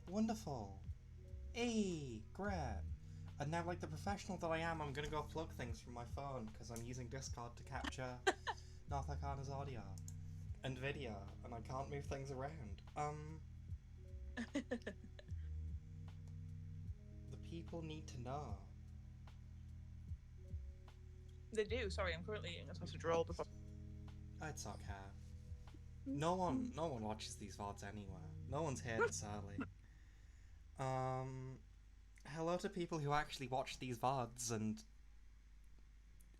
Wonderful. Hey, great. And now, like the professional that I am, I'm gonna go plug things from my phone because I'm using Discord to capture Northarcana's audio and video, and I can't move things around. The people need to know. They do. Sorry, I'm currently eating a sausage roll before. It's okay. No one watches these VODs anyway. No one's here this early. Hello to people who actually watch these VODs, and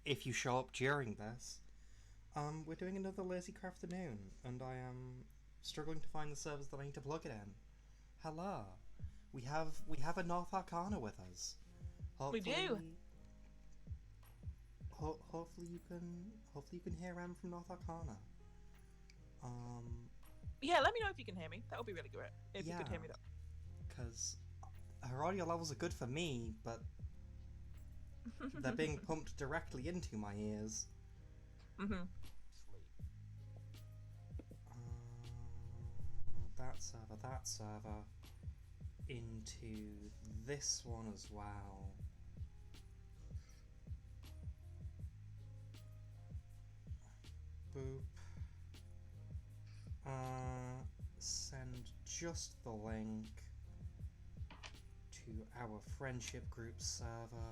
if you show up during this, we're doing another lazy Crafternoon, and I am struggling to find the servers that I need to plug it in. Hello. We have a Northarcana with us. We do. Hopefully you can hear Em from Northarcana. Yeah, let me know if you can hear me. That would be really great. If you could hear me, though. Because her audio levels are good for me, but they're being pumped directly into my ears. Mm-hmm. That server, into this one as well. Boop. Send just the link to our friendship group server.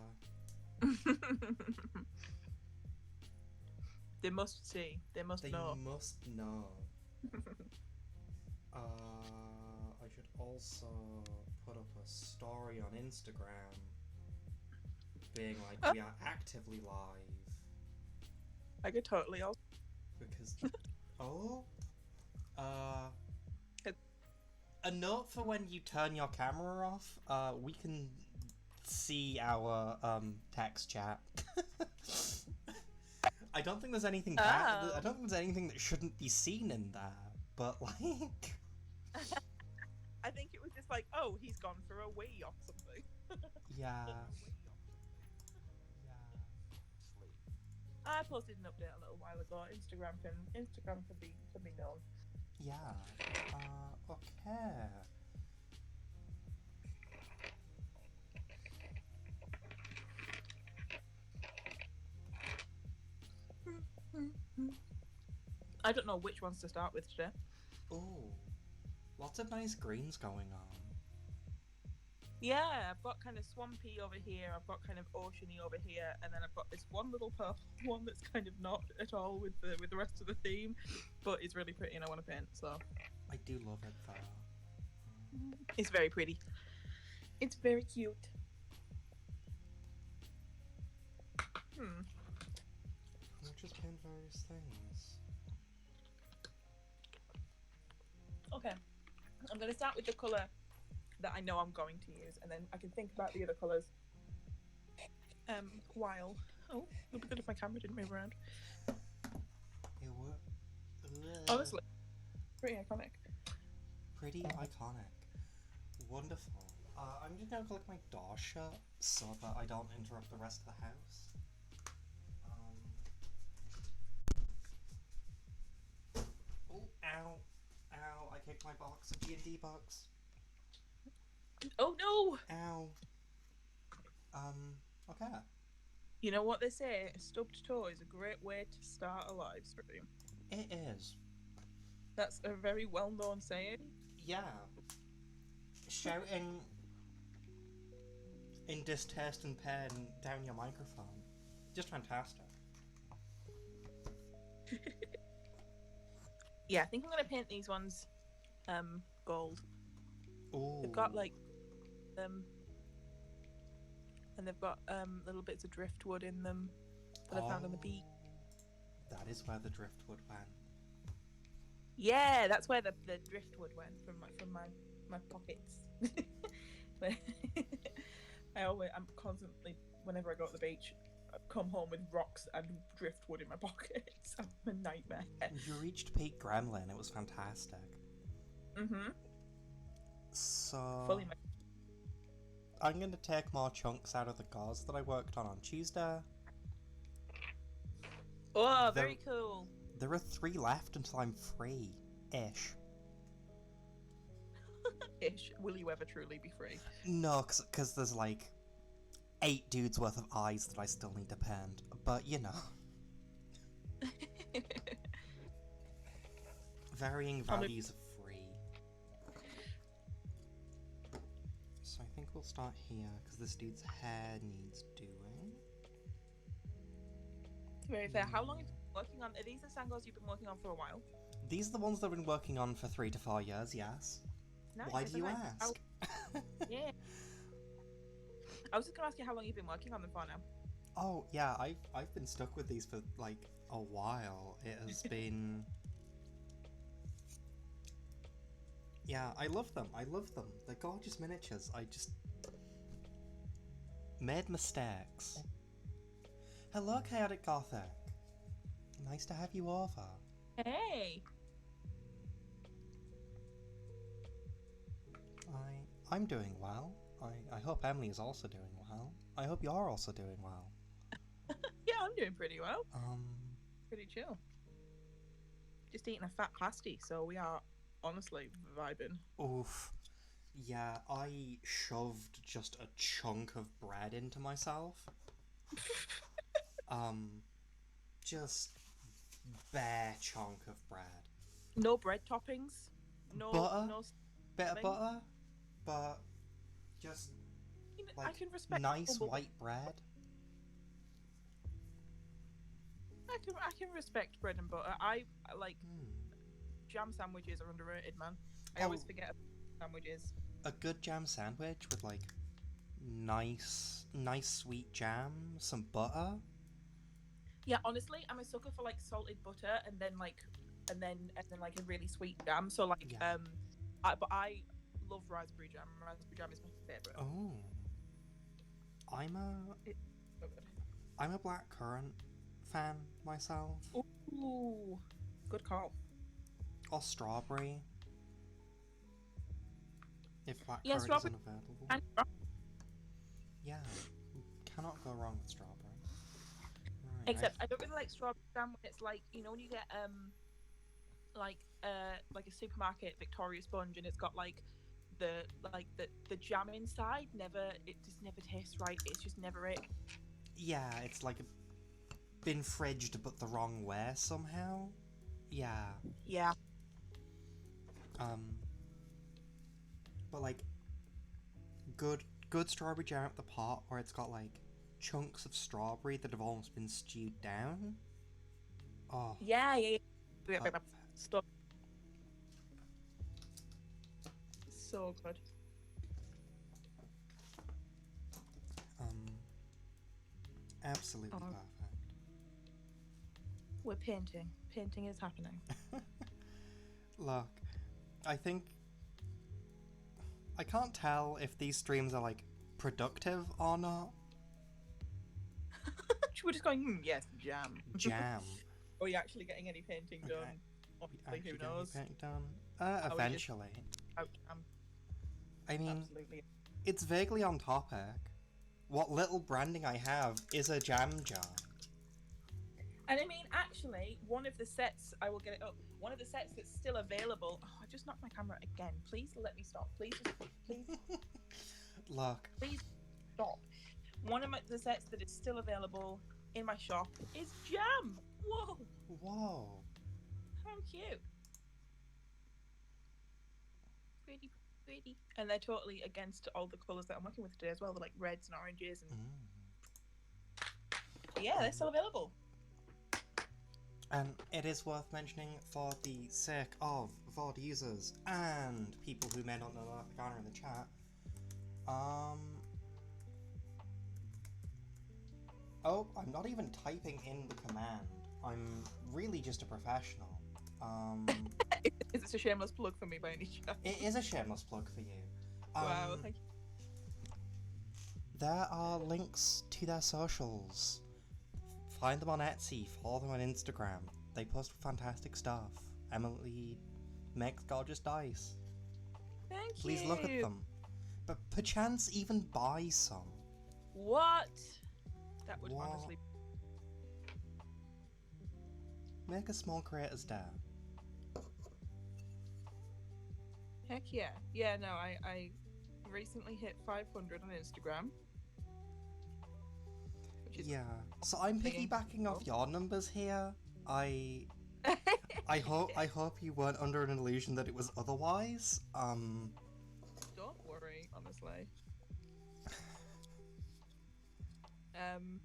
They must see. They must know. They must know. I should also put up a story on Instagram being like, we are actively live. I could totally also. Because... a note for when you turn your camera off, we can see our text chat. I don't think there's anything bad. I don't think there's anything that shouldn't be seen in there, but like... I think it was just like, oh, he's gone for a wee or something. Yeah. I posted an update a little while ago. Instagram can be known. Yeah. Okay. I don't know which ones to start with today. Ooh. Lots of nice greens going on. Yeah, I've got kind of swampy over here, I've got kind of oceany over here, and then I've got this one little purple one that's kind of not at all with the rest of the theme, but it's really pretty and I want to paint, so... I do love it though. It's very pretty. It's very cute. I'll just paint various things. Okay, I'm going to start with the colour that I know I'm going to use, and then I can think about the other colours while... Oh, it would be good if my camera didn't move around. It would. Honestly, pretty iconic. Pretty iconic. Wonderful. I'm just gonna click my door shut so that I don't interrupt the rest of the house. Oh, ow. Ow, I kicked my box, a D&D box. Oh no! Ow. Okay. You know what they say, a stubbed toe is a great way to start a live stream. It is. That's a very well-known saying. Yeah. Shouting in distaste and pain down your microphone. Just fantastic. Yeah, I think I'm going to paint these ones gold. Ooh. They've got like and they've got little bits of driftwood in them that I found on the beach. That is where the driftwood went. Yeah, that's where the driftwood went from my pockets. I'm constantly, whenever I go to the beach, I come home with rocks and driftwood in my pockets. I'm a nightmare. You reached peak gremlin. It was fantastic. Mm-hmm. So Fully. I'm going to take more chunks out of the gauze that I worked on Tuesday. Oh, very cool. There are 3 left until I'm free-ish. Ish. Will you ever truly be free? No, because there's like 8 dudes worth of eyes that I still need to paint. But you know, varying values of free. So I think we'll start here because this dude's hair needs doing. Very fair. How long have you been working on? Are these the sangos you've been working on for a while? These are the ones that I've been working on for 3 to 4 years. Yes. Nice. Why do you nice. ask? Yeah. I was just gonna ask you how long you've been working on them for now. Oh yeah, I've been stuck with these for like a while. It has been. Yeah, I love them. I love them. They're gorgeous miniatures. I just made mistakes. Hello, Chaotic Gothic. Nice to have you over. Hey. I'm doing well. I hope Emily is also doing well. I hope you're also doing well. Yeah, I'm doing pretty well. Um, Pretty chill. Just eating a fat pasty, so we are honestly vibing. oof. Yeah, I shoved just a chunk of bread into myself. Just bare chunk of bread. No bread toppings. No Butter? no Bit of thing. butter, but just I like can respect nice humble- white bread. I can respect bread and butter. I like Hmm. jam sandwiches are underrated, man. I Oh. always forget about sandwiches. A good jam sandwich with like nice sweet jam, some butter. Yeah, honestly, I'm a sucker for like salted butter and then like like a really sweet jam. So like Yeah. but I love raspberry jam. Raspberry jam is my favorite. Oh. I'm a It's so good. I'm a blackcurrant fan myself. Ooh, good call. Or strawberry. If blackcurrant Yeah, strawberry isn't available. and Yeah. Cannot go wrong with strawberry. Right, except I don't really like strawberry jam when it's like, you know, when you get like a supermarket Victoria sponge and it's got like the jam inside it just never tastes right. It's just never it. yeah, it's like been fridged but the wrong way somehow. Yeah. Yeah. But like good strawberry jam at the pot where it's got like chunks of strawberry that have almost been stewed down. Oh, Yeah. perfect. Stop. So good. Absolutely Oh. perfect. We're painting. Painting is happening. Look, I think I can't tell if these streams are like productive or not. We're just going, yes, jam. Jam. Are you actually getting any painting Okay. done? Obviously, Actually who getting knows? painting done. we just- Eventually. Out jam. I mean, Absolutely. it's vaguely on topic. What little branding I have is a jam jar. And I mean, actually, one of the sets, I will get it up. One of the sets that's still available. Oh, I just knocked my camera again. Please let me stop. Please Look, stop. One of the sets that is still available in my shop is jam. Whoa, whoa. how cute. Pretty. And they're totally against all the colours that I'm working with today as well. They're like reds and oranges. And yeah, they're still available. And it is worth mentioning for the sake of VOD users and people who may not know Northarcana in the chat. Oh, I'm not even typing in the command. I'm really just a professional. Is this a shameless plug for me by any chance? It is a shameless plug for you. Wow, thank you. There are links to their socials. Find them on Etsy, follow them on Instagram. They post fantastic stuff. Emily makes gorgeous dice. Thank you. Please look at them. But perchance even buy some. What? That would What? honestly. Make a small creator's day. Heck yeah. Yeah, no, I recently hit 500 on Instagram, which is Yeah. So I'm being piggybacking off your numbers here. I I hope you weren't under an illusion that it was otherwise. Don't worry, honestly. Um,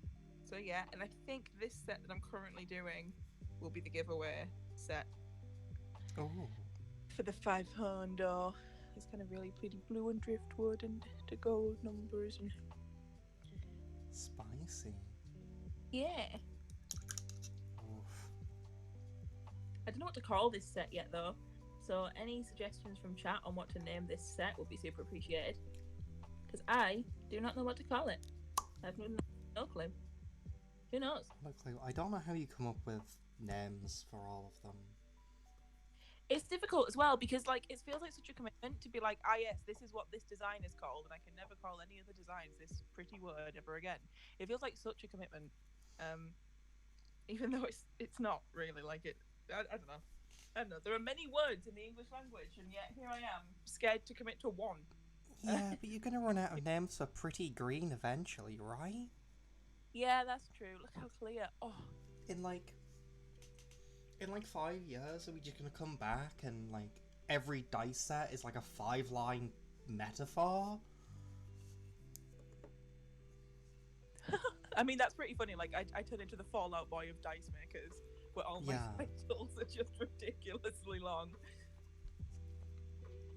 so yeah, and I think this set that I'm currently doing will be the giveaway set Oh, for the 500. It's kind of really pretty blue and driftwood and the gold numbers and spicy. yeah. Oof. I don't know what to call this set yet though. So any suggestions from chat on what to name this set would be super appreciated. Because I do not know what to call it. I have no clue. Who knows? No clue. I don't know how you come up with names for all of them. It's difficult as well because like it feels like such a commitment to be like, ah yes, this is what this design is called, and I can never call any other designs this pretty word ever again. It feels like such a commitment, um, even though it's not really like it. I don't know. I don't know. There are many words in the English language, and yet here I am, scared to commit to one. Yeah, but you're gonna run out of names for pretty green eventually, right? Yeah, that's true. Look how clear. Oh, In like in like 5 years, are we just gonna come back and like every dice set is like a 5-line metaphor? I mean that's pretty funny. Like I turn into the Fallout Boy of dice makers, where all my Yeah. titles are just ridiculously long.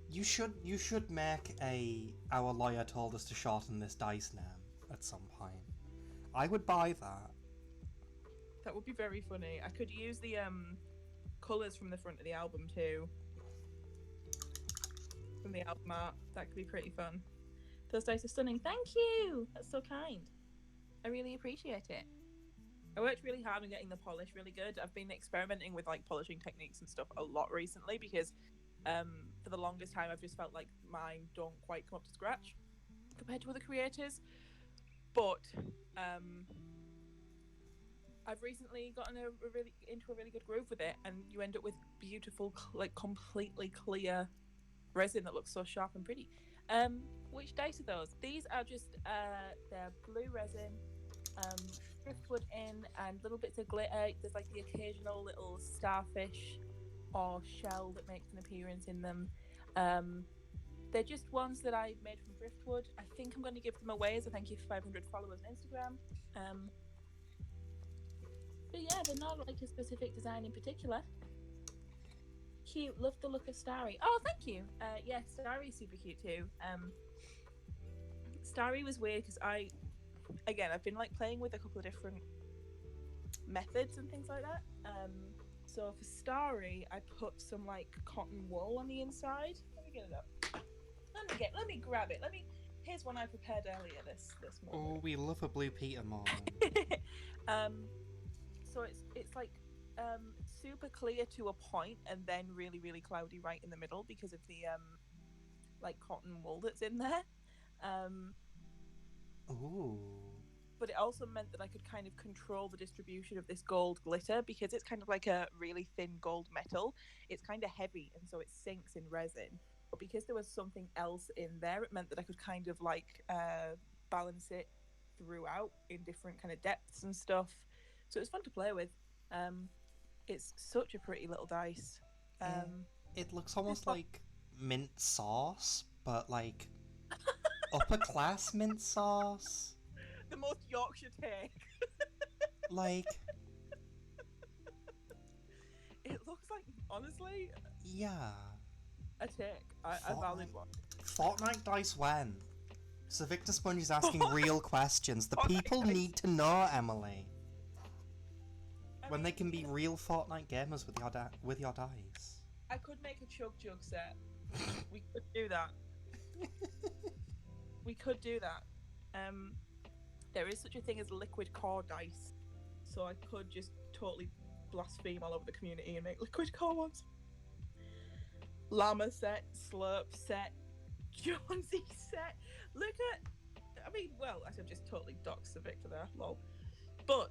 You should make a our lawyer told us to shorten this dice name at some point. I would buy that. That would be very funny. I could use the colours from the front of the album too. From the album art. That could be pretty fun. Those dice are stunning. Thank you! That's so kind. I really appreciate it. I worked really hard on getting the polish really good. I've been experimenting with like polishing techniques and stuff a lot recently because for the longest time I've just felt like mine don't quite come up to scratch compared to other creators. But I've recently gotten into a really good groove with it, and you end up with beautiful, like completely clear resin that looks so sharp and pretty. Which dice are those? These are just they're blue resin, driftwood in, and little bits of glitter. There's like the occasional little starfish or shell that makes an appearance in them. They're just ones that I made from driftwood. I think I'm going to give them away as a thank you for 500 followers on Instagram. But yeah, they're not like a specific design in particular. Cute, love the look of Starry. Oh, thank you. Yeah, Starry's super cute too. Starry was weird because I've been like playing with a couple of different methods and things like that. So for Starry, I put some like cotton wool on the inside. Let me get it up. Let me grab it. Here's one I prepared earlier this morning. Oh, we love a Blue Peter moment. So it's like super clear to a point and then really really cloudy right in the middle because of the like cotton wool that's in there. Ooh. But it also meant that I could kind of control the distribution of this gold glitter because it's kind of like a really thin gold metal. It's kind of heavy and so it sinks in resin. But because there was something else in there, it meant that I could kind of like balance it throughout in different kind of depths and stuff. So it was fun to play with. It's such a pretty little dice. It looks almost like mint sauce, but like upper class mint sauce. The most Yorkshire take. Like, it looks like, honestly, yeah. a take. A valid one. Fortnite dice when? So Victor Sponge is asking real questions. The Fortnite people dice. need to know, Emily. I When mean, they can be real Fortnite gamers with your dice. I could make a chug jug set. We could do that. We could do that. There is such a thing as liquid core dice, so I could just totally blaspheme all over the community and make liquid core ones. Llama set, slurp set, Jonesy set. Look at, I mean, well, I've just totally doxed Sir Victor there, lol. But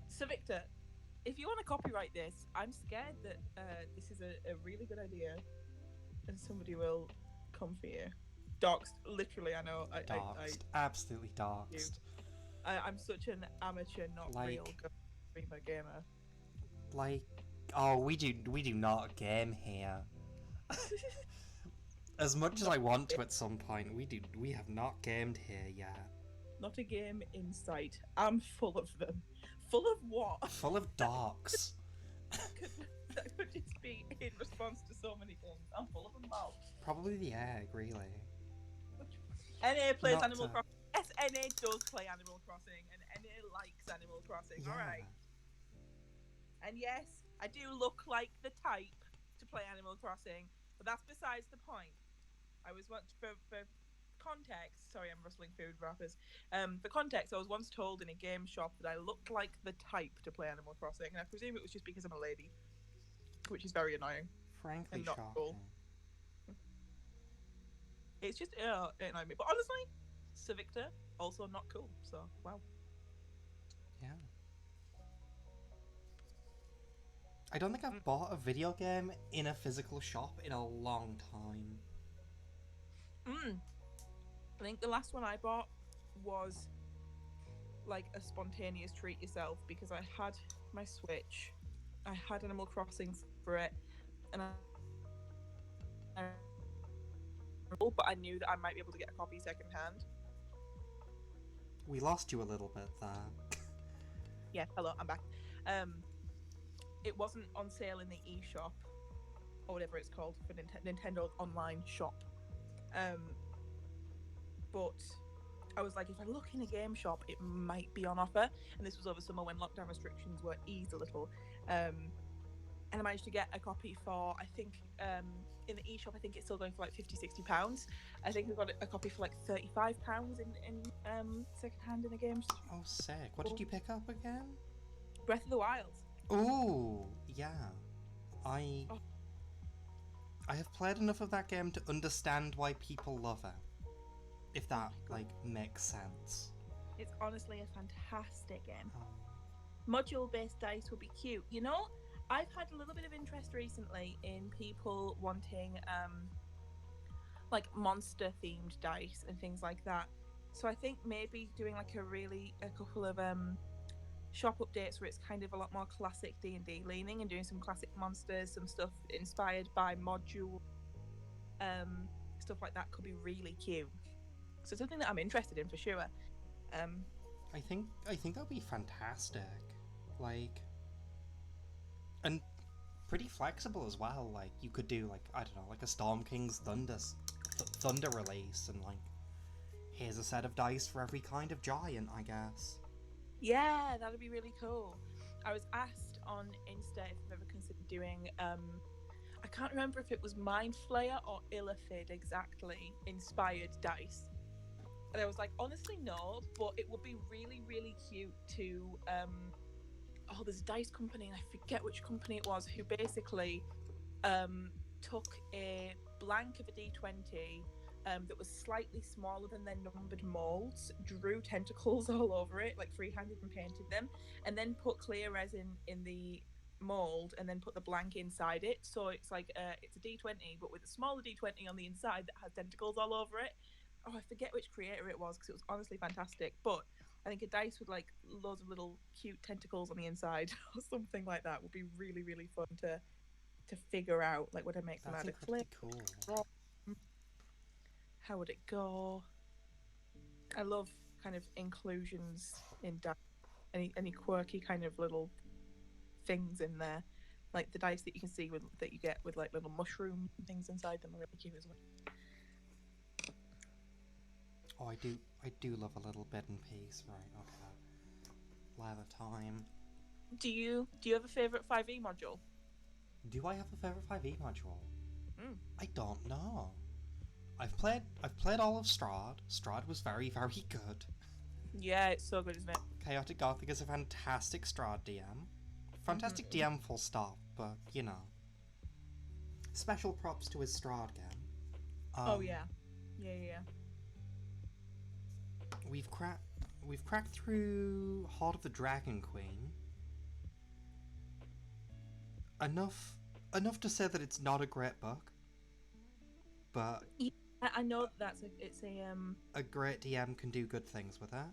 Sir Victor, if you want to copyright this, I'm scared that this is a really good idea. and somebody will come for you. Doxed, literally. I know. Doxed. Absolutely you. doxed. I'm such an amateur, not Like- real streamer gamer. Like, oh, we do not game here. As much as I want to at some point, we have not gamed here yet. Not a game in sight. I'm full of them. Full of what? Full of docs. That could just be in response to so many things. I'm full of them now. Probably the egg, really. NA plays Not Animal to- Crossing. Yes, NA does play Animal Crossing, and NA likes Animal Crossing. Yeah. Alright. And yes, I do look like the type to play Animal Crossing, but that's besides the point. I was once, for context, sorry, I'm rustling food wrappers. For context, I was once told in a game shop that I looked like the type to play Animal Crossing, and I presume it was just because I'm a lady, which is very annoying. Frankly, And not shocking. cool. It's just, it annoyed me. But honestly, Sir Victor, also not cool, so, wow. Yeah. I don't think I've bought a video game in a physical shop in a long time. I think the last one I bought was like a spontaneous treat yourself, because I had my Switch, I had Animal Crossing for it, and but I knew that I might be able to get a copy second hand. We lost you a little bit there. Yeah, hello, I'm back. It wasn't on sale in the eShop or whatever it's called for Nintendo Online Shop. But I was like, if I look in a game shop, it might be on offer. And this was over summer when lockdown restrictions were eased a little. And I managed to get a copy for, I think, in the eShop, I think it's still going for like £50-60. I think we got a copy for like £35 in second hand in the game. Oh, sick. What did you pick up again? Breath of the Wild. Ooh, yeah. I Oh. have played enough of that game to understand why people love it. If that, like, makes sense. It's honestly a fantastic game. Oh. Module-based dice would be cute. You know, I've had a little bit of interest recently in people wanting like monster-themed dice and things like that. So I think maybe doing like a couple of shop updates where it's kind of a lot more classic D&D leaning, and doing some classic monsters, some stuff inspired by module, stuff like that could be really cute. So something that I'm interested in for sure. I think that'd be fantastic. Like, and pretty flexible as well. Like, you could do, like, I don't know, like a Storm King's Thunder release, and like, here's a set of dice for every kind of giant, I guess. Yeah, that'd be really cool. I was asked on Insta if I've ever considered doing I can't remember if it was Mind Flayer or Illithid exactly inspired dice. And I was like, honestly no, but it would be really, really cute to there's a dice company, and I forget which company it was, who basically took a blank of a D20 that was slightly smaller than their numbered molds, drew tentacles all over it, like freehanded, and painted them, and then put clear resin in the mold, and then put the blank inside it. So it's like it's a D20, but with a smaller D20 on the inside that has tentacles all over it. Oh, I forget which creator it was, because it was honestly fantastic. But I think a dice with like loads of little cute tentacles on the inside or something like that would be really, really fun to figure out. Like, would I make them That's out of incredibly clip? cool. How would it go? I love kind of inclusions in dice. Any quirky kind of little things in there, like the dice that you can see that you get with like little mushroom things inside them are really cute as well. Oh, I do love a little bit in peace. Right, okay. Lather time. Do you have a favorite 5e module? Do I have a favorite 5e module? I don't know. I've played all of Strahd. Strahd was very, very good. Yeah, it's so good, isn't it? Chaotic Gothic is a fantastic Strahd DM. Fantastic DM full stop, but you know. Special props to his Strahd game. Oh yeah. Yeah. We've cracked through Heart of the Dragon Queen. Enough to say that it's not a great book. but Yeah, I know it's a great DM can do good things with it.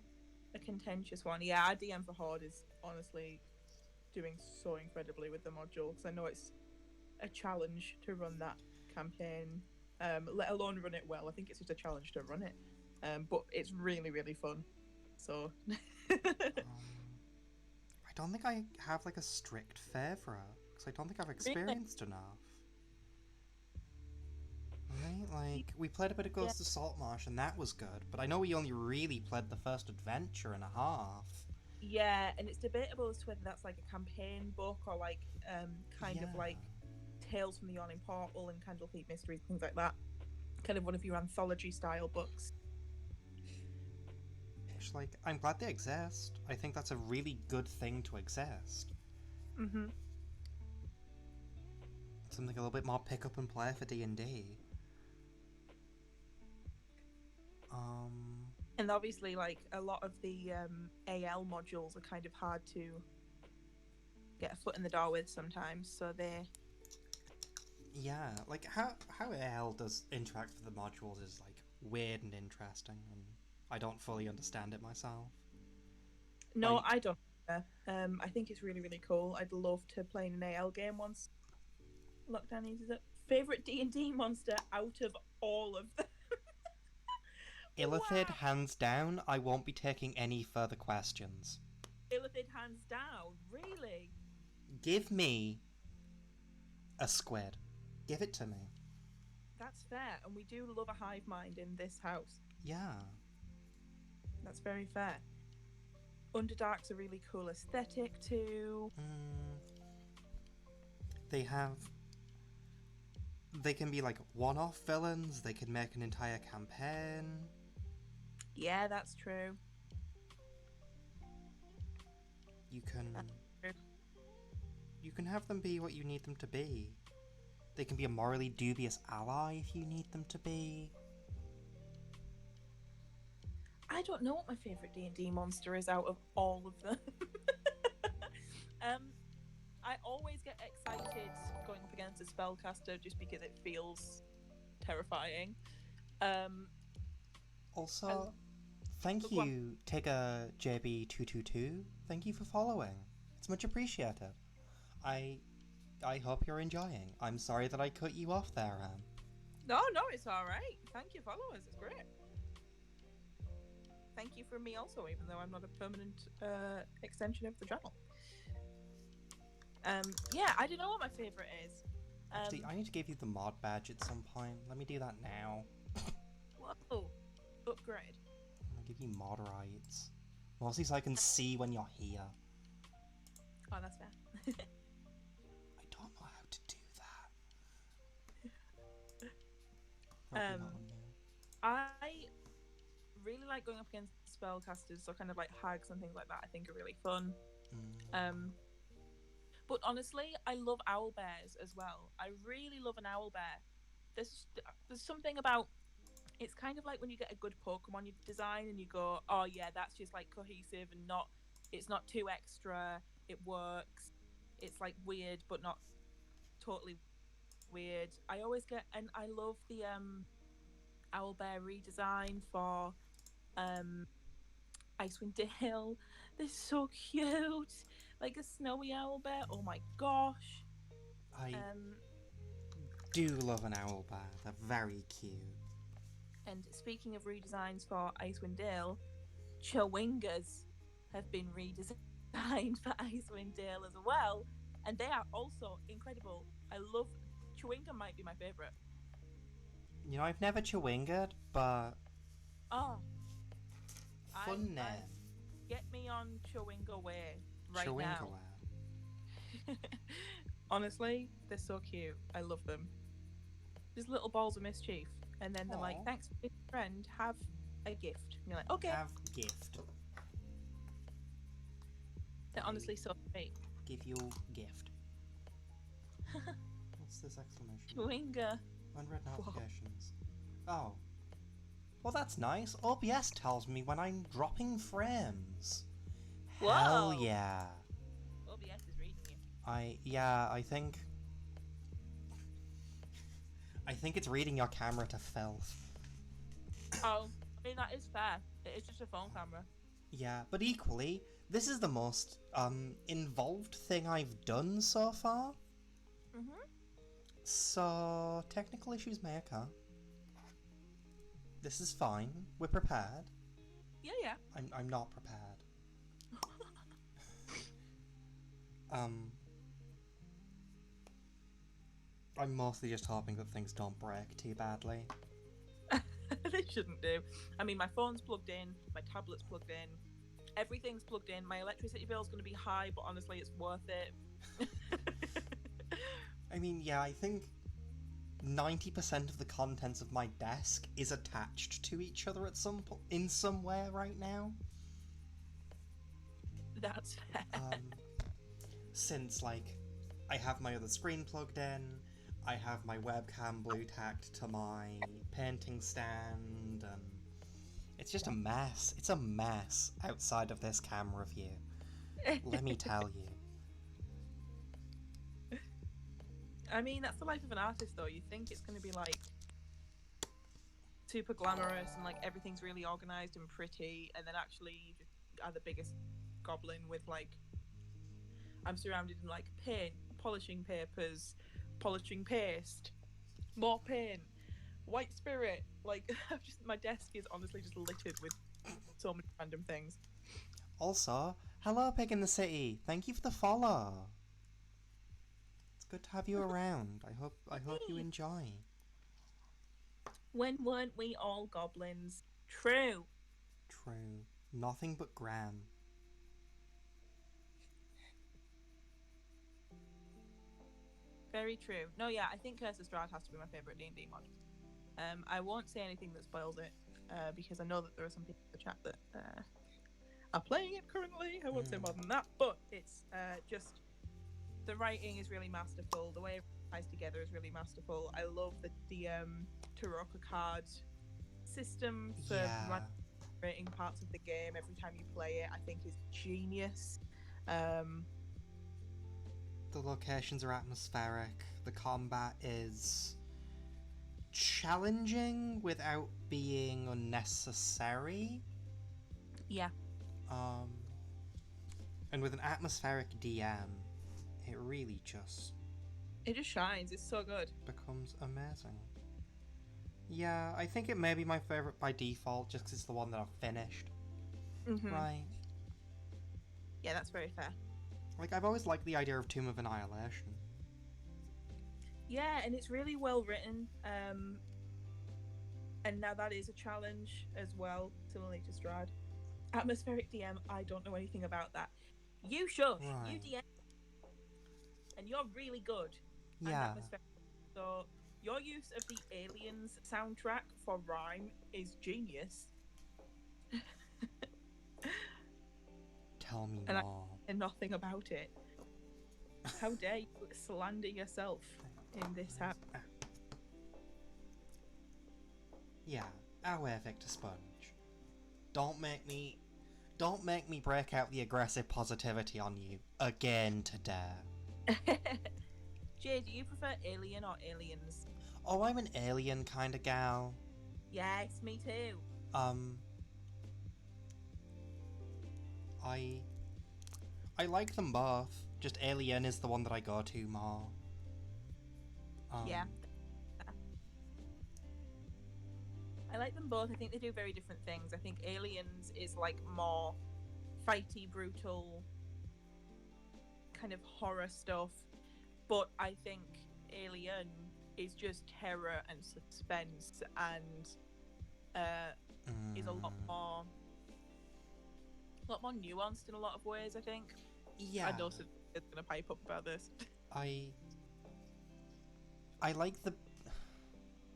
a contentious one. Yeah, our DM for Horde is honestly doing so incredibly with the module because I know it's a challenge to run that campaign, let alone run it well. I think it's just a challenge to run it, but it's really really fun. So I don't think I have like a strict favourite because I don't think I've really, experienced enough. Right, like we played a bit of yeah, Ghost of Saltmarsh and that was good, but I know we only really played the first adventure and a half. yeah, and it's debatable as to whether that's like a campaign book or like kind Yeah. of like Tales from the Yawning Portal and Candlekeep Mysteries, things like that. Kind of one of your anthology style books. Which, like, I'm glad they exist. I think that's a really good thing to exist. Mm-hmm. Something a little bit more pick up and play for D&D. And obviously, like a lot of the AL modules are kind of hard to get a foot in the door with sometimes. So they, Yeah, like how AL does interact with the modules is like weird and interesting, and I don't fully understand it myself. no, Like, I don't. I think it's really really cool. I'd love to play an AL game once. Lockdown eases it. Favorite D&D monster out of all of them. Illithid, Wow, hands down. I won't be taking any further questions. Illithid hands down. Really? Give me a squid. Give it to me. That's fair, and we do love a hive mind in this house. Yeah. That's very fair. Underdark's a really cool aesthetic too. They have. They can be like one-off villains. They can make an entire campaign. Yeah, that's true. You can. That's true. You can have them be what you need them to be. They can be a morally dubious ally if you need them to be. I don't know what my favorite D&D monster is out of all of them. I always get excited going up against a spellcaster just because it feels terrifying. Also, thank Go on. you, TiggerJB222. Thank you for following. It's much appreciated. I hope you're enjoying. I'm sorry that I cut you off there, Anne. No, it's all right. Thank you, followers. It's great. Thank you for me also, even though I'm not a permanent extension of the channel. Yeah, I don't know what my favorite is. Actually, I need to give you the mod badge at some point. Let me do that now. Whoa, upgrade. I'll give you mod rights. Mostly so I can see when you're here. Oh, that's fair. I don't know how to do that. I really like going up against spellcasters, so kind of like hags and things like that. I think are really fun. But honestly, I love owlbears as well. I really love an owlbear. There's something about it's kind of like when you get a good Pokemon you design and you go, oh yeah, that's just like cohesive and it's not too extra. It works. It's like weird but not totally weird. I always get, and I love the owlbear redesign for Icewind Dale. They're so cute. Like a snowy owlbear. Oh my gosh. I do love an owlbear. They're very cute. And speaking of redesigns for Icewind Dale, Chewingas have been redesigned for Icewind Dale as well, and they are also incredible. I love Chewinga. Might be my favorite. You know, I've never chewinged, but Oh, fun name. Get me on Chewinga way right Chewinga now. Honestly, they're so cute. I love them. Just little balls of mischief, and then they're like, "Thanks for being a friend. Have a gift." And you're like, "Okay." Have gift. They're honestly so sweet. Give you gift. What's this exclamation? Chewinga. Unread notifications. Whoa. Oh. Well, that's nice. OBS tells me when I'm dropping frames. Whoa. Hell yeah. OBS is reading you. I think I think it's reading your camera to filth. Oh, I mean, that is fair. It is just a phone camera. Yeah, but equally, this is the most involved thing I've done so far. Mhm. So, technical issues may occur. This is fine. We're prepared. Yeah. I'm not prepared. I'm mostly just hoping that things don't break too badly. They shouldn't do. I mean, my phone's plugged in, my tablet's plugged in, everything's plugged in. My electricity bill's going to be high, but honestly, it's worth it. I mean, yeah, I think 90% of the contents of my desk is attached to each other at in some way right now. That's fair. Since, like, I have my other screen plugged in, I have my webcam blue tacked to my painting stand, and it's just a mess. It's a mess outside of this camera view. Let me tell you. I mean, that's the life of an artist, though. You think it's going to be, like, super glamorous and, like, everything's really organized and pretty, and then actually you just are the biggest goblin with, like, I'm surrounded in, like, paint, polishing papers, polishing paste, more paint, white spirit. Like, my desk is honestly just littered with so many random things. Also, hello, Pig in the City. Thank you for the follow. It's good to have you around. I hope you enjoy. When weren't we all goblins? True. True. Nothing but Gran. Very true. No, yeah, I think Curse of Strahd has to be my favourite D&D mod. I won't say anything that spoils it, because I know that there are some people in the chat that are playing it currently. I won't say more than that, but it's just the writing is really masterful. The way it ties together is really masterful. I love the Tarokka card system for rating parts of the game every time you play it. I think is genius. The locations are atmospheric. The combat is challenging without being unnecessary. Yeah. And with an atmospheric DM, it really just shines. It's so good. Becomes amazing. Yeah, I think it may be my favourite by default, just because it's the one that I've finished. Mm-hmm. Right. Yeah, that's very fair. Like, I've always liked the idea of Tomb of Annihilation. Yeah, and it's really well written. And now that is a challenge as well, similarly to Strahd. Atmospheric DM, I don't know anything about that. You should. Right. You DM. And you're really good. Yeah. So your use of the Aliens soundtrack for Rhyme is genius. Tell me and more. I know nothing about it. How dare you slander yourself in this app? Yeah, aware Victor Sponge. Don't make me break out the aggressive positivity on you again today. Jay, do you prefer Alien or Aliens? Oh, I'm an Alien kind of gal. Yes, me too. I like them both. Just Alien is the one that I go to more. Yeah. I like them both. I think they do very different things. I think Aliens is like more fighty, brutal, kind of horror stuff. But I think Alien is just terror and suspense and is a lot more nuanced in a lot of ways, I think. Yeah. I know it's going to pipe up about this. I like the...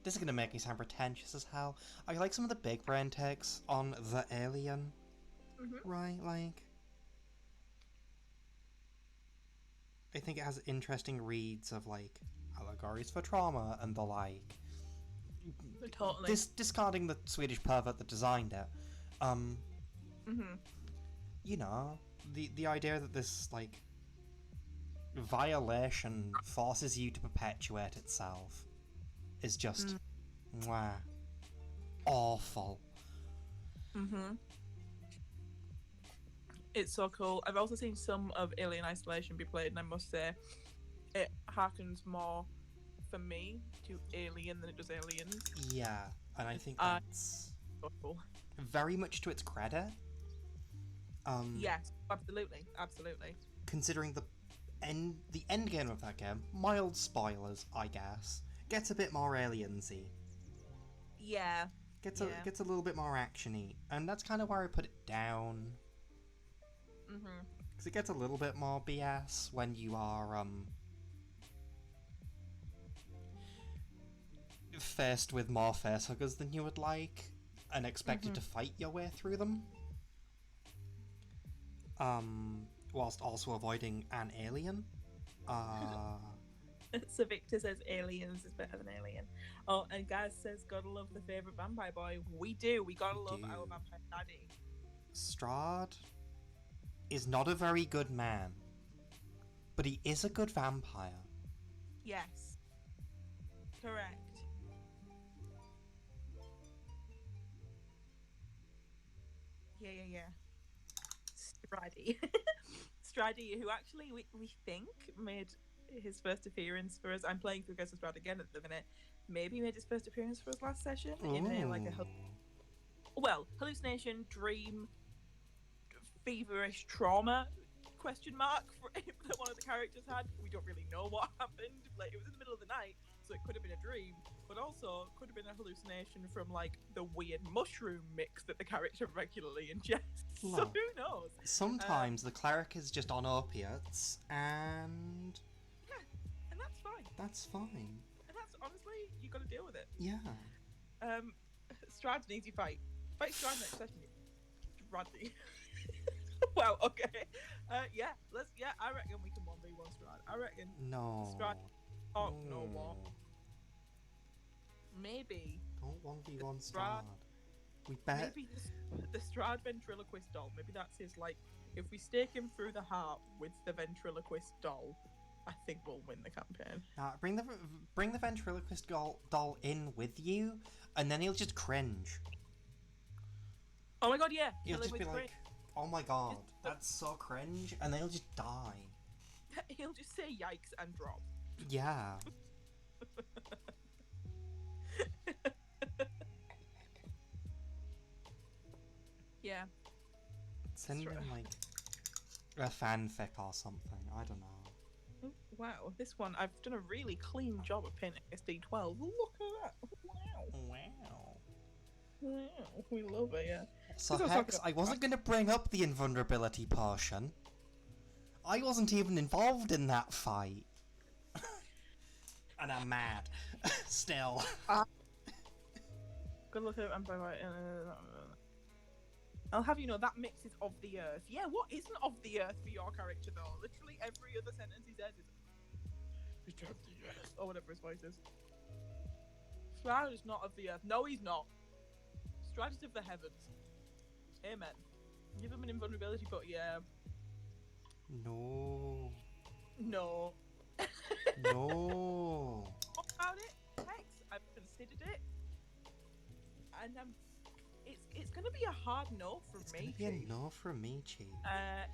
This is going to make me sound pretentious as hell. I like some of the big brain takes on the Alien. Mm-hmm. Right, like... I think it has interesting reads of, like, allegories for trauma and the like. Totally. Discarding the Swedish pervert that designed it. Mm-hmm. You know, the idea that this, like, violation forces you to perpetuate itself. is just mwah, awful. It's so cool. I've also seen some of Alien Isolation be played, and I must say, it harkens more, for me, to Alien than it does Aliens. Yeah, and I think that's So cool. very much to its credit. Yes, absolutely. Considering the end game of that game, mild spoilers, I guess, gets a bit more aliensy. Yeah. Gets a little bit more actiony, and that's kind of where I put it down. Because it gets a little bit more BS when you are faced with more facehuggers than you would like, and expected to fight your way through them. Whilst also avoiding an alien. So Victor says Aliens is better than Alien. Oh, and Gaz says gotta love the favourite vampire boy. We do. We gotta love our vampire daddy. Strahd is not a very good man, but he is a good vampire. Yes. Correct. Yeah. Straddy, who actually we think made his first appearance for us. I'm playing through Ghost of Strahd again at the minute. Maybe made his first appearance for us last session in a hallucination, dream, feverish trauma ? That one of the characters had. We don't really know what happened. Like, it was in the middle of the night, so it could have been a dream, but also could have been a hallucination from like the weird mushroom mix that the character regularly ingests. So who knows? Sometimes the cleric is just on opiates, and and that's fine. And that's honestly, you got to deal with it. Yeah. Strahd's an easy fight. Fight Strahd next session. Bradley. Wow. Okay. I reckon we can 1v1 Strahd. I reckon. No. Strahd. Oh no. What? Maybe. Don't 1v1 Strahd. We bet. Maybe the Strahd ventriloquist doll. Maybe that's his, like, if we stake him through the heart with the ventriloquist doll, I think we'll win the campaign. Bring the ventriloquist doll in with you, and then he'll just cringe. Oh my god, yeah. He'll just be like, oh my god, that's so cringe, and then he'll just die. He'll just say yikes and drop. Yeah. Yeah. Send him like a fanfic or something. I don't know. Wow, this one I've done a really clean job of painting SD12. Look at that! Wow, we love it. Yeah. So Hex, I wasn't going to bring up the invulnerability potion. I wasn't even involved in that fight. And I'm mad. Still. Good look at it. I'll have you know that mix is of the earth. Yeah, what isn't of the earth for your character though? Literally every other sentence he says is of the earth, or whatever his voice is. Strahd is not of the earth. No, he's not. Strahd is of the heavens. Amen. Give him an invulnerability, but yeah. No. No. No. What about it? Hex, I've considered it, and it's gonna be a hard no from me. It's gonna be a no from me, Chief.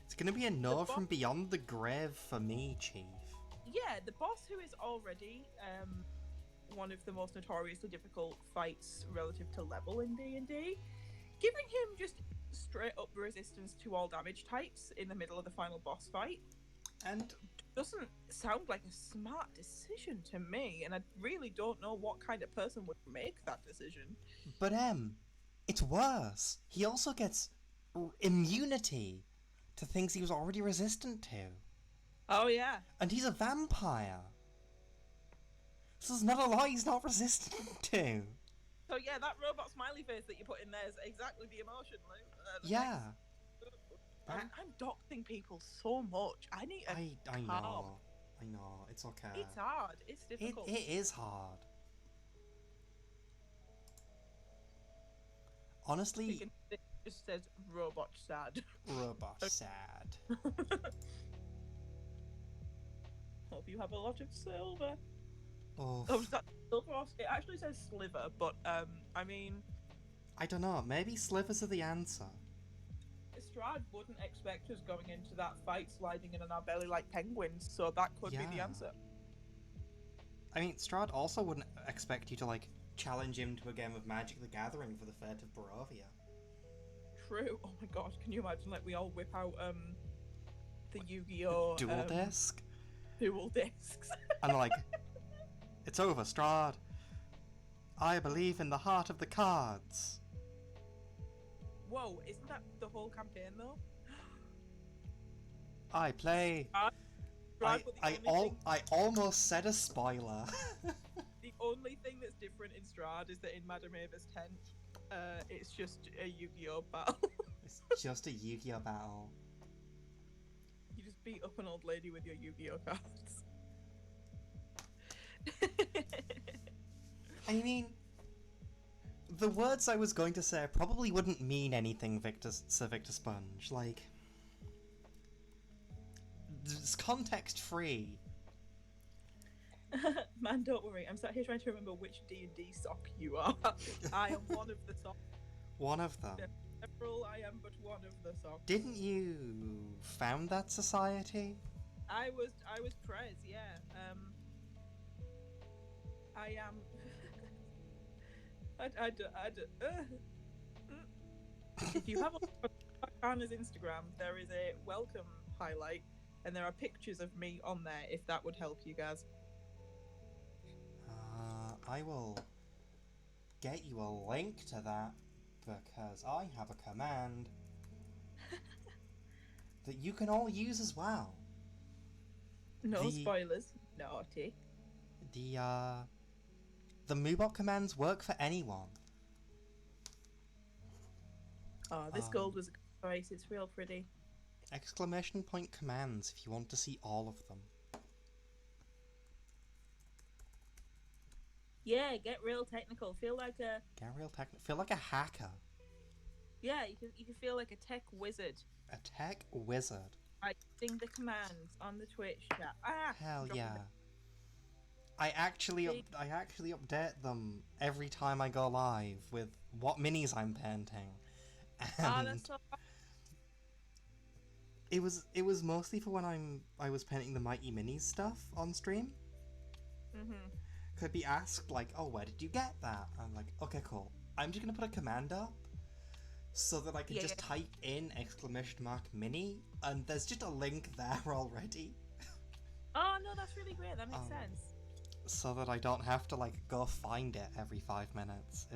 It's gonna be a no from beyond the grave for me, Chief. Yeah, the boss, who is already one of the most notoriously difficult fights relative to level in D&D, giving him just straight up resistance to all damage types in the middle of the final boss fight, and doesn't sound like a smart decision to me, and I really don't know what kind of person would make that decision. But it's worse. He also gets immunity to things he was already resistant to. Oh yeah. And he's a vampire. So there's not a lot he's not resistant to. So yeah, that robot smiley face that you put in there is exactly the emotion, Luke. Yeah. I'm doxing people so much. I need a I know. I know. It's okay. It's hard. It's difficult. It is hard. Honestly, it just says robot sad. Robot sad. Hope you have a lot of silver. Oh, Oh, is that silver? It actually says sliver, but I mean, I don't know. Maybe slivers are the answer. Strahd wouldn't expect us going into that fight sliding in on our belly like penguins, so that could be the Yeah. answer. I mean, Strahd also wouldn't expect you to, like, challenge him to a game of Magic the Gathering for the fate of Barovia. True. Oh my god, can you imagine, like, we all whip out the Yu-Gi-Oh Dual disc? dual discs. And, like, it's over, Strahd. I believe in the heart of the cards. Whoa, isn't that the whole campaign though? I play. Strahd, but I almost said a spoiler. the only thing that's different in Strahd is that in Madame Ava's tent, it's just a Yu-Gi-Oh battle. It's just a Yu-Gi-Oh battle. You just beat up an old lady with your Yu-Gi-Oh cards. I mean, the words I was going to say probably wouldn't mean anything, Sir Victor Sponge. Like, it's context free. Man, don't worry. I'm sat here trying to remember which D&D sock you are. I am one of the socks. One of them. Several, I am but one of the socks. Didn't you found that society? I was Prez, yeah. I am. If you have a look on Northarcana's Instagram, there is a welcome highlight, and there are pictures of me on there. If that would help you guys. I will get you a link to that because I have a command that you can all use as well. No spoilers. Naughty. The Moobot commands work for anyone. Oh, this gold was a good choice. It's real pretty. Exclamation point commands if you want to see all of them. Yeah, get real technical. Feel like a Feel like a hacker. Yeah, you can feel like a tech wizard. A tech wizard. Writing the commands on the Twitch chat. Hell yeah. I actually update them every time I go live with what minis I'm painting. And that's so fun. it was mostly for when I was painting the Mighty Minis stuff on stream. Could be asked like, oh, where did you get that? I'm like, okay, cool. I'm just gonna put a command up so that I can just type in !mini and there's just a link there already. Oh no, that's really great. That makes sense. So that I don't have to like go find it every 5 minutes.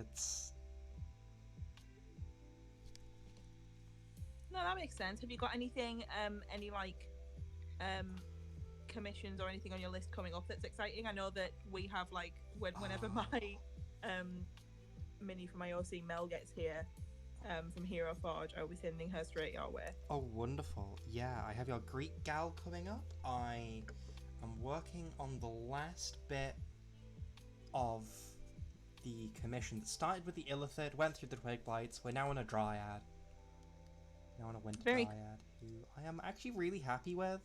No, that makes sense. Have you got anything, any like, commissions or anything on your list coming up that's exciting? I know that we have like whenever my mini for my OC Mel gets here from Hero Forge, I'll be sending her straight your way. Oh, wonderful. Yeah, I have your Greek gal coming up. I am working on the last bit of the commission that started with the Illithid, went through the Twig Blights. We're now on a Dryad. Now on a Winter Dryad, who I am actually really happy with.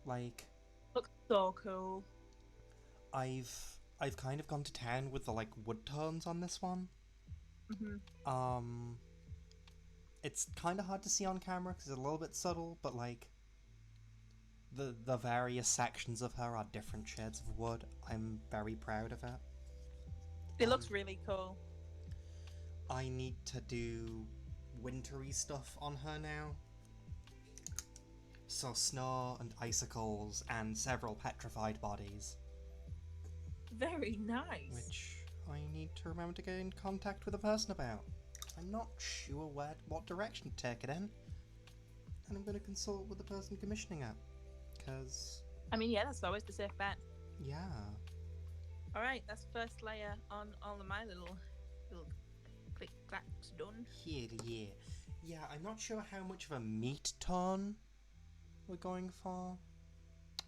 Like, looks so cool. I've kind of gone to town with the like wood tones on this one. It's kind of hard to see on camera because it's a little bit subtle, but like the various sections of her are different shades of wood. I'm very proud of it. It looks really cool. I need to do wintry stuff on her now. So snow and icicles and several petrified bodies. Very nice. Which I need to remember to get in contact with a person about. I'm not sure what direction to take it in. And I'm going to consult with the person commissioning it. Because... I mean, yeah, that's always the safe bet. Yeah. Alright, that's first layer on all of my little click-clacks done. Yeah. Yeah, I'm not sure how much of a meat tone we're going for.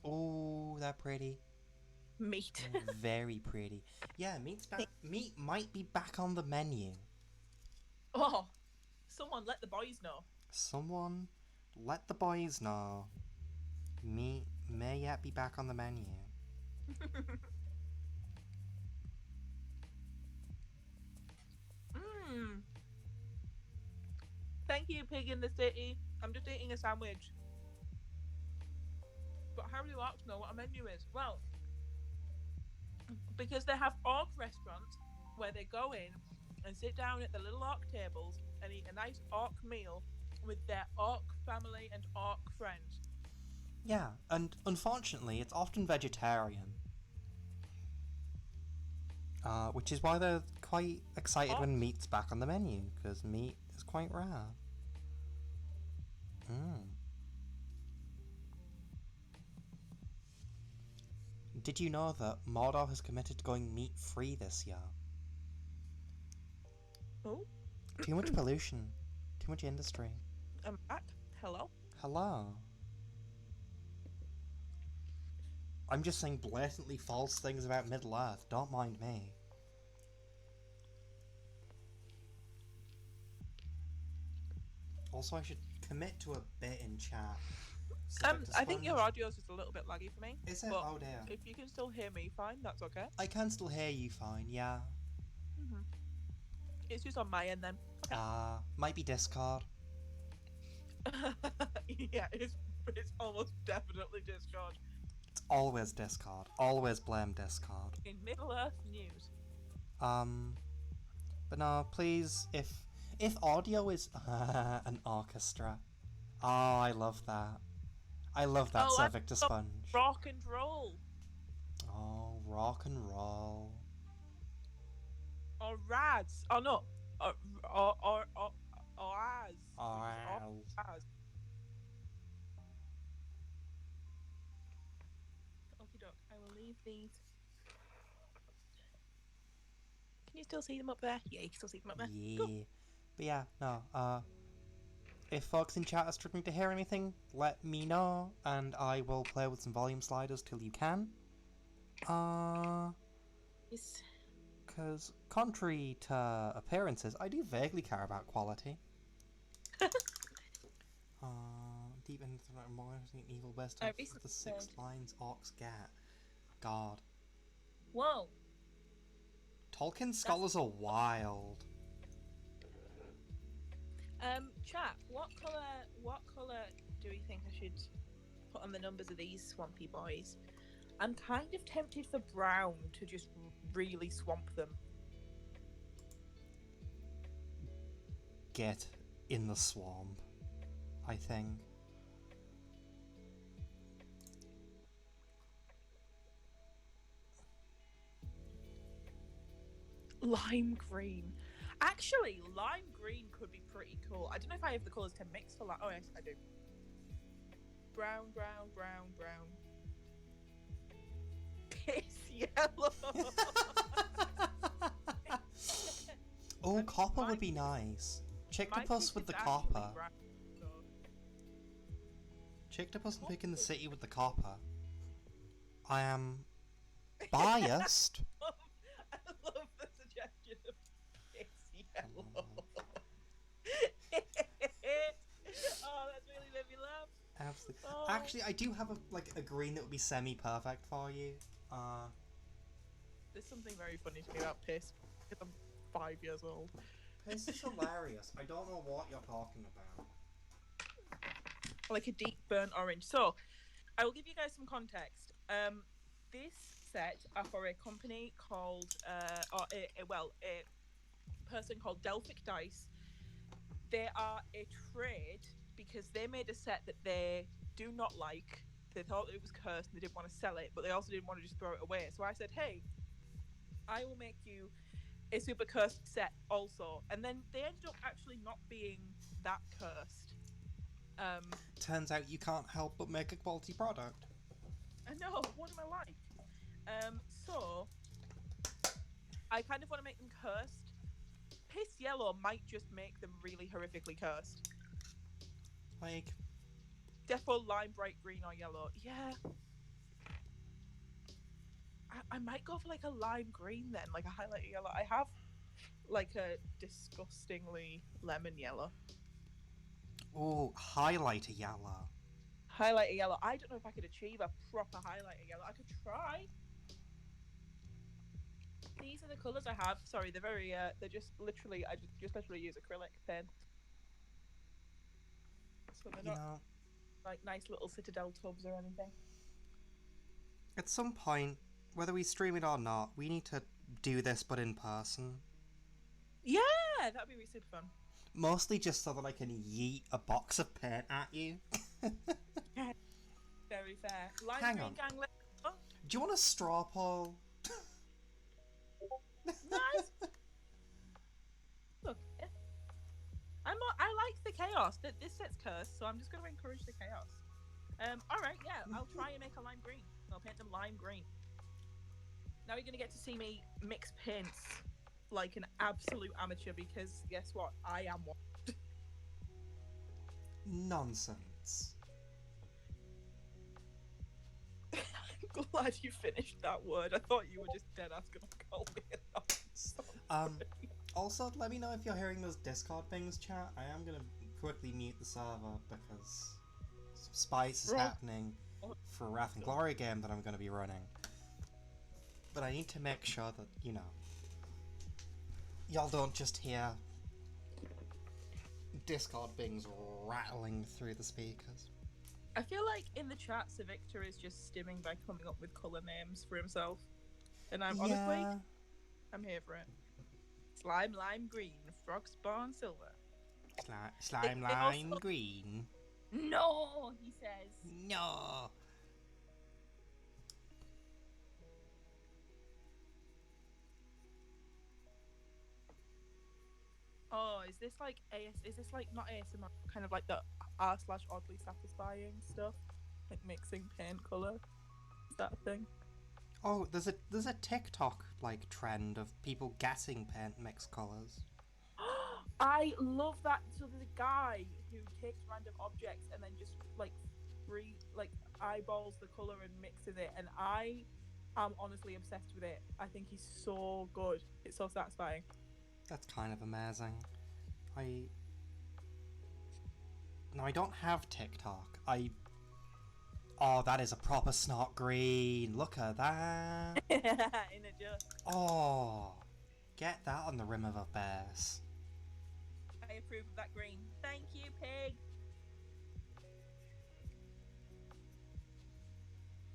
Oh, they're pretty. Meat. Very pretty. Yeah, meat might be back on the menu. Oh, someone let the boys know. Someone let the boys know. Meat may yet be back on the menu. Hmm. Thank you, Pig in the City. I'm just eating a sandwich. But how do you like to know what a menu is? Well, because they have orc restaurants where they go in and sit down at the little orc tables and eat a nice orc meal with their orc family and orc friends. Yeah, and unfortunately, it's often vegetarian. Which is why they're quite excited Orc? when meat's back on the menu, because meat is quite rare. Mm. Did you know that Mordor has committed to going meat-free this year? Oh, Too much pollution. Too much industry. I'm back. Hello. Hello. I'm just saying blatantly false things about Middle-earth. Don't mind me. Also, I should commit to a bit in chat. I think your audio is just a little bit laggy for me. Is it? But Oh dear. if you can still hear me, fine. That's okay. I can still hear you fine, yeah. Mm-hmm. It's just on my end then. Okay. Might be Discord. Yeah, it's almost definitely Discord. It's always Discord. Always blame Discord. In Middle Earth news. But no, please, if audio is an orchestra. Oh, I love that. I love that, Sir Victor Sponge. Rock and roll. Oh, rock and roll. Or rads. Oh no. Or as. As. Okie doke. I will leave these. Can you still see them up there? Yeah, you can still see them up there. Yeah. Cool. But yeah, no, if folks in chat are struggling to hear anything, let me know, and I will play with some volume sliders till you can. Yes. Because, contrary to appearances, I do vaguely care about quality. Deep into the more evil best of the 6 lines orcs get. God. Whoa. Tolkien scholars are wild. Chat, what colour do we think I should put on the numbers of these swampy boys? I'm kind of tempted for brown to just really swamp them. Get in the swamp, I think. Lime green. Actually, lime green could be pretty cool. I don't know if I have the colours to mix for lime. Oh, yes, I do. Brown, brown, brown, brown. Piss yellow. Oh, copper would be nice. Chictopus with the copper. Brown, so. Chictopus and Pig in the City with the copper. I am biased. I love the suggestion of piss yellow. Oh, that's really made me laugh. Absolutely. Oh. Actually, I do have a green that would be semi-perfect for you. There's something very funny to me about piss because I'm 5 years old. Piss is hilarious. I don't know what you're talking about. Like a deep burnt orange. So, I will give you guys some context. This set are for a company called, a person called Delphic Dice. They are a trade because they made a set that they do not like. They thought it was cursed and they didn't want to sell it, but they also didn't want to just throw it away. So I said, hey, I will make you a super cursed set also. And then they ended up actually not being that cursed. Turns out you can't help but make a quality product. I know, what am I like? So I kind of want to make them cursed. Piss yellow might just make them really horrifically cursed. Like, Defo lime bright green or yellow. Yeah. I might go for like a lime green then, like a highlighter yellow. I have like a disgustingly lemon yellow. oh, highlighter yellow. Highlighter yellow. I don't know if I could achieve a proper highlighter yellow. I could try. these are the colours I have. Sorry, they're very they're just literally I just literally use acrylic pen, so they're You not know, like nice little Citadel tubs or anything. at some point, whether we stream it or not, we need to do this but in person. Yeah, that'd be really super fun. Mostly just so that I can yeet a box of paint at you. Very fair. Lime Hang green on. gang. Oh, Do you want a straw poll? nice. Look, I like the chaos. This set's cursed, so I'm just going to encourage the chaos. All right, yeah, I'll try and make a lime green. I'll paint them lime green. Now you're going to get to see me mix paints like an absolute amateur because guess what? I am one. Nonsense. I'm glad you finished that word. I thought you were just dead ass going to call me a nonsense. Also, let me know if you're hearing those Discord things, chat. I am gonna quickly mute the server because some spice is happening for a Wrath and Glory game that I'm gonna be running. But I need to make sure that, you know, y'all don't just hear Discord bings rattling through the speakers. I feel like in the chat, Sir Victor is just stimming by coming up with colour names for himself. And I'm honestly, I'm here for it. Slime lime green, frog spawn silver. Slime lime green. No, he says. No. Oh, is this like Is this like not ASMR? Kind of like the r/oddly satisfying stuff, like mixing paint color. Is that a thing? Oh, there's a TikTok like trend of people guessing paint mix colors. I love that. So there's a guy who takes random objects and then just like eyeballs the color and mixes it, and I am honestly obsessed with it. I think he's so good. It's so satisfying. That's kind of amazing. No, I don't have TikTok. Oh, that is a proper snot green. Look at that. In a jar. Oh, get that on the rim of a base. I approve of that green. Thank you, pig.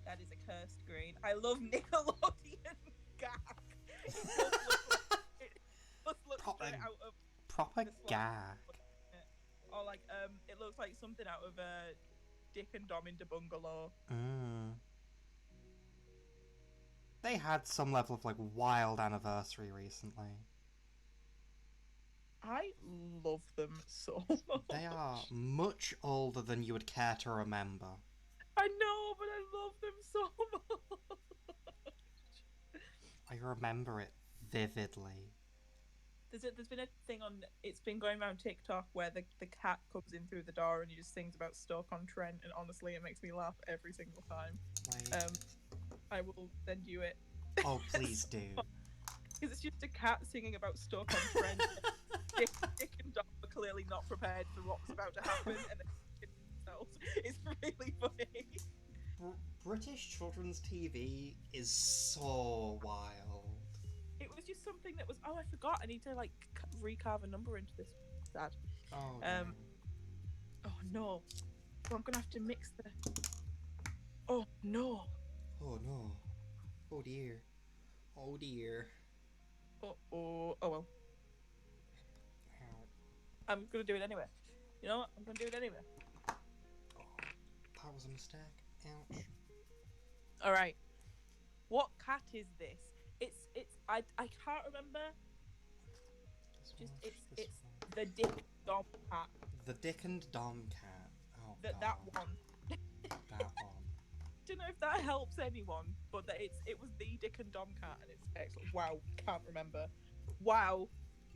That is a cursed green. I love Nickelodeon gag. It does look Proper, straight out of proper the gag. Or like it looks like something out of Dick and Dom in the Bungalow. They had some level of like wild anniversary recently. I love them so much. They are much older than you would care to remember. I know, but I love them so much. I remember it vividly. There's been a thing on, it's been going around TikTok where the cat comes in through the door and he just sings about Stoke-on-Trent, and honestly it makes me laugh every single time. Like, I will send you it. oh, please do. Because it's just a cat singing about Stoke-on-Trent. Dick and Dom are clearly not prepared for what's about to happen, and then themselves. It's really funny. British children's TV is so wild. It was just something that was, oh, I forgot. I need to like recarve a number into this. Sad. Oh, oh no. So I'm gonna have to mix the. Oh no. Oh no. Oh dear. Oh dear. Oh well. I'm gonna do it anyway. You know what? I'm gonna do it anyway. Oh, that was a mistake. Ouch. All right. What cat is this? I can't remember. It's the Dick and Dom cat. The Dick and Dom cat. Oh, that one. That one. Don't know if that helps anyone, but that it was the Dick and Dom cat, and it's excellent. Wow, can't remember. Wow,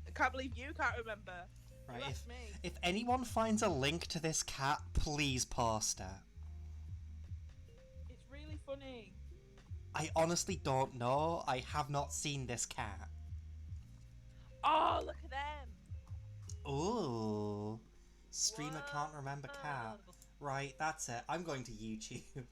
I can't believe you can't remember. Right, That's me. If anyone finds a link to this cat, please post it. It's really funny. I honestly don't know. I have not seen this cat. Oh, look at them. Ooh. Streamer can't remember cat. Whoa. Right, that's it. I'm going to YouTube.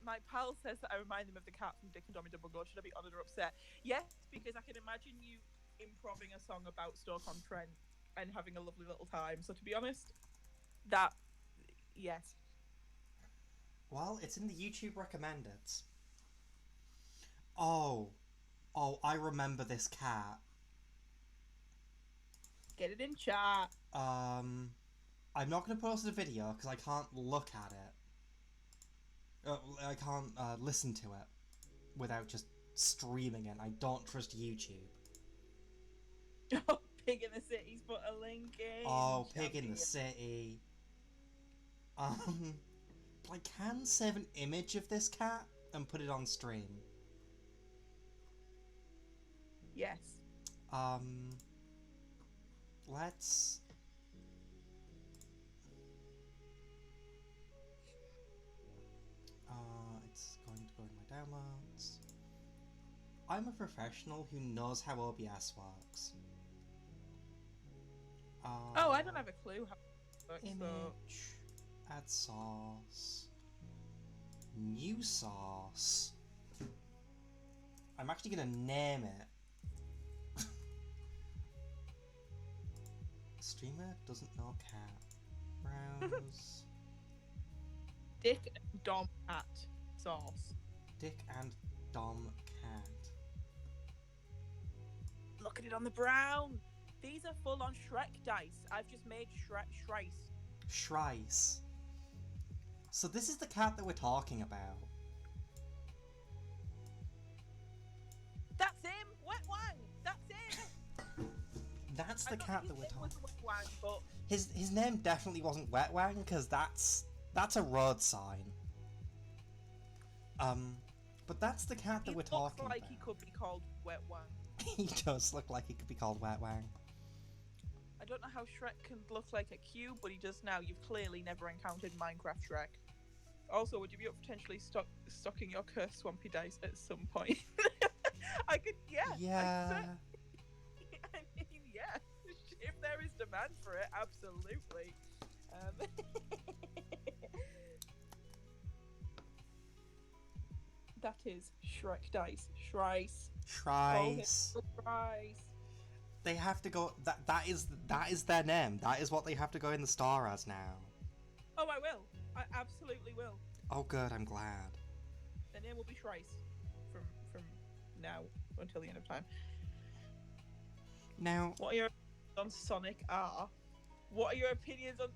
My pal says that I remind them of the cat from Dick and Dummy Double Go. Should I be honoured or upset? Yes, because I can imagine you improving a song about Stoke-on-Trent and having a lovely little time. So to be honest, that yes. Well, it's in the YouTube recommended. Oh, I remember this cat. Get it in chat. I'm not going to post a video because I can't look at it. I can't listen to it without just streaming it. I don't trust YouTube. Oh, Pig in the City's put a link in. Oh, Pig in the City. I can save an image of this cat and put it on stream. Yes. Let's... it's going to go in my downloads. I'm a professional who knows how OBS works. Oh, I don't have a clue how it works. Image, add source, new source. I'm actually gonna name it. Streamer doesn't know cat. Browse. Dick Dom at source. Dick and Dom cat. Look at it on the brown. These are full on Shrek dice. I've just made Shrice. Shrice. So this is the cat that we're talking about. That's him! Wet Wang! That's him! That's the cat that we're talking about. Wet Wang, but... His name definitely wasn't Wet Wang, because that's a road sign. But that's the cat that we're talking about. He looks like he could be called Wet Wang. He does look like he could be called Wet Wang. I don't know how Shrek can look like a cube, but he does now. You've clearly never encountered Minecraft Shrek. Also, would you be up potentially stocking your cursed swampy dice at some point? I could, yeah. Yeah. I mean, yeah. If there is demand for it, absolutely. That is Shrek dice. Shrice. Shrice. Shrice. They have to go. That is their name. That is what they have to go in the star as now. Oh, I will. I absolutely will. Oh, good. I'm glad. Their name will be Shrice from now until the end of time. Now, what are your opinions on Sonic R? What are your opinions on?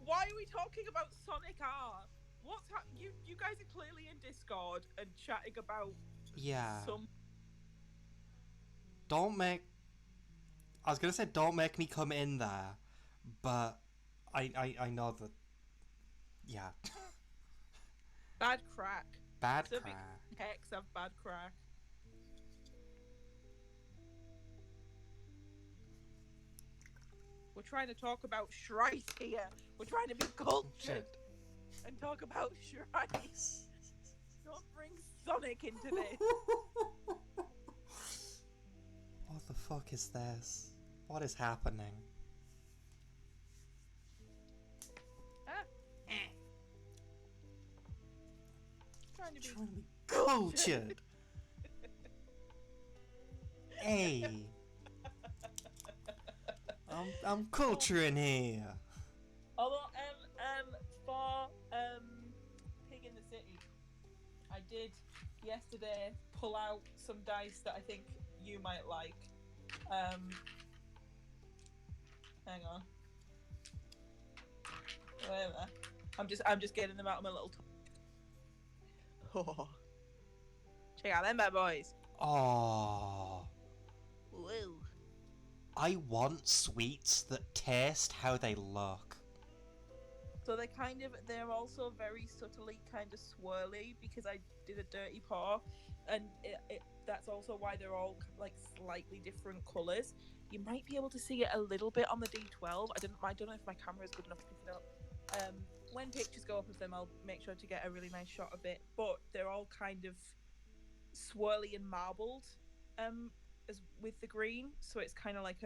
Why are we talking about Sonic R? What's you guys are clearly in Discord and chatting about. Yeah. Some. I was gonna say don't make me come in there, but I know that. Yeah. Bad crack. Bad Some crack. Hex have bad crack. We're trying to talk about Shrice here. We're trying to be cultured and talk about Shrice. Don't bring Sonic into this. What the fuck is this? What is happening? Trying to be cultured. Hey. I'm culturing here. Although for Pig in the City, I did yesterday pull out some dice that I think you might like. Hang on. Whatever. I'm just getting them out of my little. Oh. Check out them bad boys. Oh. Woo. I want sweets that taste how they look. So they're also very subtly kind of swirly because I did a dirty pour, and that's also why they're all like slightly different colours. You might be able to see it a little bit on the D12. I don't know if my camera is good enough to pick it up. When pictures go up of them, I'll make sure to get a really nice shot of it. But they're all kind of swirly and marbled, as with the green. So it's kind of like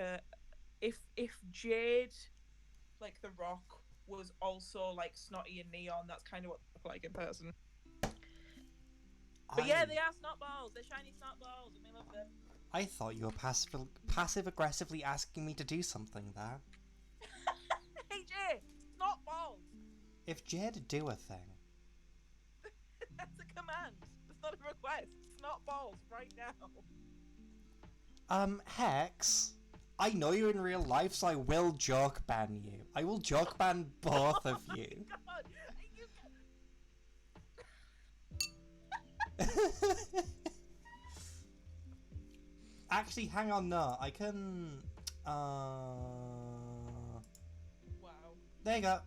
if Jade, like the Rock, was also like snotty and neon, that's kind of what they look like in person. But yeah, they are snot balls. They're shiny snot balls, and we love them. I thought you were passive-aggressively asking me to do something there. Hey, Jay! Snot balls! If Jay'd do a thing... That's a command. That's not a request. Snot balls, right now. Hex... I know you in real life, so I will joke ban you. I will joke ban both of you. God. Actually, hang on, no. I can... Wow. There you go.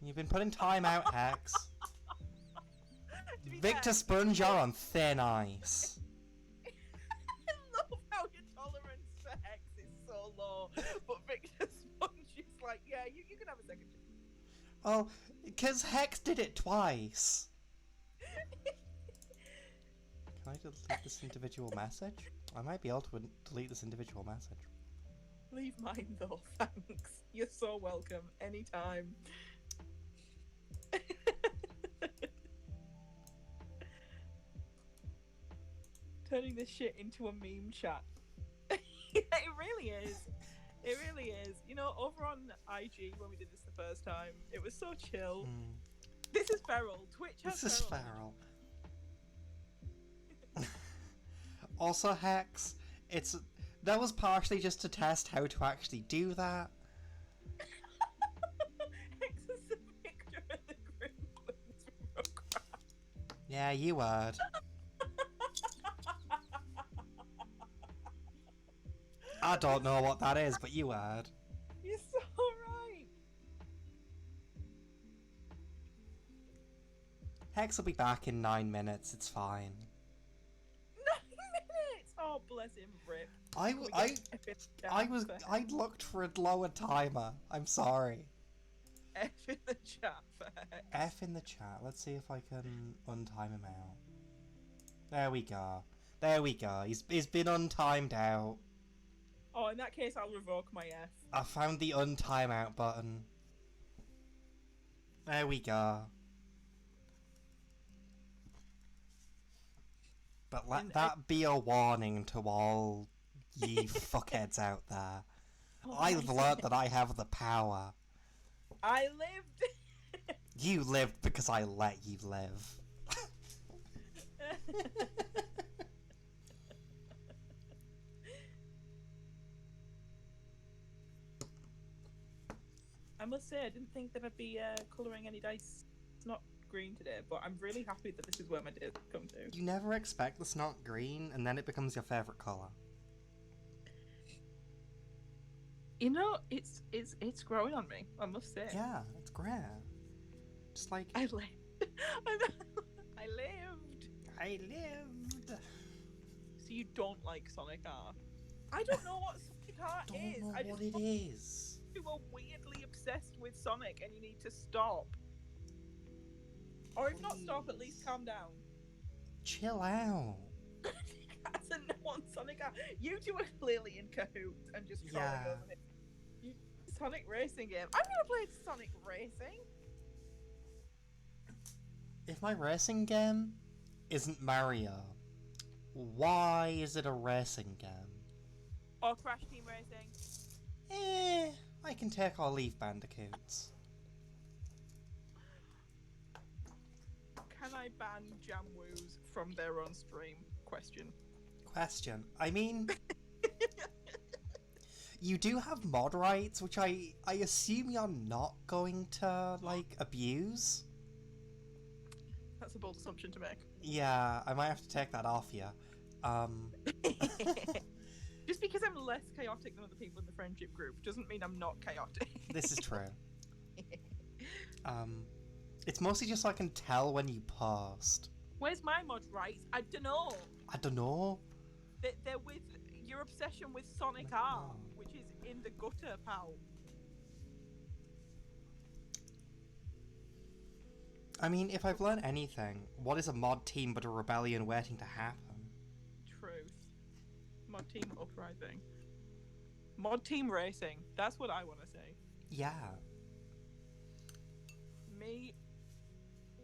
You've been put in timeout, Hex. Victor Sponge, you're on thin ice. I love how your tolerance for Hex is so low, but Victor Sponge is like, yeah, you can have a second chance. Well, because Hex did it twice. Can I delete this individual message? I might be able to delete this individual message. Leave mine though, thanks. You're so welcome, anytime. Turning this shit into a meme chat. It really is. It really is. You know, over on IG when we did this the first time, it was so chill. This is feral. Twitch has This is feral. Also, Hex, that was partially just to test how to actually do that. Hex is the Victor of the Gremlins program. Yeah, you heard. I don't know what that is, but you heard. You're so right. Hex will be back in 9 minutes, it's fine. 9 minutes! Oh, bless him, Rip. I looked for a lower timer. I'm sorry. F in the chat for Hex. F in the chat. Let's see if I can untime him out. There we go. There we go. He's been untimed out. Oh, in that case, I'll revoke my F. I found the untime out button. There we go. But let that be a warning to all ye fuckheads out there. I've learnt that I have the power. I lived! You lived because I let you live. I must say, I didn't think that I'd be colouring any dice. It's not green today, but I'm really happy that this is where my days come to. You never expect the snot green, and then it becomes your favourite colour. You know, it's growing on me, I must say. Yeah, it's great. Just like... I lived. I lived. I lived. So you don't like Sonic R? I don't know what Sonic R is. I don't know what it is. You are weirdly obsessed with Sonic and you need to stop. Or if not stop, at least calm down. Chill out. As a no on Sonic R. You two are clearly in cahoots and just trolling over it. Sonic Racing game. I'm gonna play Sonic Racing. If my racing game isn't Mario, why is it a racing game? Or Crash Team Racing. I can take or leave Bandicoots. Can I ban Jamwoos from their own stream? Question. I mean, you do have mod rights, which I assume you're not going to, like, abuse? That's a bold assumption to make. Yeah, I might have to take that off you. Just because I'm less chaotic than other people in the friendship group doesn't mean I'm not chaotic. This is true. It's mostly just so I can tell when you post. Where's my mod rights? I don't know. I don't know. They're with your obsession with Sonic R, which is in the gutter, pal. I mean, if I've learned anything, what is a mod team but a rebellion waiting to happen? Truth. Mod team uprising. Mod team racing. That's what I want to say. Yeah. Me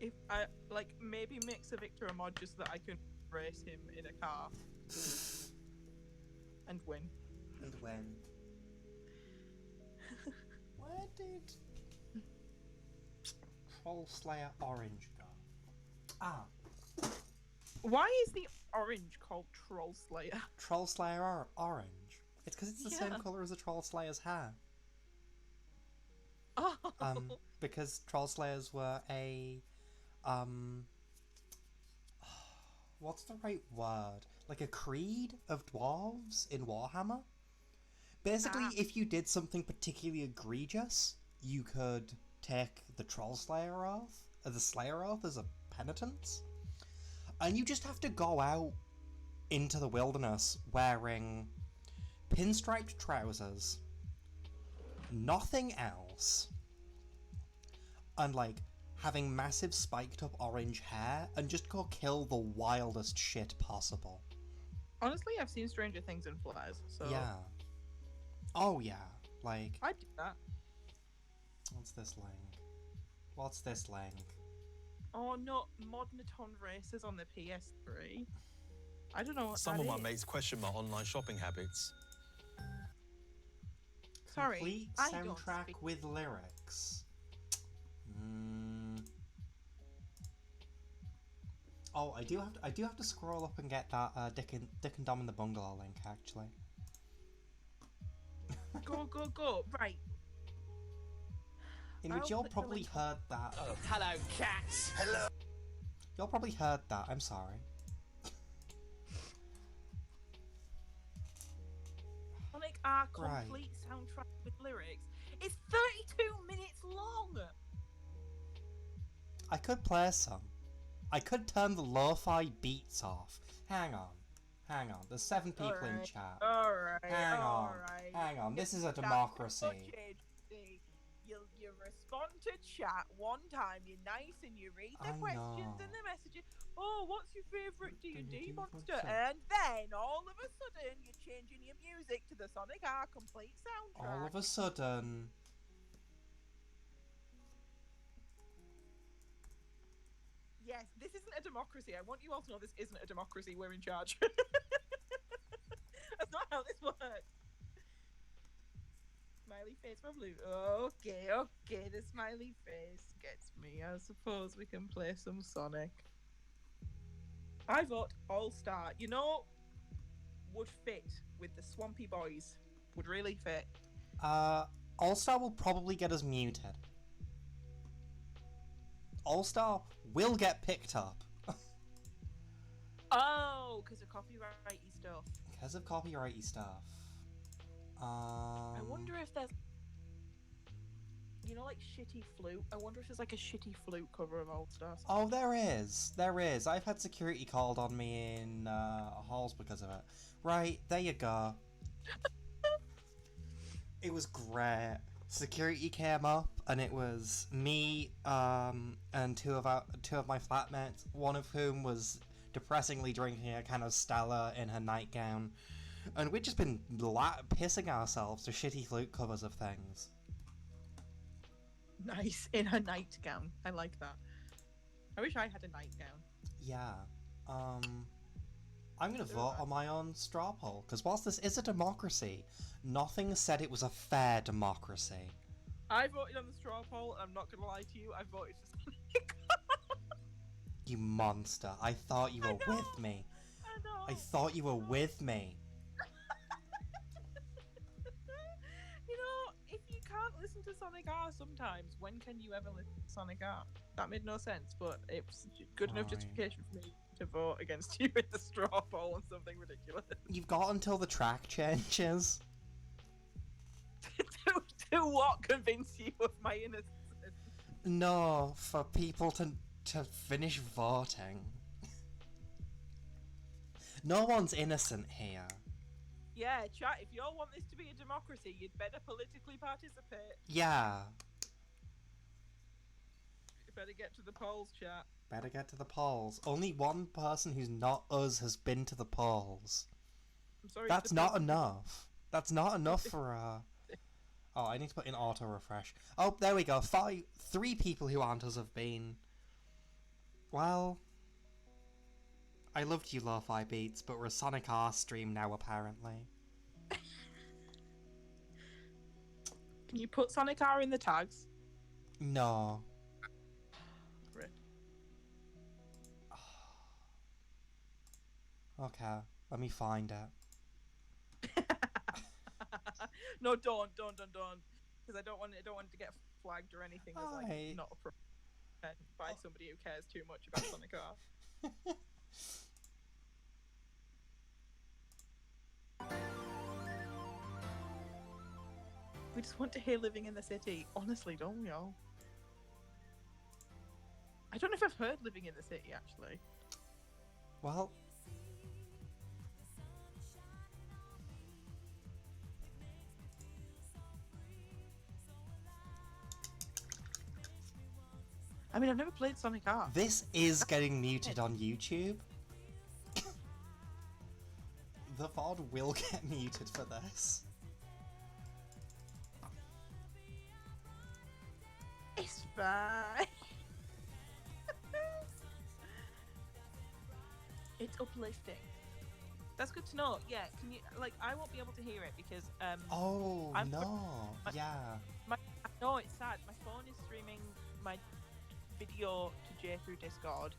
if I like maybe mix a Victor a mod just so that I can race him in a car and win. And when? Where did Troll Slayer Orange go? Ah, Why is the orange called Troll Slayer? Troll Slayer Orange. It's because it's the same Yeah. colour as the Troll Slayer's hair. Oh. Because Troll Slayers were a what's the right word? Like a creed of dwarves in Warhammer? Basically, if you did something particularly egregious, you could take the Troll Slayer oath, the Slayer oath as a penitence. And you just have to go out into the wilderness wearing pinstriped trousers, nothing else, and like having massive spiked up orange hair and just go kill the wildest shit possible. Honestly, I've seen Stranger Things in flares, so Yeah. Oh yeah. Like, I'd do that. what's this link? What's this link? Oh no, Modnaton races on the PS3. I don't know what Some that of my is. mates question my online shopping habits. Sorry, Complete I don't soundtrack speak- with lyrics. Oh, I do have to scroll up and get that Dick and Dom in the Bungalow link actually. Go. Right. In which I'll you'll put the probably link- heard that. Oh, hello, cats. Hello. You'll probably heard that. I'm sorry. Sonic R Right. complete soundtrack with lyrics. It's 32 minutes long. I could play some. I could turn the lo-fi beats off. Hang on. There's 7 people in Alright. chat. Alright. Hang on. This is a democracy. You respond to chat one time, you're nice and you read the I questions know. and the messages. Oh, what's your favourite D&D D&D monster? monster. And then all of a sudden you're changing your music to the Sonic R complete soundtrack. All of a sudden. Yes, this isn't a democracy. I want you all to know this isn't a democracy. We're in charge. That's not how this works. Smiley face for blue. Okay. The smiley face gets me. I suppose we can play some Sonic. I vote All Star. You know, would fit with the Swampy Boys. Would really fit. All-Star will probably get us muted. All-Star will get picked up. Oh, because of copyrighty stuff. Because of copyrighty stuff. I wonder if there's, you know, like Shitty Flute. I wonder if there's like a Shitty Flute cover of All Stars. Oh, there is. I've had security called on me in halls because of it. Right, there you go. It was great. Security came up, and it was me and two of my flatmates, one of whom was depressingly drinking a kind of Stella in her nightgown, and we'd just been pissing ourselves to Shitty Flute covers of things. Nice, in her nightgown. I like that. I wish I had a nightgown. Yeah. I'm gonna vote on my own straw poll, because whilst this is a democracy, nothing said it was a fair democracy. I voted on the straw poll. I'm not gonna lie to you. I voted for Sonic. You monster. I thought you I were know. with me. I know. I thought you were with me. You know, if you can't listen to Sonic R sometimes, when can you ever listen to Sonic R? That made no sense, but it's good enough Fine. justification for me to vote against you in the straw poll on something ridiculous. You've got until the track changes. to what? Convince you of my innocence? No, for people to finish voting. No one's innocent here. Yeah, chat, if you all want this to be a democracy, you'd better politically participate. Yeah. You better get to the polls, chat. Better get to the polls. Only one person who's not us has been to the polls. I'm sorry. That's the not person- enough. That's not enough for Oh, I need to put in auto refresh. Oh, there we go. 3 people who aren't us have been. Well, I loved you, Lo-Fi Beats, but we're a Sonic R stream now, apparently. Can you put Sonic R in the tags? No. Right. Okay, let me find it. No, don't, because I don't want it to get flagged or anything as like not appropriate by somebody who cares too much about Sonic R. We just want to hear Living in the City. Honestly, don't we all? I don't know if I've heard Living in the City, actually. Well... I mean, I've never played Sonic R. This is getting muted on YouTube. The VOD will get muted for this. It's fine. It's uplifting. That's good to know. Yeah, can you like? I won't be able to hear it because Oh I'm no! Yeah. I know it's sad. My phone is streaming my video to Jay through Discord,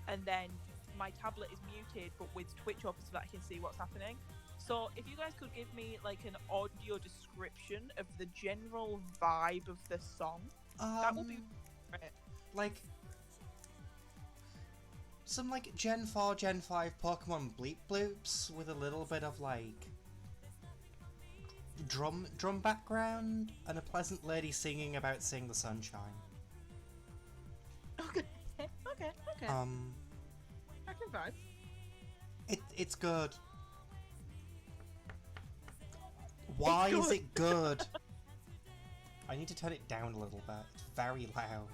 and then my tablet is muted, but with Twitch open so that I can see what's happening. So if you guys could give me like an audio description of the general vibe of the song, that would be great. Like some like Gen 4, Gen 5 Pokemon bleep bloops with a little bit of like drum background and a pleasant lady singing about seeing the sunshine. Okay. I can vibe. It's good. Why is it good? I need to turn it down a little bit. It's very loud.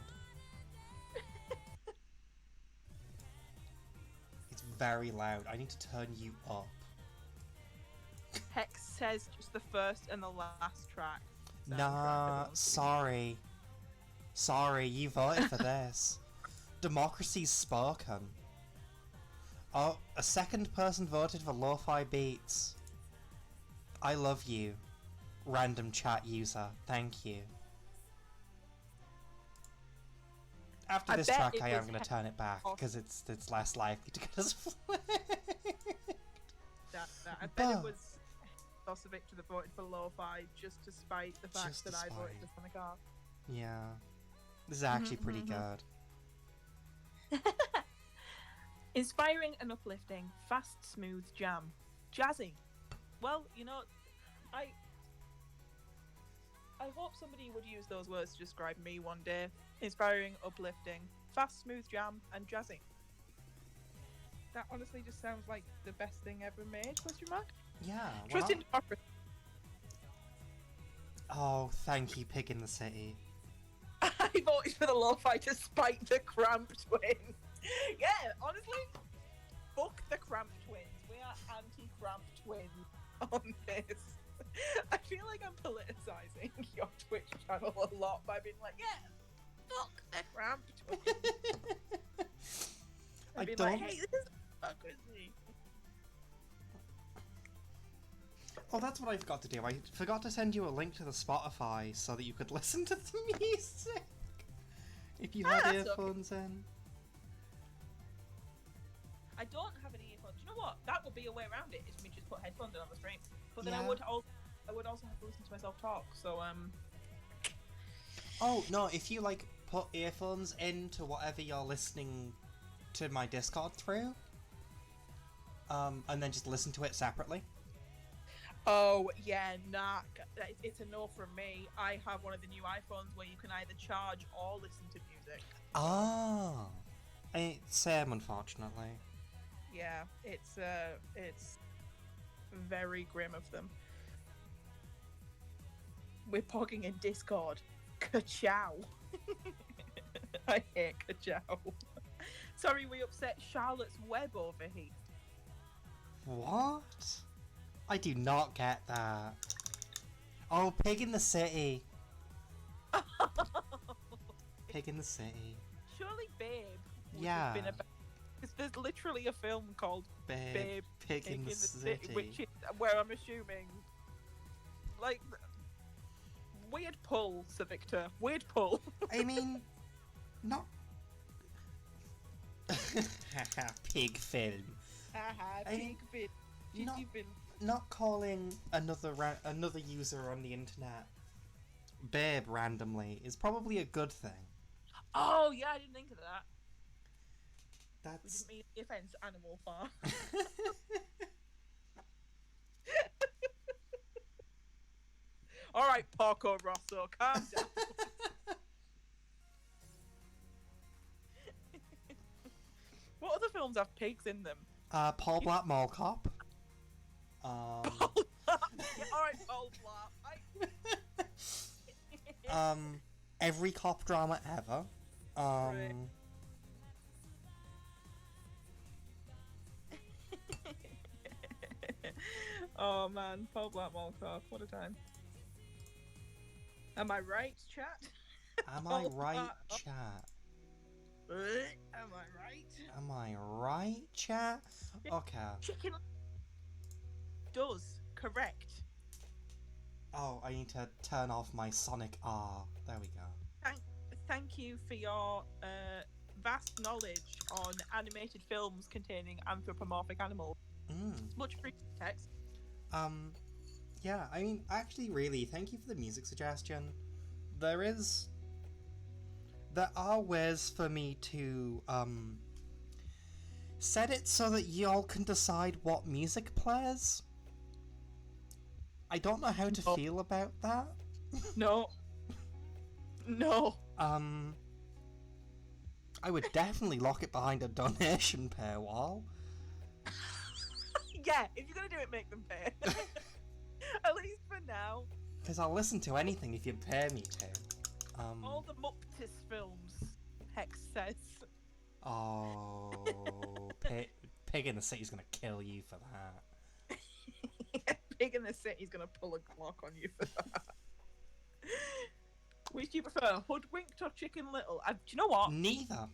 It's very loud. I need to turn you up. Hex says just the first and the last track. Nah, sorry. Sorry, you voted for this. Democracy's spoken. Oh, a second person voted for Lo-Fi Beats. I love you, random chat user. Thank you. After this track, I am going to turn it back because it's less likely to get us flagged. I bet it was Sosovic to the voted for Lo-Fi just to spite the fact that I voted for Sonic R. Yeah, this is actually pretty good. Inspiring and uplifting, fast, smooth jam, jazzy. Well, you know, I hope somebody would use those words to describe me one day. Inspiring, uplifting, fast, smooth jam, and jazzy. That honestly just sounds like the best thing ever made, question mark? Yeah. Trust in democracy. Oh, thank you, Pig in the City. I voted for the Lo-Fi to spite the Cramp twins. Yeah, honestly, fuck the Cramp twins. We are anti-Cramp twins on this. I feel like I'm politicizing your Twitch channel a lot by being like, yeah, fuck the Cramp twins. I don't. don't. Like, hey, this is democracy. Oh, that's what I forgot to do. I forgot to send you a link to the Spotify so that you could listen to the music if you had earphones in. I don't have any earphones. You know what? That would be a way around it. Is me just put headphones in on the stream. But then Yeah. I would also have to listen to myself talk. So Oh no! If you like put earphones into whatever you're listening to my Discord through, and then just listen to it separately. Oh yeah, nah. It's a no from me. I have one of the new iPhones where you can either charge or listen to music. Ah, it's same, unfortunately. Yeah, it's very grim of them. We're pogging in Discord. Ka-chow. I hate ka-chow. Sorry, we upset Charlotte's Web over here. What? I do not get that. Oh, Pig in the City. Pig in the City. Surely, babe. which Yeah. has been about. There's literally a film called Babe, Pig in the City. which is where I'm assuming, like, weird pull, Sir Victor. Weird pull. I mean, not pig film. I mean, Pig film. not- Cheeky film. Not calling another user on the internet Babe randomly is probably a good thing. Oh yeah, I didn't think of that. We That's didn't mean the offence, Animal Farm. All right, Porco Rosso, calm down. What other films have pigs in them? Paul Blart Mall Cop. Yeah, all right, Paul Blart. Every cop drama ever. Right. Oh man, Paul Blart Mall Cop, what a time. Am I right, chat? Am I Paul right, Blart- chat? Am I right? Am I right, chat? Okay. Chicken does correct. Oh, I need to turn off my Sonic R. There we go. Thank you for your vast knowledge on animated films containing anthropomorphic animals. Much appreciated, Tex. Yeah, I mean, actually, really, thank you for the music suggestion. There are ways for me to, set it so that y'all can decide what music plays. I don't know how to feel about that. No. No. I would definitely lock it behind a donation paywall. Yeah, if you're gonna do it, make them pay. At least for now. Because I'll listen to anything if you pay me to. All the Muptis films, Hex says. Oh, Pig in the City's gonna kill you for that. Pig in the City's gonna pull a Glock on you for that. Which do you prefer, Hoodwinked or Chicken Little? Do you know what? Neither.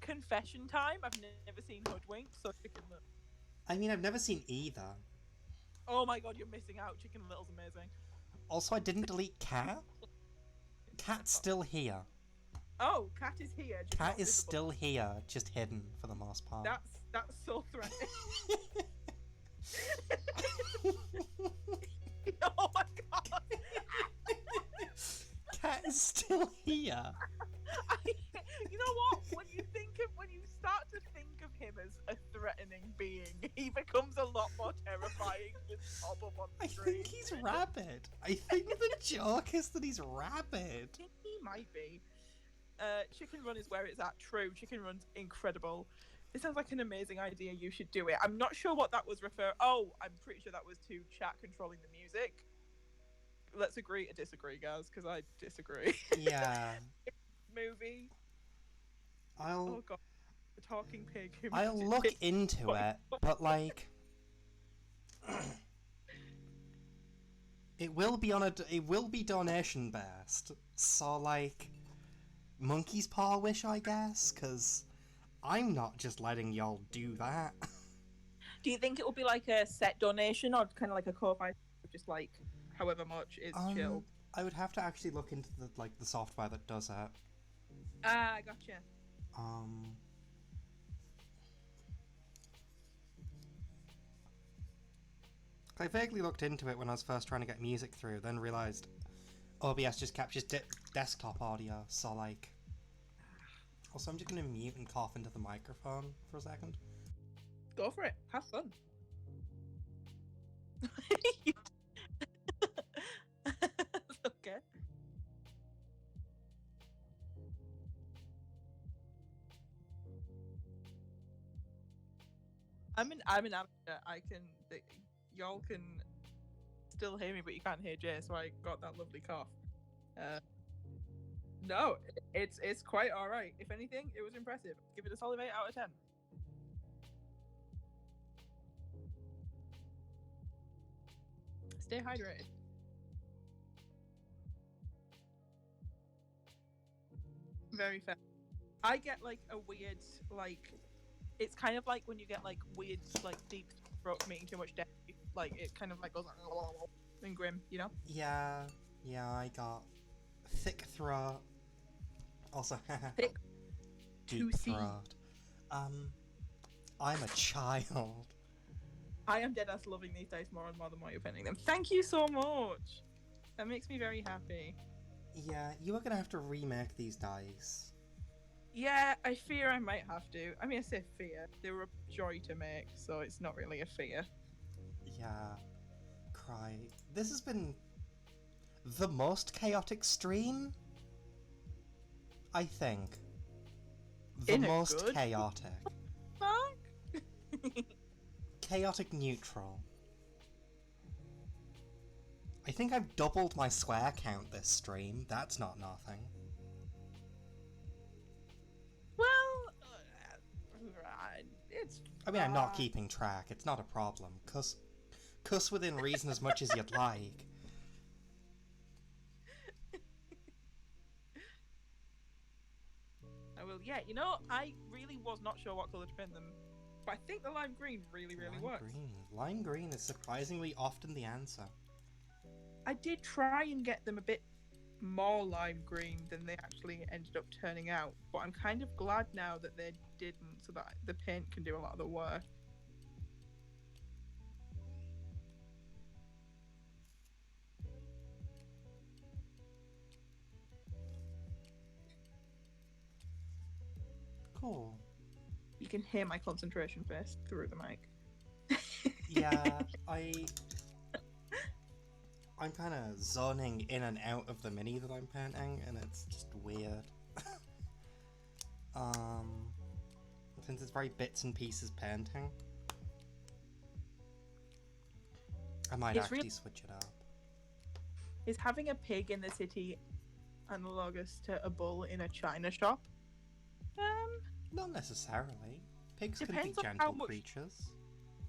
Confession time. I've never seen Hoodwinked, so Chicken Little. I mean, I've never seen either. Oh my god, you're missing out. Chicken Little's amazing. Also, I didn't delete Cat. Cat's still here. Oh, Cat is here. Just Cat not is visible. still here, just hidden for the most part. That's so threatening. Oh my god. Cat is still here. You know what? When you start to think of him as a threatening being, he becomes a lot more terrifying than pop up on I the screen. think he's rabid. I think the joke is that he's rabid. I think he might be. Chicken Run is where it's at. True, Chicken Run's incredible. It sounds like an amazing idea. You should do it. I'm not sure what that was Oh, I'm pretty sure that was to chat controlling the music. Let's agree to disagree, guys, because I disagree. Yeah. Movie. I'll Oh god, the talking pig. who I'll makes look it- into it, but like it will be donation based. So like monkey's paw wish, I guess, because I'm not just letting y'all do that. Do you think it will be like a set donation or kind of like a Ko-Fi, just like however much is chill? I would have to actually look into the software that does it. Ah, gotcha. I vaguely looked into it when I was first trying to get music through, then realised OBS just captures desktop audio, so like... Also, I'm just going to mute and cough into the microphone for a second. Go for it. Have fun. Okay. I'm an amateur. Y'all can still hear me, but you can't hear Jay, so I got that lovely cough. No, it's quite all right. If anything, it was impressive. Give it a solid 8 out of 10. Stay hydrated. Very fair. I get like a weird like. It's kind of like when you get like weird like deep throat from eating too much dairy. Like it kind of like goes like and grim, you know. Yeah, I got thick throat. Also, Thick deep toothy. throat. I'm a child. I am dead ass loving these dice more and more the more you're opening them. Thank you so much. That makes me very happy. Yeah, you are gonna have to remake these dice. Yeah, I fear I might have to. I mean, I say fear. They were a joy to make, so it's not really a fear. Yeah, cry. This has been the most chaotic stream, I think. The In a most good chaotic. Fuck. Chaotic neutral. I think I've doubled my swear count this stream. That's not nothing. Well, it's. I mean, I'm not keeping track. It's not a problem. Cuss within reason as much as you'd like. I will. Yeah, you know, I really was not sure what colour to paint them, but I think the lime green really works. Lime green is surprisingly often the answer. I did try and get them a bit more lime green than they actually ended up turning out, but I'm kind of glad now that they didn't, so that the paint can do a lot of the work. Cool. You can hear my concentration face through the mic. Yeah, I'm kind of zoning in and out of the mini that I'm painting, and it's just weird. Since it's very bits and pieces painting, I might actually switch it up. Is having a pig in the city analogous to a bull in a china shop? Not necessarily. Pigs can be Depends on how gentle much- creatures.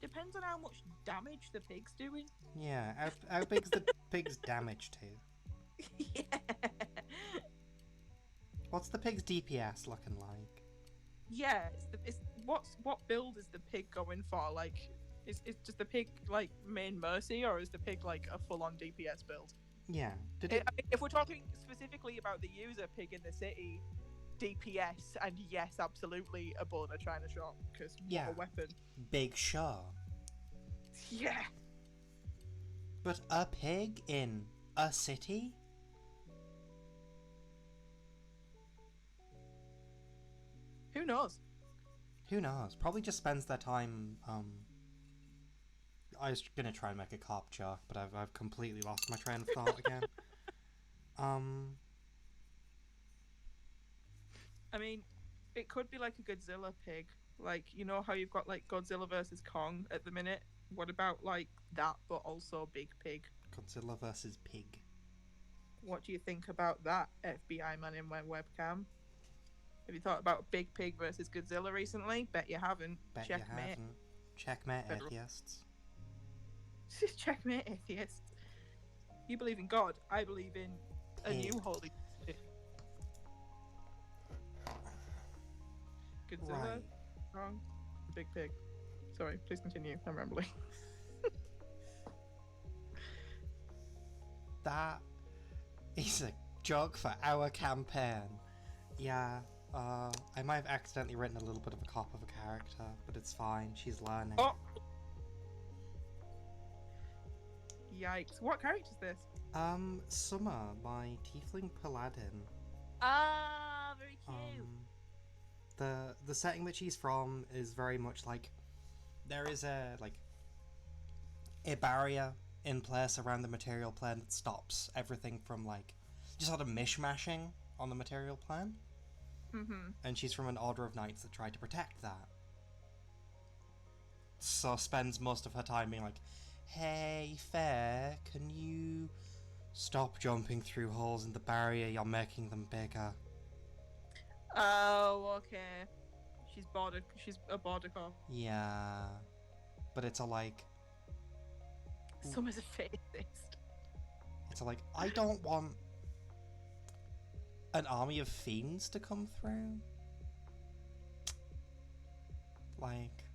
Depends on how much damage the pig's doing. Yeah, how big's the pig's damage to? Yeah. What's the pig's DPS looking like? Yeah, what build is the pig going for? Like, is just the pig like main mercy, or is the pig like a full-on DPS build? Yeah. I mean, if we're talking specifically about the user pig in the city, DPS, and yes, absolutely a bull in a china shop, because Yeah. what a weapon. Big sure. Yeah. But a pig in a city? Who knows? Who knows? Probably just spends their time, I was gonna try and make a cop joke, but I've completely lost my train of thought again. I mean, it could be like a Godzilla pig. Like, you know how you've got like Godzilla versus Kong at the minute? What about like that, but also Big Pig? Godzilla versus pig. What do you think about that, FBI man in my webcam? Have you thought about Big Pig versus Godzilla recently? Bet you haven't. Bet Checkmate. you haven't. Checkmate, Federal. atheists. Checkmate, atheists. You believe in God. I believe in a Pig. new holy. Godzilla. Right. Wrong. Big Pig. Sorry, please continue. I'm rambling. That is a joke for our campaign. Yeah, I might have accidentally written a little bit of a cop of a character, but it's fine. She's learning. Oh! Yikes. What character is this? Summer, my tiefling paladin. Ah, very cute. The setting that she's from is very much like there is a barrier in place around the material plane that stops everything from like just sort of mishmashing on the material plane. Mm-hmm. And she's from an order of knights that try to protect that. So spends most of her time being like, "Hey, Fair, can you stop jumping through holes in the barrier? You're making them bigger." Oh, okay. She's a border cop. Yeah, but it's a like. Summer's a fascist. It's a like, I don't want an army of fiends to come through. Like,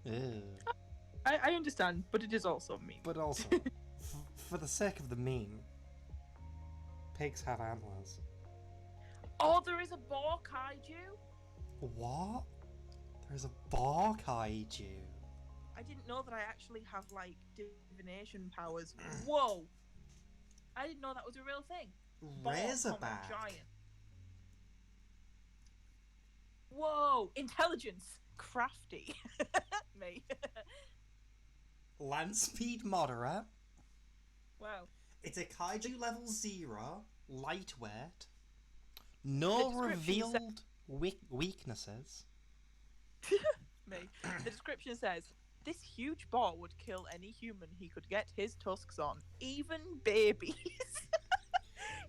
ew. I understand, but it is also mean. But also, for the sake of the meme, pigs have antlers. Oh, there is a boar kaiju. What? There's a boar kaiju. I didn't know that I actually have like divination powers. Whoa! I didn't know that was a real thing. Boar, Razorback. giant. Whoa! Intelligence, crafty. Me. Land speed moderate. Wow. It's a kaiju level 0, lightweight, no The description revealed weaknesses. Me. The description says, this huge boar would kill any human he could get his tusks on, even babies.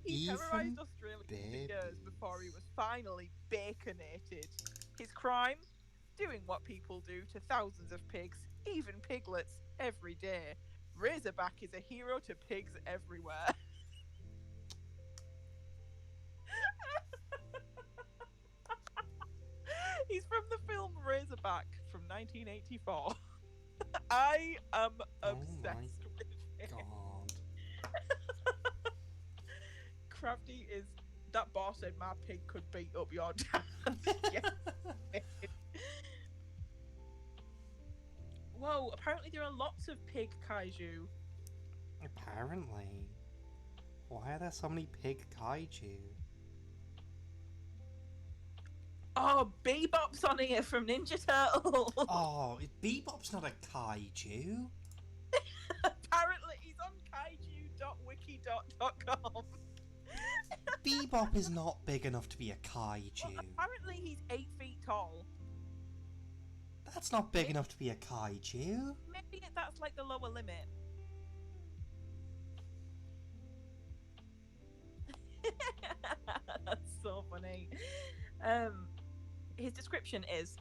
He terrorized Australia for years before he was finally baconated. His crime? Doing what people do to thousands of pigs, even piglets, every day. Razorback is a hero to pigs everywhere. He's from the film Razorback from 1984. I am obsessed with it. God. Crafty is... That boss said my pig could beat up your dad. Yeah. Whoa, apparently there are lots of pig kaiju. Apparently. Why are there so many pig kaiju? Oh, Bebop's on here from Ninja Turtles. Oh, Bebop's not a kaiju. Apparently he's on kaiju.wiki.com. Bebop is not big enough to be a kaiju. Well, apparently he's 8 feet tall. That's not big enough to be a kaiju. Maybe that's like the lower limit. That's so funny. His description is,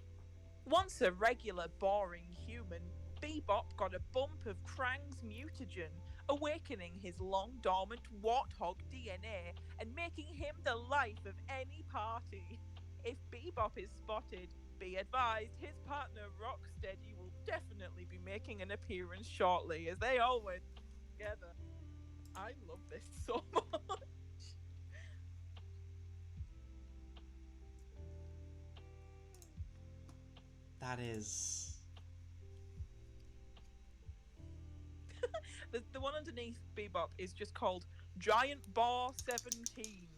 once a regular boring human, Bebop got a bump of Krang's mutagen, awakening his long dormant warthog DNA and making him the life of any party. If Bebop is spotted, be advised his partner Rocksteady will definitely be making an appearance shortly, as they always together. I love this so much. That is... The one underneath Bebop is just called Giant Boar 17.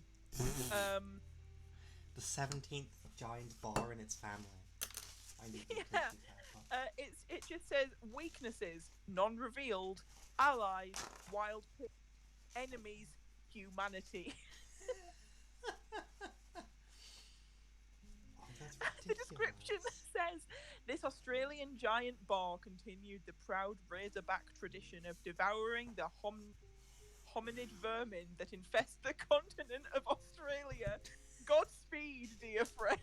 The 17th giant boar in its family. I need to Yeah. It just says weaknesses, non-revealed, allies, wild pig, enemies, humanity. The description says, this Australian giant boar continued the proud razorback tradition of devouring the hominid vermin that infest the continent of Australia. Godspeed, dear friend.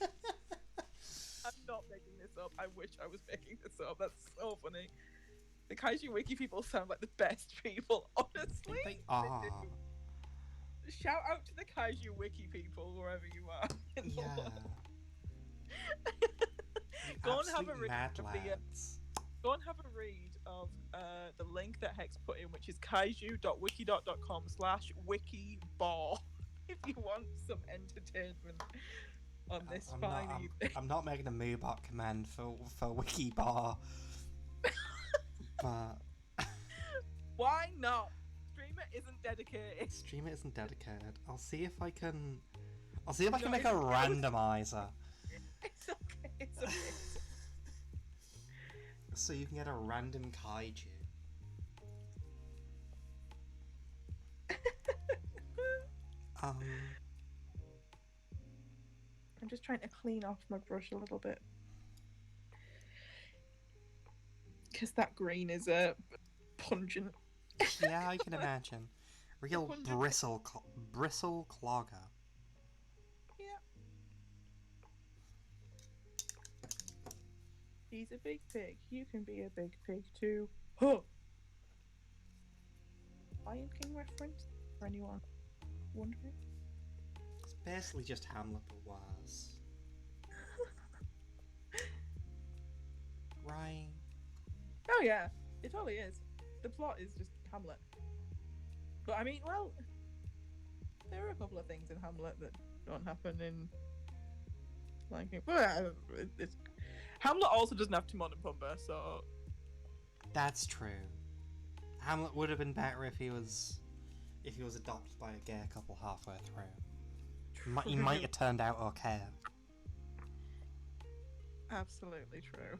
I'm not making this up. I wish I was making this up. That's so funny. The Kaiju Wiki people sound like the best people, honestly. They are. Shout out to the Kaiju Wiki people, wherever you are. In the Yeah. world. Go and have a read of go and have a read of the link that Hex put in, which is kaiju.wiki.com/wikibar, if you want some entertainment on this fine evening. I'm not making a Moobot command for Wikibar. But Why not? Streamer isn't dedicated. Streamer isn't dedicated. I'll see if I can make a it's okay. randomizer. It's okay. It's okay. So you can get a random kaiju. I'm just trying to clean off my brush a little bit. Because that green is pungent. Yeah, I can imagine. Real bristle clogger. Yeah. He's a big pig. You can be a big pig too. Huh. Lion King reference? For anyone wondering? It's basically just Hamlet but worse. right? Oh yeah, it totally is. The plot is just Hamlet. But I mean, well, there are a couple of things in Hamlet that don't happen in Lion King. But it's Hamlet also doesn't have Timon and Pumbaa, so That's true. Hamlet would have been better if he was adopted by a gay couple halfway through. He might have turned out okay. absolutely true.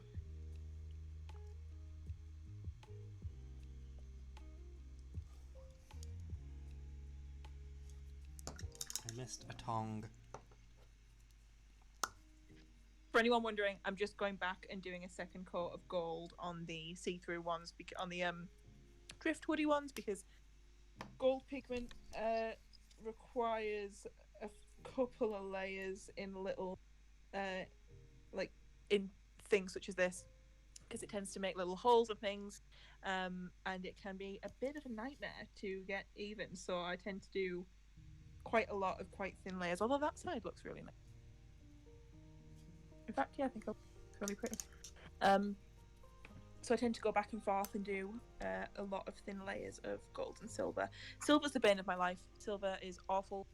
I missed a tongue. For anyone wondering, I'm just going back and doing a second coat of gold on the see-through ones, on the driftwoody ones, because gold pigment requires a couple of layers in little like in things such as this, because it tends to make little holes and things, and it can be a bit of a nightmare to get even, so I tend to do quite a lot of quite thin layers, although that side looks really nice. In fact, yeah, I think it's really pretty. So I tend to go back and forth and do a lot of thin layers of gold and silver. Silver's the bane of my life. Silver is awful.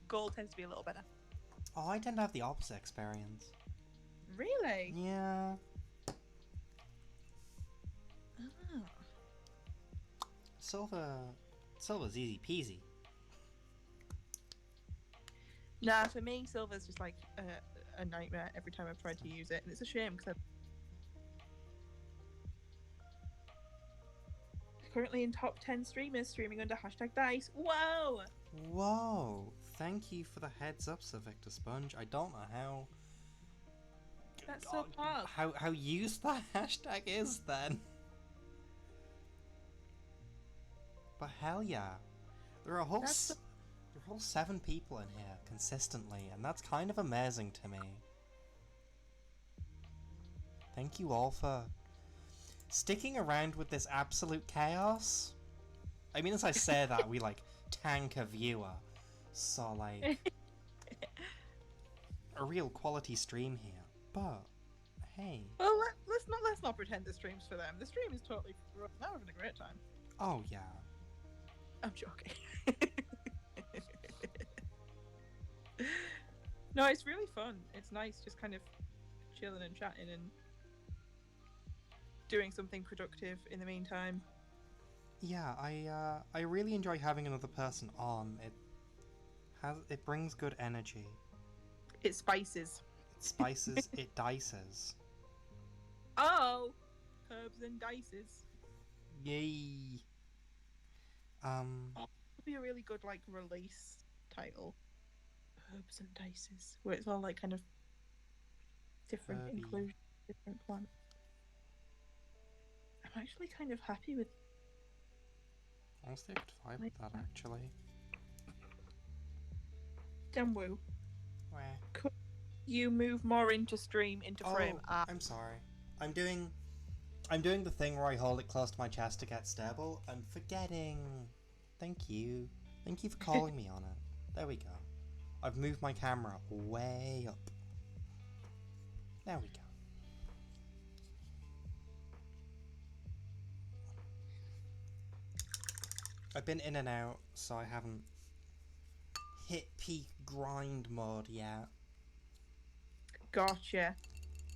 Gold tends to be a little better. Oh, I tend to have the opposite experience. Really? Yeah. Oh. Silver's easy peasy. Nah, for me, silver's just like a nightmare every time I've tried to use it, and it's a shame because I'm currently in top 10 streamers streaming under #Dice. Whoa! Whoa! Thank you for the heads up, Sir Victor Sponge. I don't know how. That's so hard. How used that hashtag is then. But hell yeah, there are a whole 7 people in here consistently, and that's kind of amazing to me. Thank you all for sticking around with this absolute chaos. I mean, as I say that, we like tank a viewer, so like a real quality stream here. But hey, Well, let's not pretend the stream's for them. The stream is totally for us. We're having a great time. oh yeah, I'm joking. No, it's really fun. It's nice just kind of chilling and chatting and doing something productive in the meantime. yeah. I really enjoy having another person on. It brings good energy. It spices. It spices. It dices. Oh, herbs and dices. Yay. Would be a really good like release title. Herbs and dices, where it's all like kind of different Herby. inclusion, different plants. I'm actually kind of happy with. Honestly, I could vibe with that actually. Damwoo, Where? could you move more into stream, into frame? Oh, I'm sorry. I'm doing the thing where I hold it close to my chest to get stable. I'm forgetting. Thank you. Thank you for calling me on it. There we go. I've moved my camera way up. There we go. I've been in and out, so I haven't hit peak grind mode yet. Gotcha.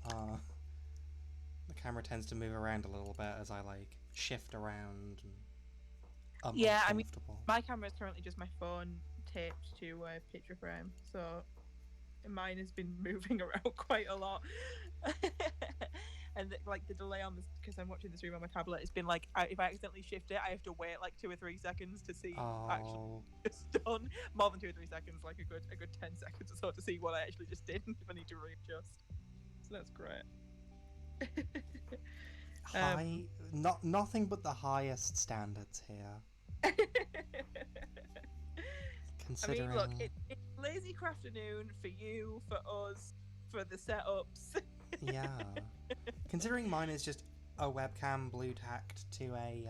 The camera tends to move around a little bit as I like shift around and I'm Yeah, I mean, uncomfortable. my camera is currently just my phone taped to a picture frame, so mine has been moving around quite a lot. And like the delay on this, because I'm watching the stream on my tablet, it's been like if I accidentally shift it, I have to wait like 2 or 3 seconds to see actually it's done. More than 2 or 3 seconds, like a good 10 seconds or so to see what I actually just did if I need to readjust. So that's great. High, nothing but the highest standards here. Considering... I mean, look, it's lazy Crafternoon for you, for us, for the setups. Yeah. Considering mine is just a webcam blue tacked to a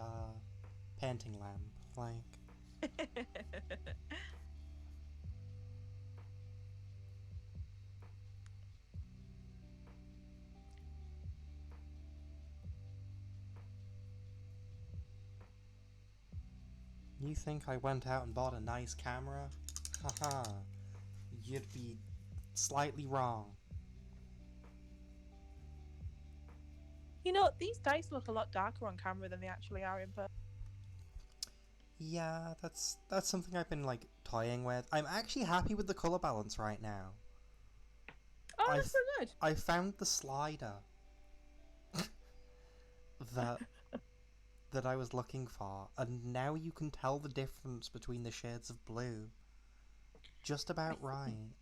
painting lamp, like... You think I went out and bought a nice camera? Haha. You'd be slightly wrong. You know, these dice look a lot darker on camera than they actually are in person. Yeah, that's something I've been like toying with. I'm actually happy with the color balance right now. Oh, that's so good. I found the slider that I was looking for, and now you can tell the difference between the shades of blue. Just about right.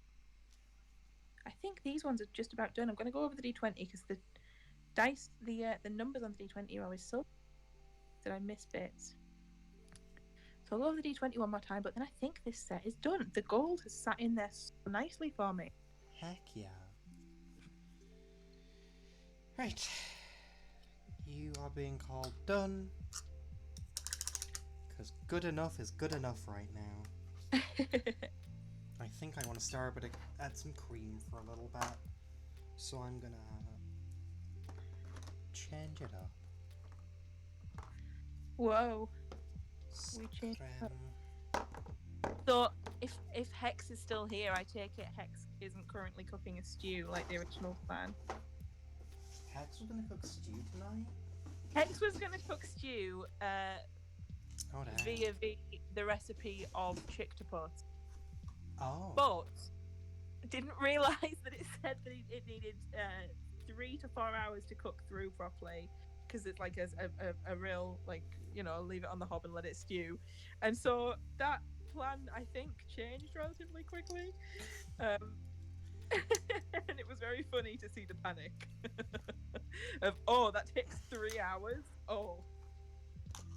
I think these ones are just about done. I'm going to go over the D20 because the dice, the numbers on the D20 are always so that I miss bits. So I'll go over the D20 one more time, but then I think this set is done. The gold has sat in there so nicely for me. Heck yeah. Right. You are being called done. Because good enough is good enough right now. I think I want to start with add some cream for a little bit. So I'm gonna change it up. Whoa. We changed it. So if Hex is still here, I take it Hex isn't currently cooking a stew like the original plan. Hex was gonna cook stew tonight? Hex was going to cook stew via the recipe of chiktapot. Oh. But didn't realise that it said that it needed 3 to 4 hours to cook through properly, because it's like a real, like, you know, leave it on the hob and let it stew. And so that plan, I think, changed relatively quickly. And it was very funny to see the panic of, oh, that takes 3 hours. Oh,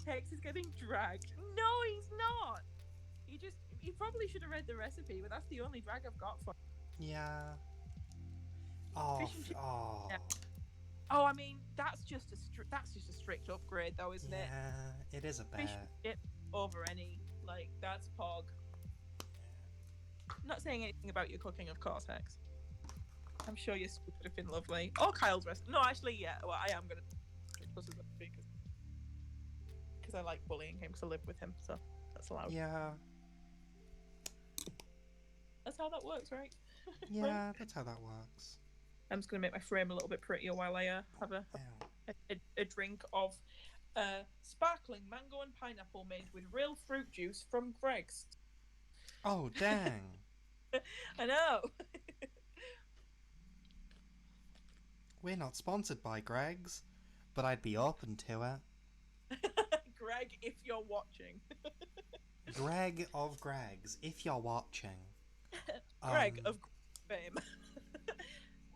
Hex is getting dragged. No, he's not. He probably should have read the recipe, but that's the only drag I've got for him. Yeah. Oh. Yeah. Oh, I mean, that's just a strict upgrade, though, isn't it? Yeah, it is a Fish bet. chip over any, like, that's pog. Not saying anything about your cooking, of course, Hex. I'm sure your soup would have been lovely. Or Kyle's recipe. No, actually, yeah. Well, I am going to because I like bullying him because I live with him, so that's allowed. Yeah. That's how that works, right? Yeah, that's how that works. I'm just going to make my frame a little bit prettier while I have a drink of sparkling mango and pineapple made with real fruit juice from Greg's. Oh, dang. I know. We're not sponsored by Greg's, but I'd be open to it. Greg, if you're watching. Greg of Greg's, if you're watching. Greg of fame.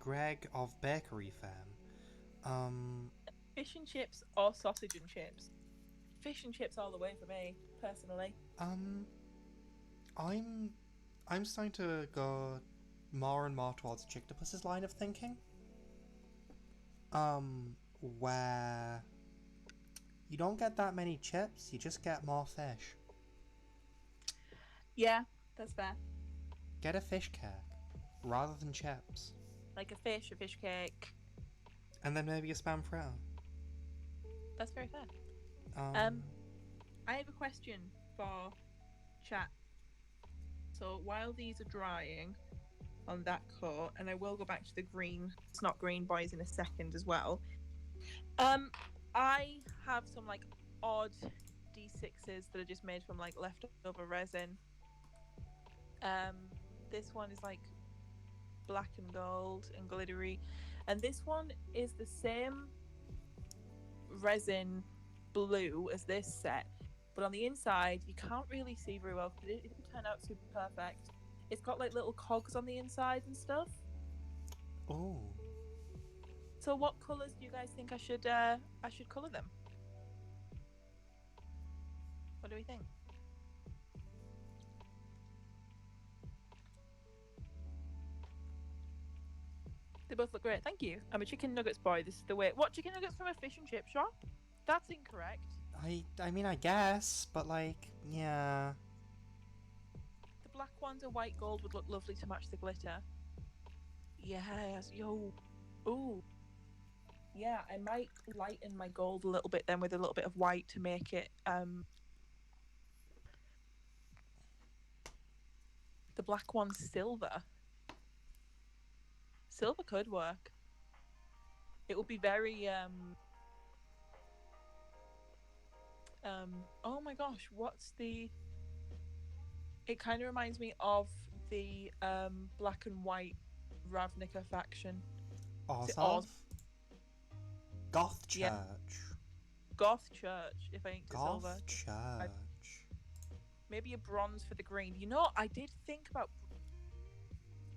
Greg of Bakery Fame. Fish and chips or sausage and chips? Fish and chips all the way for me, personally. I'm starting to go more and more towards Chictopus's line of thinking. Where you don't get that many chips, you just get more fish. Yeah, that's fair. Get a fish cake rather than chips. Like a fish cake. And then maybe a spam fritter. That's very fair. I have a question for chat. So while these are drying on that coat, and I will go back to the green, it's not green boys in a second as well. I have some like odd D6s that are just made from like leftover resin. This one is like black and gold and glittery, and this one is the same resin blue as this set, but on the inside you can't really see very well because it didn't turn out super perfect. It's got like little cogs on the inside and stuff. Oh. So what colours do you guys think I should colour them? What do we think? They both look great. Thank you. I'm a chicken nuggets boy. This is the way. What, chicken nuggets from a fish and chip shop? That's incorrect. I mean, I guess, but like, yeah. The black ones and white gold would look lovely to match the glitter. Yes, yo. Ooh. Yeah, I might lighten my gold a little bit then with a little bit of white to make it The black one's silver. Silver could work. It would be very oh my gosh, what's the... It kind of reminds me of the black and white Ravnica faction. Is it Oz? Goth Church. Yeah. Goth Church, if I ink the Goth silver. Church. Maybe a bronze for the green. You know, I did think about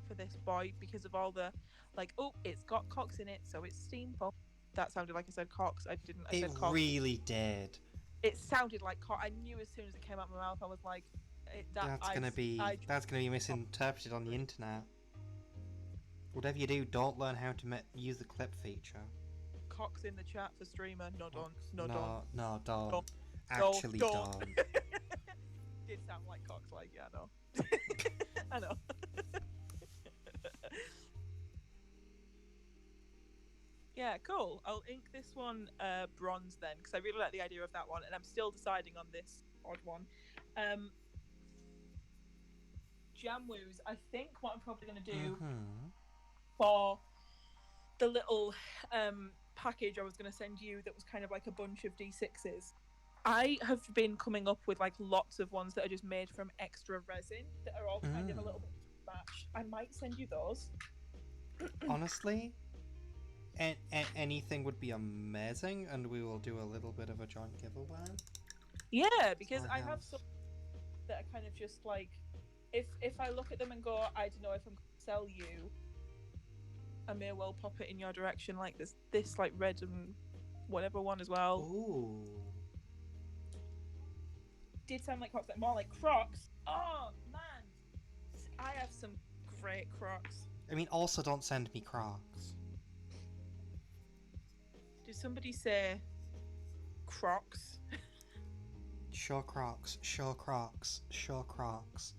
for this boy because of all the like, oh, it's got cocks in it, so it's steampunk. That sounded like I said cocks. I didn't. I said cocks. It really did. It sounded like cock. I knew as soon as it came out of my mouth, I was like, that's gonna be misinterpreted on the internet. Whatever you do, don't learn how to use the clip feature. Cocks in the chat for streamer. No, don't. No, don't. Don't. Actually, Don't. don't. Did sound like cocks, like, yeah, I know. I know. Yeah, cool. I'll ink this one bronze then, because I really like the idea of that one, and I'm still deciding on this odd one. Jamwoos, I think what I'm probably going to do for the little package I was going to send you that was kind of like a bunch of D6s, I have been coming up with like lots of ones that are just made from extra resin that are all kind of a little bit matched. I might send you those. Honestly, anything would be amazing, and we will do a little bit of a joint giveaway. Yeah, because I have some that are kind of just like, if I look at them and go, I don't know if I'm going to sell you, I may well pop it in your direction, like this like red and whatever one as well. Ooh. Did sound like Crocs, like more like Crocs. Oh man, I have some great Crocs. I mean, also don't send me Crocs. Did somebody say Crocs? Sure Crocs, sure Crocs, sure Crocs.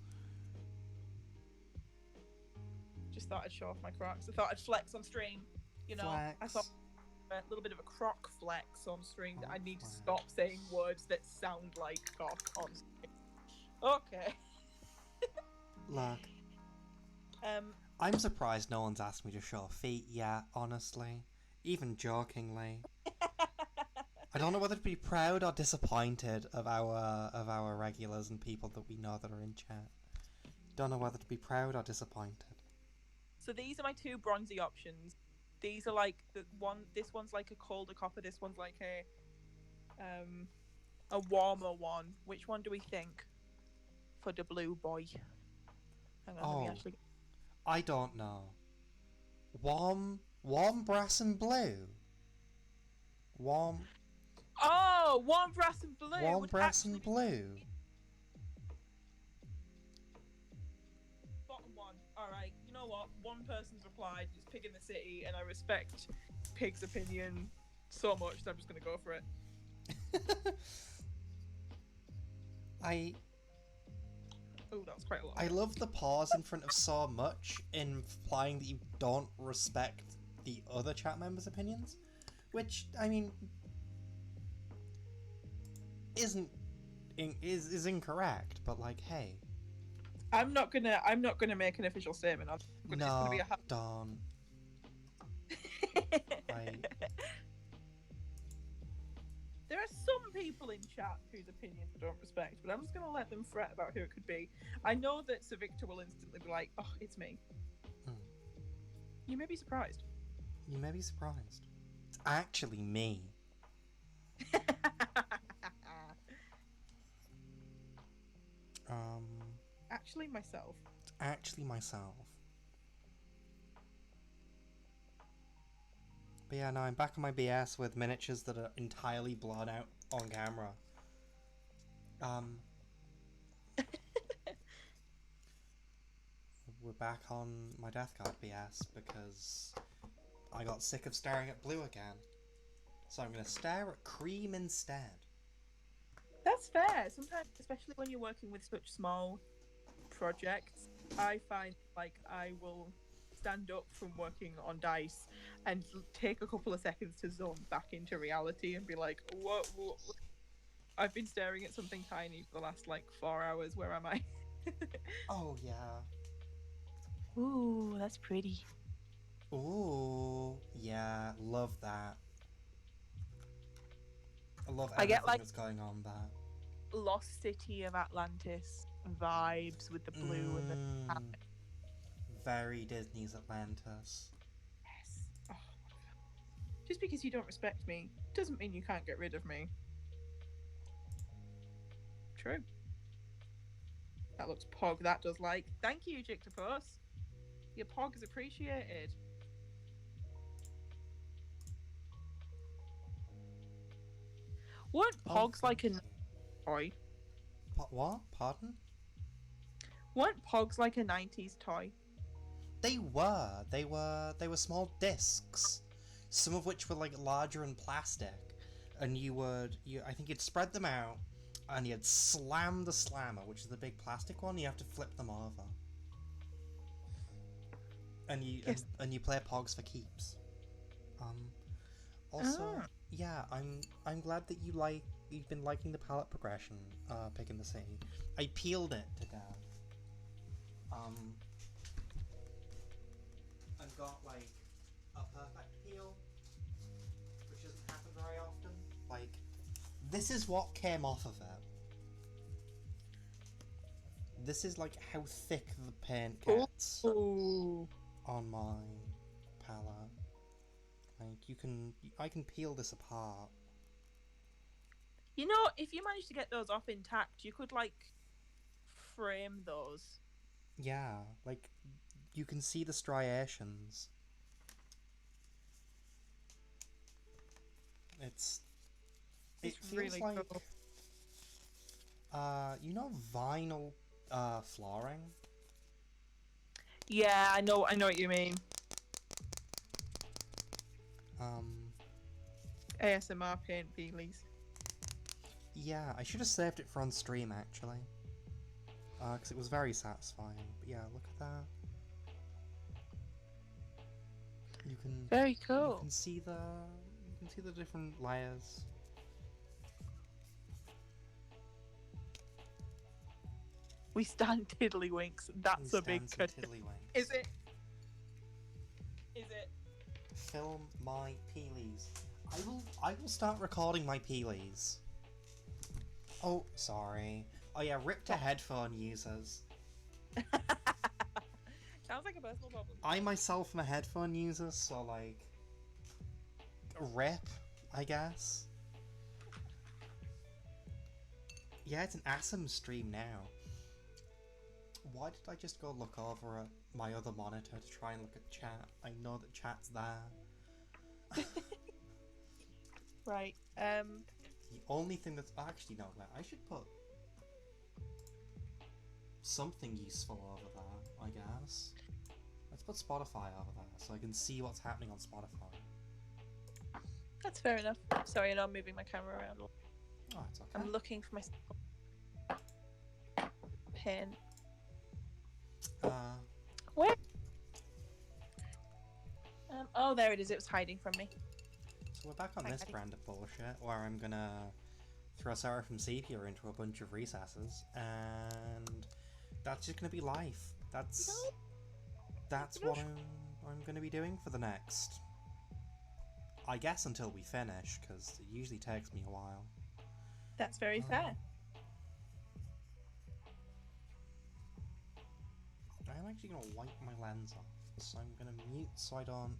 Just thought I'd show off my Crocs. I thought I'd flex on stream. You know, Flex. I thought a little bit of a croc flex on stream. That I need to stop saying words that sound like cock on stream. Okay. Look. I'm surprised no one's asked me to show feet yet, honestly. Even jokingly. I don't know whether to be proud or disappointed of our regulars and people that we know that are in chat. Don't know whether to be proud or disappointed. So these are my two bronzy options. These are like the one. This one's like a colder copper. This one's like a warmer one. Which one do we think for the blue boy? Hang on, let me actually... I don't know. Warm brass and blue. Warm brass and blue. Warm brass and blue. Bottom one. All right. You know what? One person's replied. It's Pig in the City, and I respect Pig's opinion so much that I'm just gonna go for it. Oh, that was quite a lot. I love the pause in front of so much, implying that you don't respect the other chat members' opinions, which I mean is incorrect. But like, hey, I'm not gonna make an official statement. It's gonna be a don't. There are some people in chat whose opinions I don't respect, but I'm just going to let them fret about who it could be. I know that Sir Victor will instantly be like, oh, it's me. You may be surprised. You may be surprised. It's actually me. Actually myself. It's actually myself. But yeah, no, I'm back on my BS with miniatures that are entirely blown out on camera. We're back on my Death Guard BS because I got sick of staring at blue again. So I'm going to stare at cream instead. That's fair. Sometimes, especially when you're working with such small projects, I find like I will stand up from working on dice and take a couple of seconds to zone back into reality and be like, what? I've been staring at something tiny for the last like 4 hours. Where am I? Oh yeah. Ooh, that's pretty. Ooh, yeah, love that. I love I get everything like that's going on there. Lost City of Atlantis vibes with the blue and the Mm, very Disney's Atlantis. yes. Oh, just because you don't respect me doesn't mean you can't get rid of me. True. That looks pog. That does like. Thank you, Jictopus. Your pog is appreciated. Weren't Oh, pogs thank like a you. toy? What? Pardon? Weren't pogs like a 90s toy? They were. They were small discs, some of which were like larger and plastic, and I think you'd spread them out, and you'd slam the slammer, which is the big plastic one. You have to flip them over, and Yes. you play Pogs for keeps. Um, Also, Ah. yeah, I'm glad that you've been liking the palette progression, picking the city. I peeled it to death. Um, and got like a perfect peel, which doesn't happen very often. Like, this is what came off of it. This is like how thick the paint gets Ooh. on my palette. Like, I can peel this apart. You know, if you manage to get those off intact, you could like frame those. Yeah, like you can see the striations. It's it It's feels really like cool. vinyl flooring. Yeah, I know what you mean. Um ASMR paint peelies. yeah, I should have saved it for on stream actually. Because it was very satisfying. But yeah, look at that. You can Very you cool. can see the different layers. We stand tiddlywinks. We That's a big stand some cut. tiddlywinks. Is it? Is it? Film my peelies. I will start recording my peelies. Oh, sorry. Oh yeah, rip to headphone users. Sounds like a personal problem. I myself am a headphone user, so like rip, I guess. Yeah, it's an awesome stream now. Why did I just go look over at my other monitor to try and look at chat? I know that chat's there. Right. The only thing that's actually no, wait, I should put something useful over there, I guess. Let's put Spotify over there so I can see what's happening on Spotify. That's fair enough. Sorry, I'm moving my camera around. Oh, it's okay. I'm looking for my pen. Where? Oh, there it is. It was hiding from me. So we're back on this brand of bullshit where I'm gonna throw Sarah from Sepia into a bunch of recesses, and that's just gonna be life. That's what I'm gonna be doing for the next, I guess, until we finish, because it usually takes me a while. That's very fair. I'm actually gonna wipe my lens off, so I'm gonna mute so I don't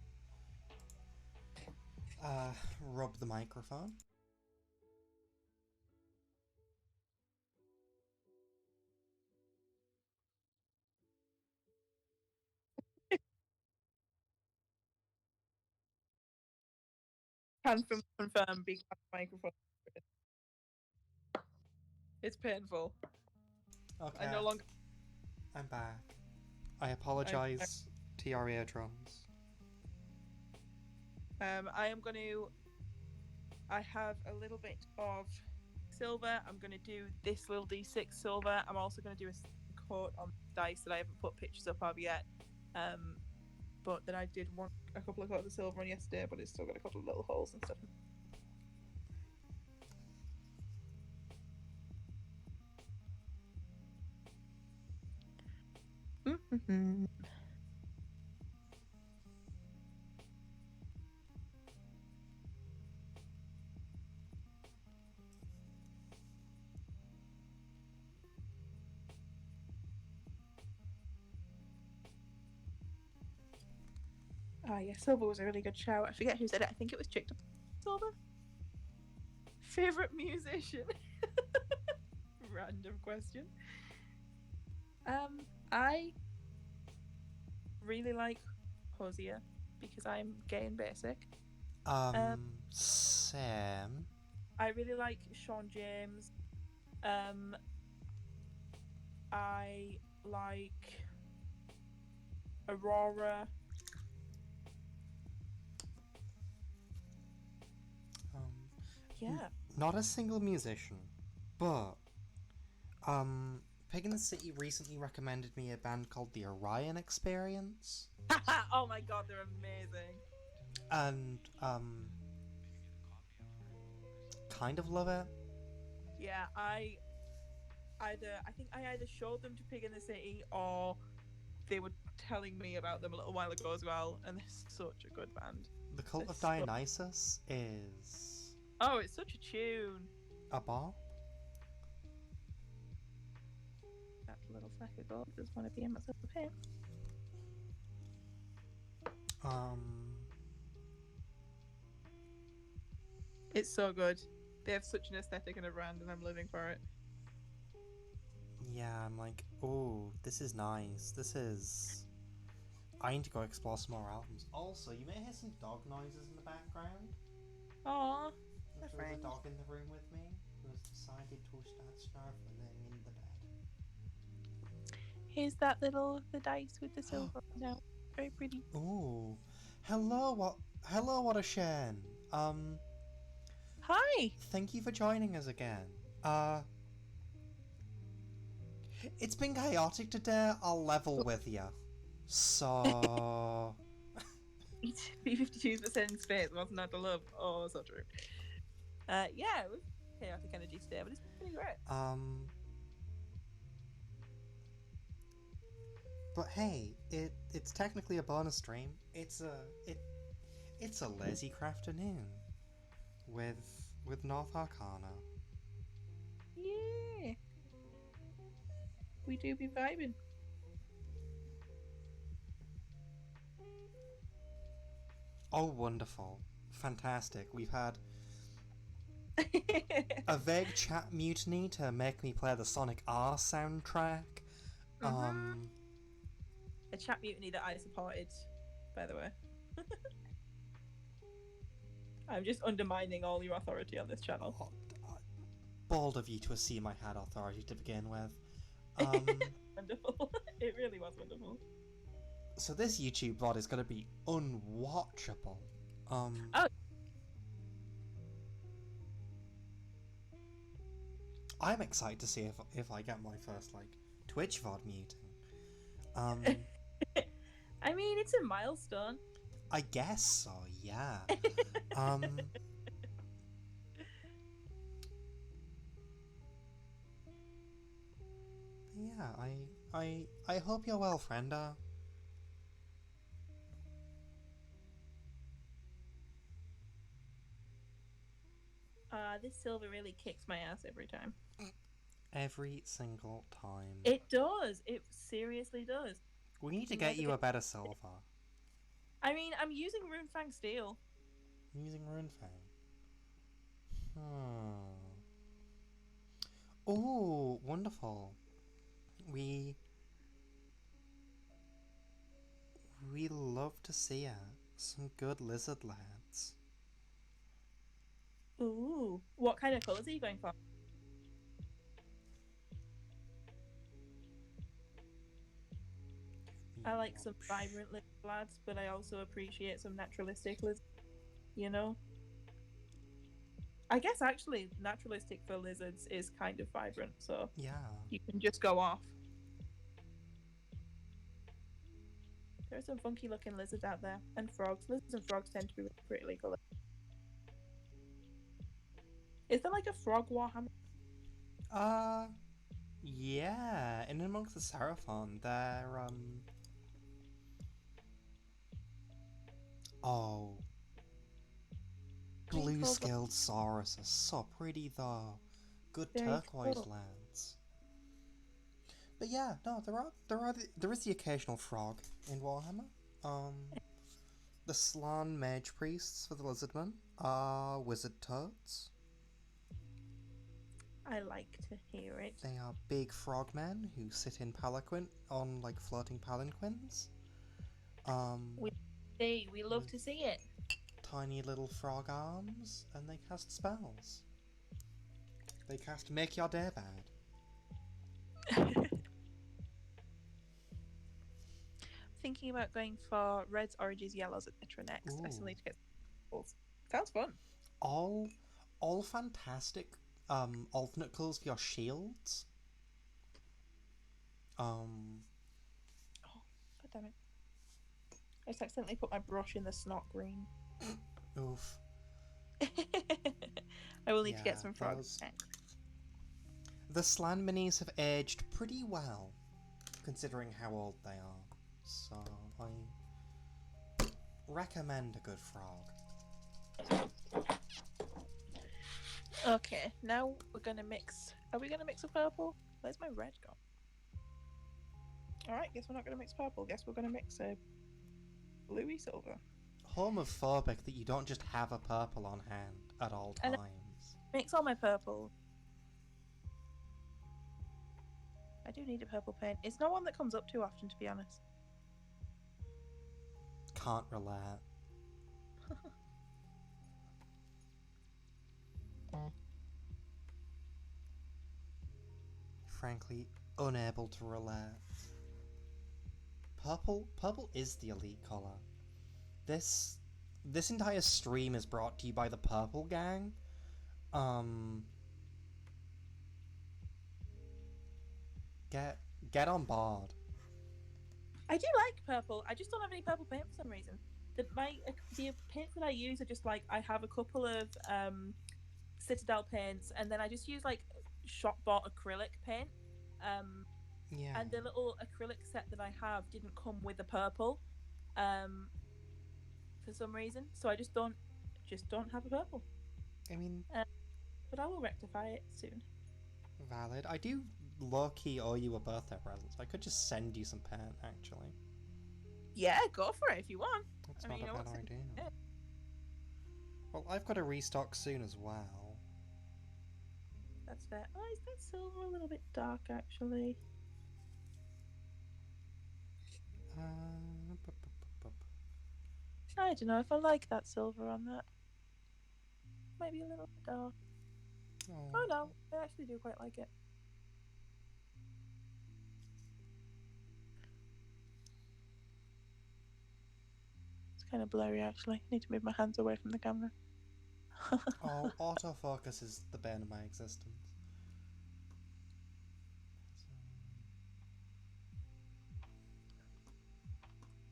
rub the microphone. Can confirm being on the microphone. It's painful. Okay, I no longer. I'm back. I apologize to your eardrums. I am going to. I have a little bit of silver. I'm going to do this little d6 silver. I'm also going to do a coat on dice that I haven't put pictures up of yet. But that I did want a couple of coats of silver on yesterday, but it's still got a couple of little holes and stuff. Oh yeah, Silver was a really good shout. I forget who said it. I think it was Chick Silver. Favorite musician? Random question. I really like Hosier because I'm gay and basic. Sam. I really like Sean James. I like Aurora. Yeah. Not a single musician, but Pig in the City recently recommended me a band called the Orion Experience. Oh my god, they're amazing. And kind of love it. Yeah, I think I either showed them to Pig in the City or they were telling me about them a little while ago as well, and they're such a good band. The Cult of Dionysus is... Oh, it's such a tune. a ball. That little sack of gold does want to be in myself here. It's so good. They have such an aesthetic and a brand, and I'm living for it. Yeah, I'm like, oh, this is nice. This is... I need to go explore some more albums. Also, you may hear some dog noises in the background. Aww, There's a dog in the room with me who has decided to start snarling in the bed. Here's that the dice with the silver now. Very pretty. Ooh. Hello, what a Shane. Hi! Thank you for joining us again. It's been chaotic today, I'll level with you. So... B52% space, wasn't that the love? Oh, so true. Yeah, it was chaotic energy today, but it's pretty great. But hey, it's technically a bonus stream. It's a lazy Crafternoon with Northarcana. Yeah. We do be vibing. Oh, wonderful. Fantastic. We've had a vague chat mutiny to make me play the Sonic R soundtrack. A chat mutiny that I supported, by the way. I'm just undermining all your authority on this channel. Bold of you to assume I had authority to begin with. Wonderful. It really was wonderful. So this YouTube VOD is going to be unwatchable. Oh. I'm excited to see if I get my first Twitch VOD muting. I mean, it's a milestone. I guess so, yeah. Yeah, I hope you're well, frienda. This silver really kicks my ass every time. Every single time. It does. It seriously does. We need to get you a better silver. I mean, I'm using Runefang Steel. Using Runefang. Oh, wonderful. We love to see it. Some good lizard lads. Ooh, what kind of colours are you going for? I like some vibrant lizard lads, but I also appreciate some naturalistic lizards. You know? I guess actually naturalistic for lizards is kind of vibrant, so yeah, you can just go off. There are some funky looking lizards out there, and frogs. Lizards and frogs tend to be really prettily coloured. Is there like a frog Warhammer? Yeah, in amongst the Seraphon, they're, oh. Blue scaled Saurus are so pretty though. Good Very turquoise cool. lands. But yeah, no, there is the occasional frog in Warhammer. The Slann Mage Priests for the Lizardmen are wizard toads. I like to hear it. They are big frogmen who sit in palanquin on like floating palanquins. We love to see it. Tiny little frog arms, and they cast spells. They cast Make Your Day Bad. Thinking about going for reds, oranges, yellows, etc. next. I still need to get balls. Sounds fun. All fantastic alternate colours for your shields. Oh, god damn it. I just accidentally put my brush in the snot green. Oof. I will need to get some frogs next. The Slann minis have aged pretty well, considering how old they are. So I recommend a good frog. Okay, now we're gonna mix. Are we gonna mix a purple? Where's my red gone? Alright, guess we're not gonna mix purple. Guess we're gonna mix a bluey silver. Homophobic that you don't just have a purple on hand at all times. Mix all my purple. I do need a purple paint. It's not one that comes up too often, to be honest. Can't relate. Frankly, unable to relate. Purple is the elite colour. This entire stream is brought to you by the Purple Gang. Get on board. I do like purple. I just don't have any purple paint for some reason. The paints that I use are just like I have a couple of Citadel paints, and then I just use like shop bought acrylic paint. Yeah. And the little acrylic set that I have didn't come with a purple, for some reason. So I just don't have a purple. I mean, but I will rectify it soon. Valid. I do low-key owe you a birthday present. I could just send you some paint, actually. Yeah, go for it if you want. That's not a bad idea. Well, I've got to restock soon as well. That's fair. Oh, is that silver a little bit dark, actually? I don't know if I like that silver on that. Might be a little bit dark. Oh no, I actually do quite like it. It's kind of blurry, actually. I need to move my hands away from the camera. Oh, autofocus is the bane of my existence.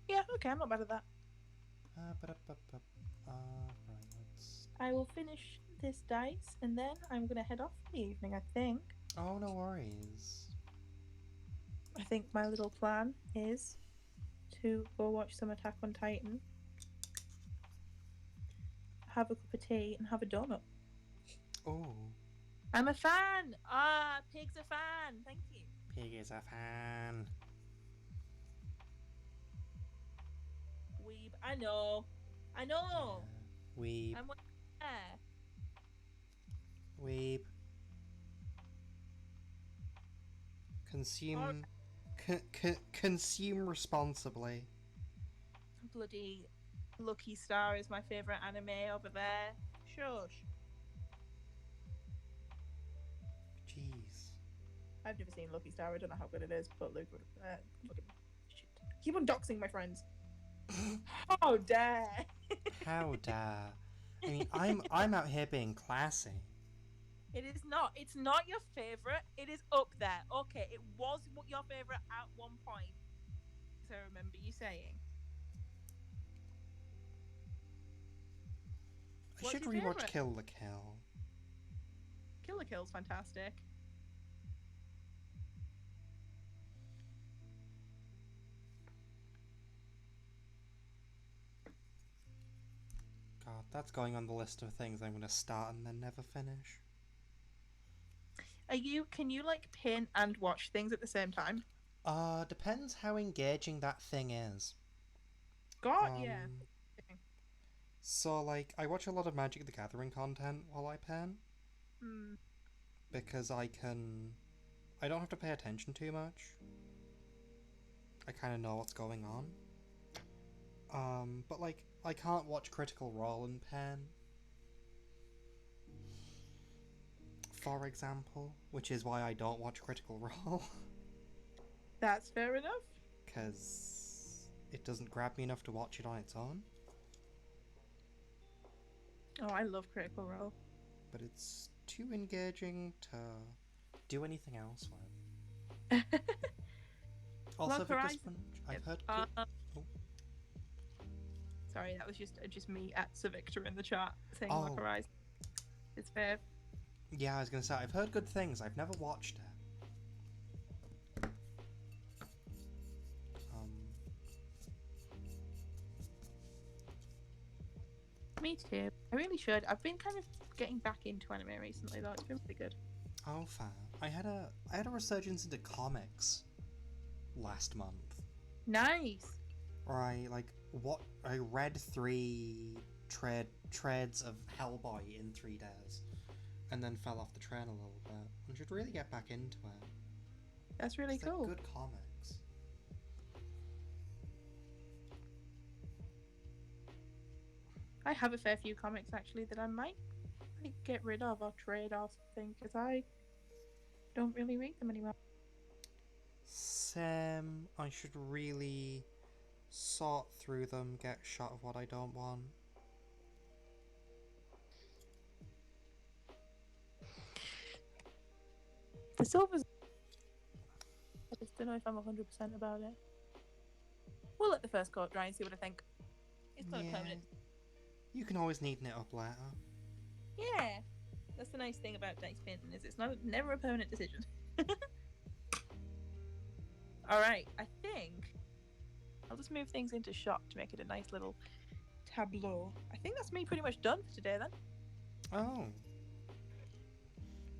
Yeah, okay, I'm not bad at that. Right, let's... I will finish this dice and then I'm going to head off for the evening, I think. Oh, no worries. I think my little plan is to go watch some Attack on Titan, have a cup of tea, and have a donut. Oh. I'm a fan! Ah, Pig's a fan! Thank you. Pig is a fan. Weeb. I know. Yeah. Weeb. I'm there. Weeb. Consume... consume responsibly. Bloody Lucky Star is my favourite anime over there. Shush. Jeez. I've never seen Lucky Star. I don't know how good it is, but look at shit. Keep on doxing my friends. How dare! How dare! I mean, I'm out here being classy. It is not. It's not your favourite. It is up there. Okay, it was your favourite at one point. So I remember you saying. I should rewatch Kill la Kill. Kill la Kill's fantastic. that's going on the list of things I'm going to start and then never finish. Can you like paint and watch things at the same time? Depends how engaging that thing is. Yeah. So, like, I watch a lot of Magic the Gathering content while I paint. Hmm. Because I don't have to pay attention too much. I kind of know what's going on. But, like, I can't watch Critical Role and pen. For example. Which is why I don't watch Critical Role. That's fair enough. Because it doesn't grab me enough to watch it on its own. Oh, I love Critical Role. But it's too engaging to do anything else with. Also, Victor Sponge, I've heard. Sorry, that was just me at Sir Victor in the chat saying Oh. Lock Horizon. It's fair. Yeah, I was gonna say I've heard good things. I've never watched it. Me too. I really should. I've been kind of getting back into anime recently, though. It's been really good. Oh, fair. I had a resurgence into comics last month. Nice. Or I read 3 treads of Hellboy in 3 days, and then fell off the train a little bit. I should really get back into it. That's really cool. They're good comics. I have a fair few comics actually that I might get rid of or trade or something because I don't really read them anymore. Sam, I should really sort through them, get a shot of what I don't want. The silver's... I just don't know if I'm 100% about it. We'll let the first coat dry and see what I think. It's not permanent. You can always neaten it up later. Yeah, that's the nice thing about dice painting is it's never a permanent decision. Alright, I think I'll just move things into shot to make it a nice little tableau. I think that's me pretty much done for today then. Oh.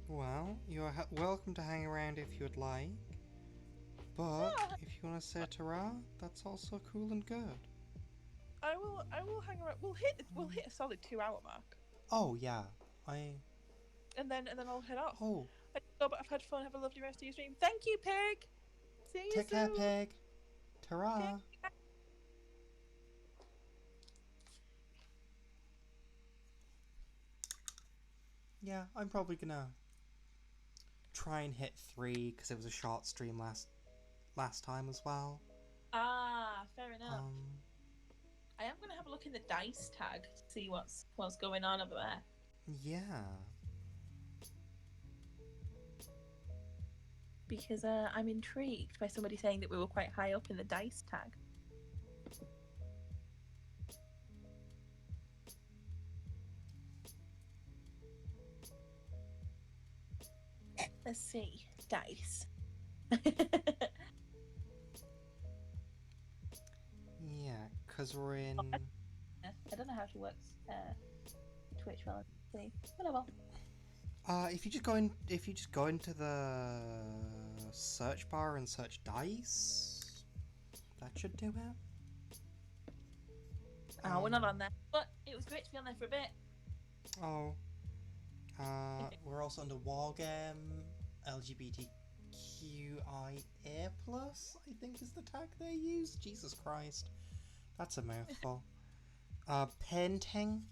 Well, you're welcome to hang around if you'd like. But if you want to say ta-ra, that's also cool and good. I will hang around. We'll hit a solid 2-hour mark. Oh yeah. And then I'll head off. Oh. But I've had fun. Have a lovely rest of your stream. Thank you, Pig. See you soon. Take care, Pig. Ta-ra. Yeah, I'm probably gonna try and hit 3 because it was a short stream last time as well. Ah, fair enough. I am gonna have a look in the dice tag to see what's going on over there. Yeah. Because I'm intrigued by somebody saying that we were quite high up in the dice tag. Let's see. Dice. Yeah, because we're in... I don't know how she works Twitch well. See. Whatever. If you just go into the search bar and search dice, that should do it. We're not on there, but it was great to be on there for a bit. Oh. We're also under Wargame, LGBTQIA+, I think is the tag they use. Jesus Christ. That's a mouthful. Painting.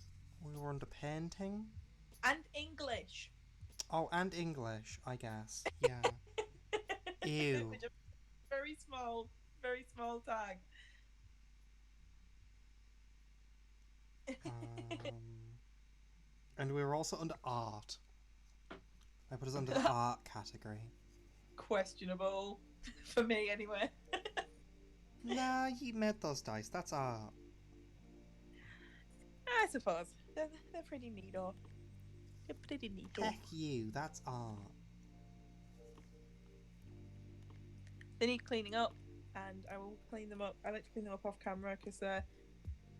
We were under painting. And English. Oh, and English, I guess. Yeah. Ew. Very small tag. And we were also under art. I put us under the art category. Questionable. For me, anyway. Nah, you made those dice. That's art. I suppose. They're pretty neato. They're pretty neato. Heck you, that's art. They need cleaning up, and I will clean them up. I like to clean them up off camera because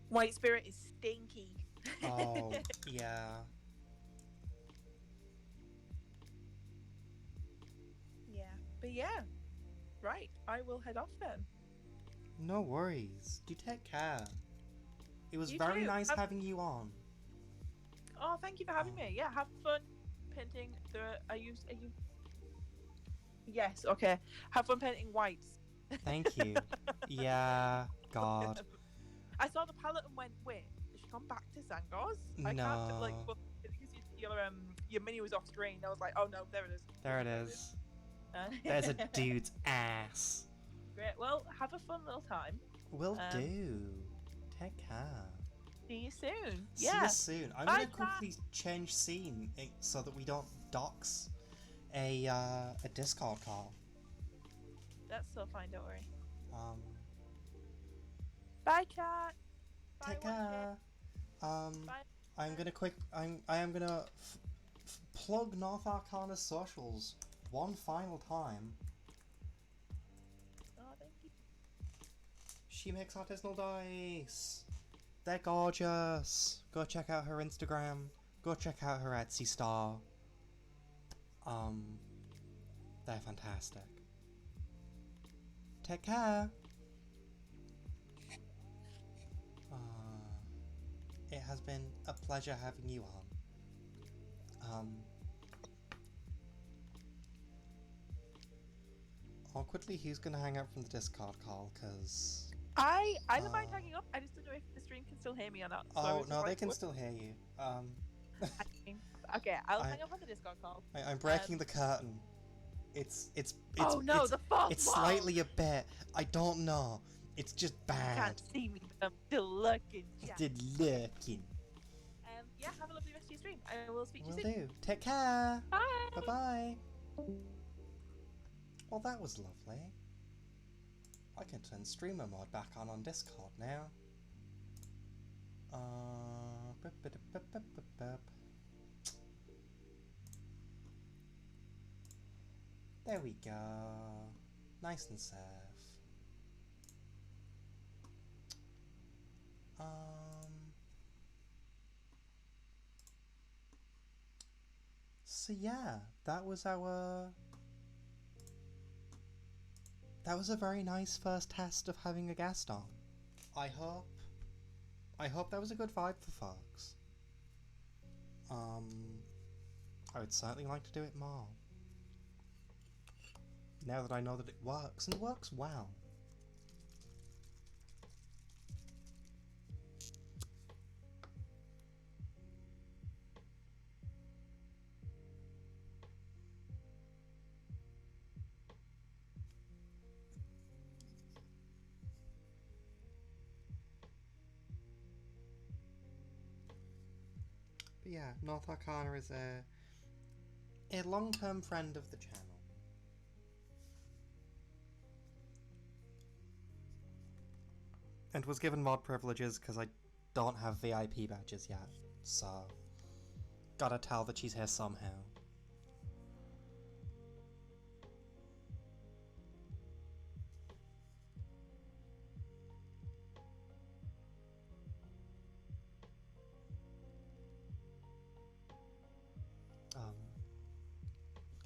White Spirit is stinky. Oh, yeah. Yeah. But yeah, right. I will head off then. No worries. Do take care. It was You very too. nice having you on. Oh, thank you for having me. Yeah, have fun painting the. Are you? Yes. Okay. Have fun painting whites. Thank you. Yeah, God. I saw the palette and went, wait, has she gone back to Zangos? I can't like, No. but because your mini was off screen, I was like, oh no, there it is. There it There is. it There's a is. dude's ass. Great. Well, have a fun little time. Will Um, do. Take care. See you soon. See you Yeah. soon. I'm Bye, gonna chat. quickly change scene so that we don't dox a Discord call. That's so fine. Don't worry. Um, Bye, chat. Bye, take watch it. care. Bye. I am gonna plug Northarcana's socials one final time. Oh, thank you. She makes artisanal dice. They're gorgeous. Go check out her Instagram. Go check out her Etsy store. They're fantastic. Take care. It has been a pleasure having you on. Awkwardly, he's gonna hang out from the Discord call, because... I don't mind hanging up. I just don't know if the stream can still hear me or not. So Oh, no, they can still hear you. Okay, I'll hang up on the Discord call. I'm breaking the curtain. It's oh no, it's, the fourth it's wall! slightly a bit. I don't know. It's just You bad. can't see me, but I'm still looking. Yeah. Still lurking. Yeah, have a lovely rest of your stream. I will speak to Will you soon. do. Take care. Bye. Bye-bye. Well, that was lovely. I can turn streamer mode back on Discord now. There we go. Nice and safe. So yeah, that was a very nice first test of having a guest on. I hope that was a good vibe for folks. I would certainly like to do it more. Now that I know that it works, and works well. But yeah, Northarcana is a long-term friend of the channel. And was given mod privileges because I don't have VIP badges yet, so gotta tell that she's here somehow.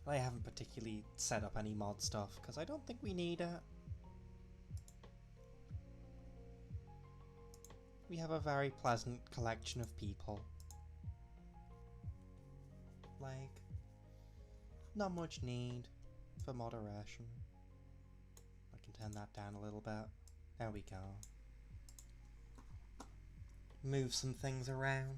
I haven't particularly set up any mod stuff because I don't think we need it. We have a very pleasant collection of people. Like, not much need for moderation. I can turn that down a little bit. There we go. Move some things around.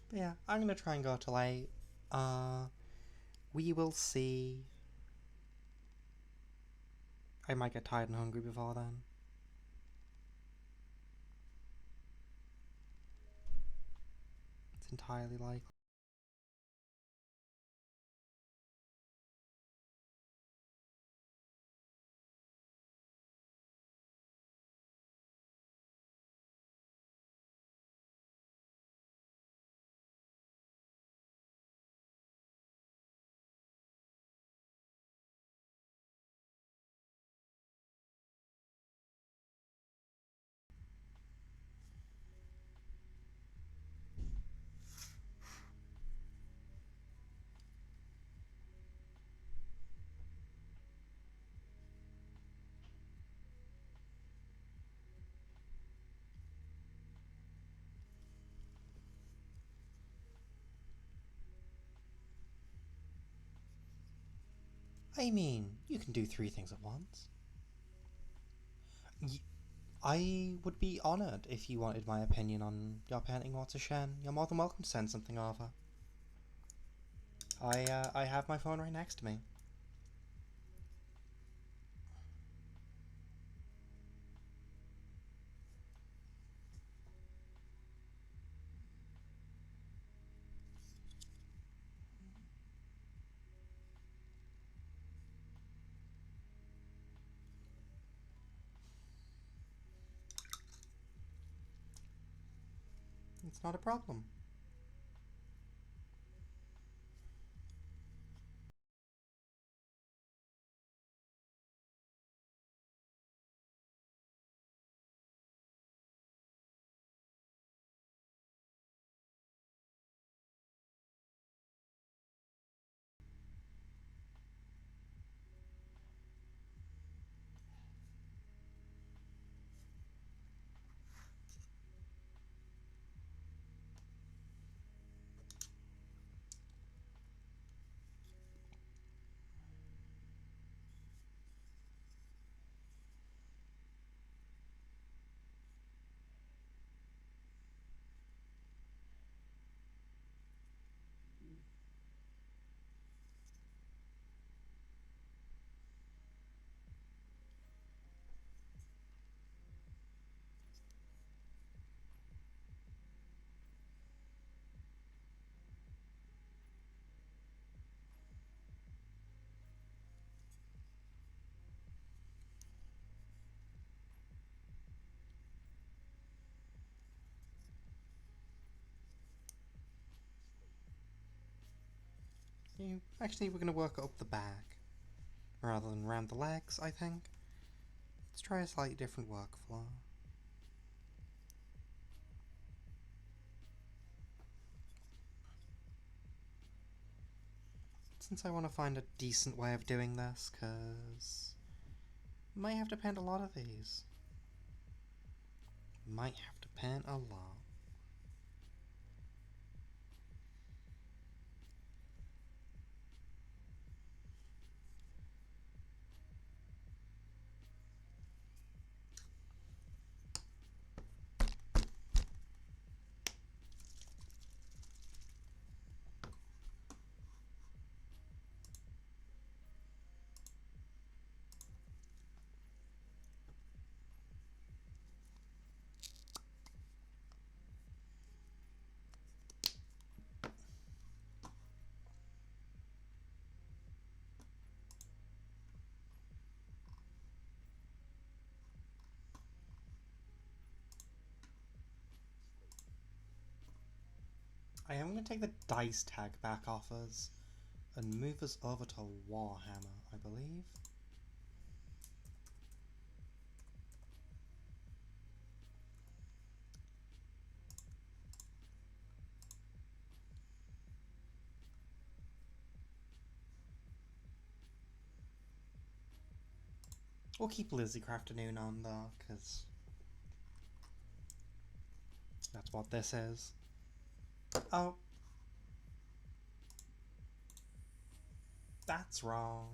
But yeah, I'm gonna try and go till 8. We will see. I might get tired and hungry before then. It's entirely likely. I mean, you can do 3 things at once. I would be honoured if you wanted my opinion on your painting Watershed. You're more than welcome to send something over. I have my phone right next to me. It's not a problem. Actually, we're going to work up the back rather than round the legs, I think. Let's try a slightly different workflow. Since I want to find a decent way of doing this, because I might have to paint a lot of these. Might have to paint a lot. I am going to take the dice tag back off us and move us over to Warhammer, I believe. We'll keep Lizzie Crafternoon on though, because that's what this is. Oh. That's wrong.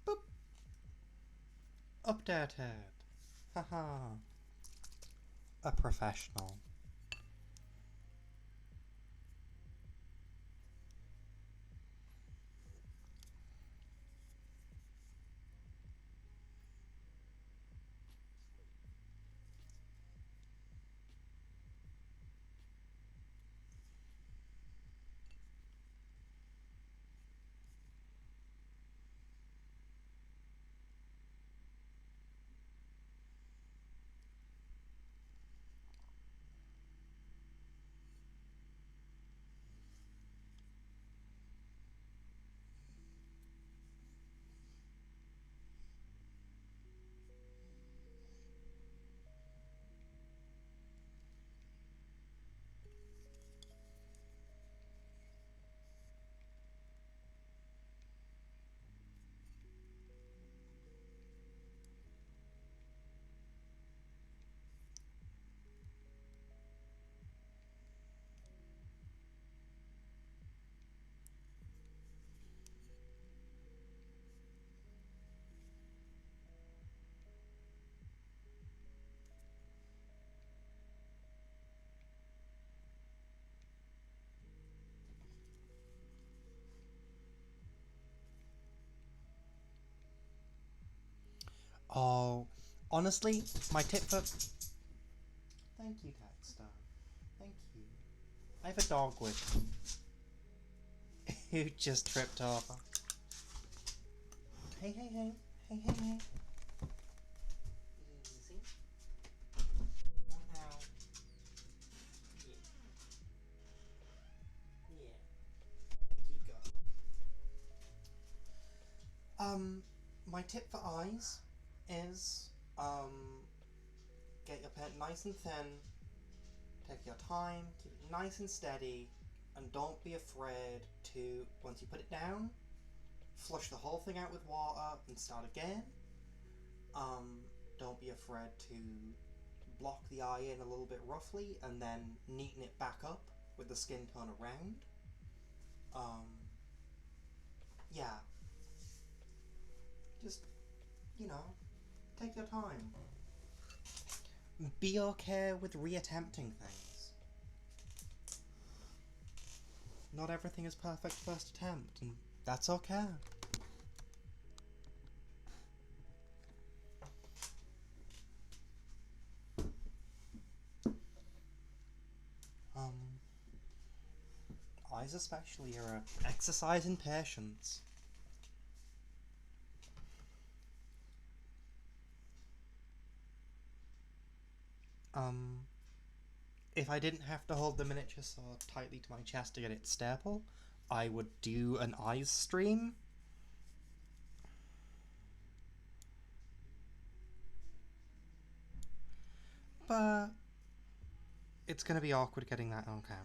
Boop. Updated. Haha. A professional. Oh, honestly, my tip for... Thank you, Dexter. Thank you. I have a dog with me who just tripped over. Hey, hey, hey. Hey, hey, hey. Easy. One out. Yeah. Yeah. Keep going. My tip for eyes is, get your pen nice and thin, take your time, keep it nice and steady, and don't be afraid to, once you put it down, flush the whole thing out with water and start again. Don't be afraid to block the eye in a little bit roughly and then neaten it back up with the skin tone around. Yeah. Just, take your time. Be okay with reattempting things. Not everything is perfect first attempt, and that's okay. Eyes especially are an exercise in patience. If I didn't have to hold the miniature so tightly to my chest to get it stable, I would do an eyes stream. But it's gonna be awkward getting that on camera.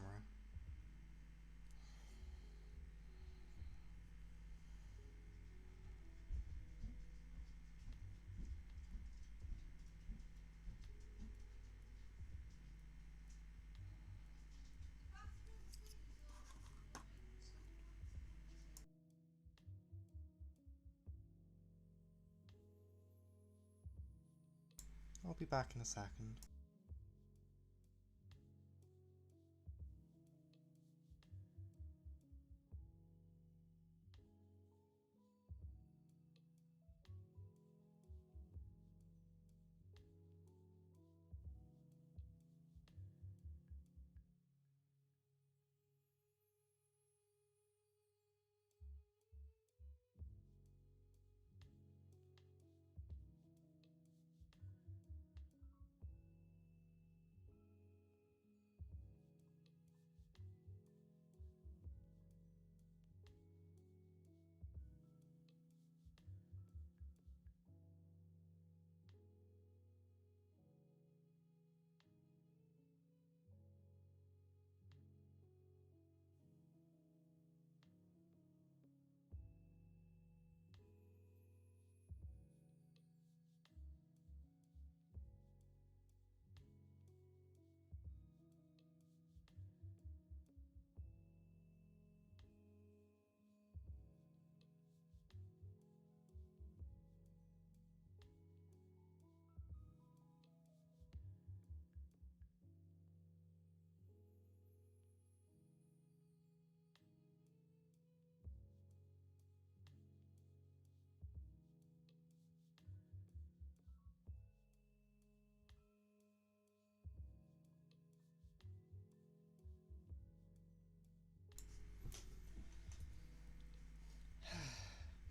I'll be back in a second.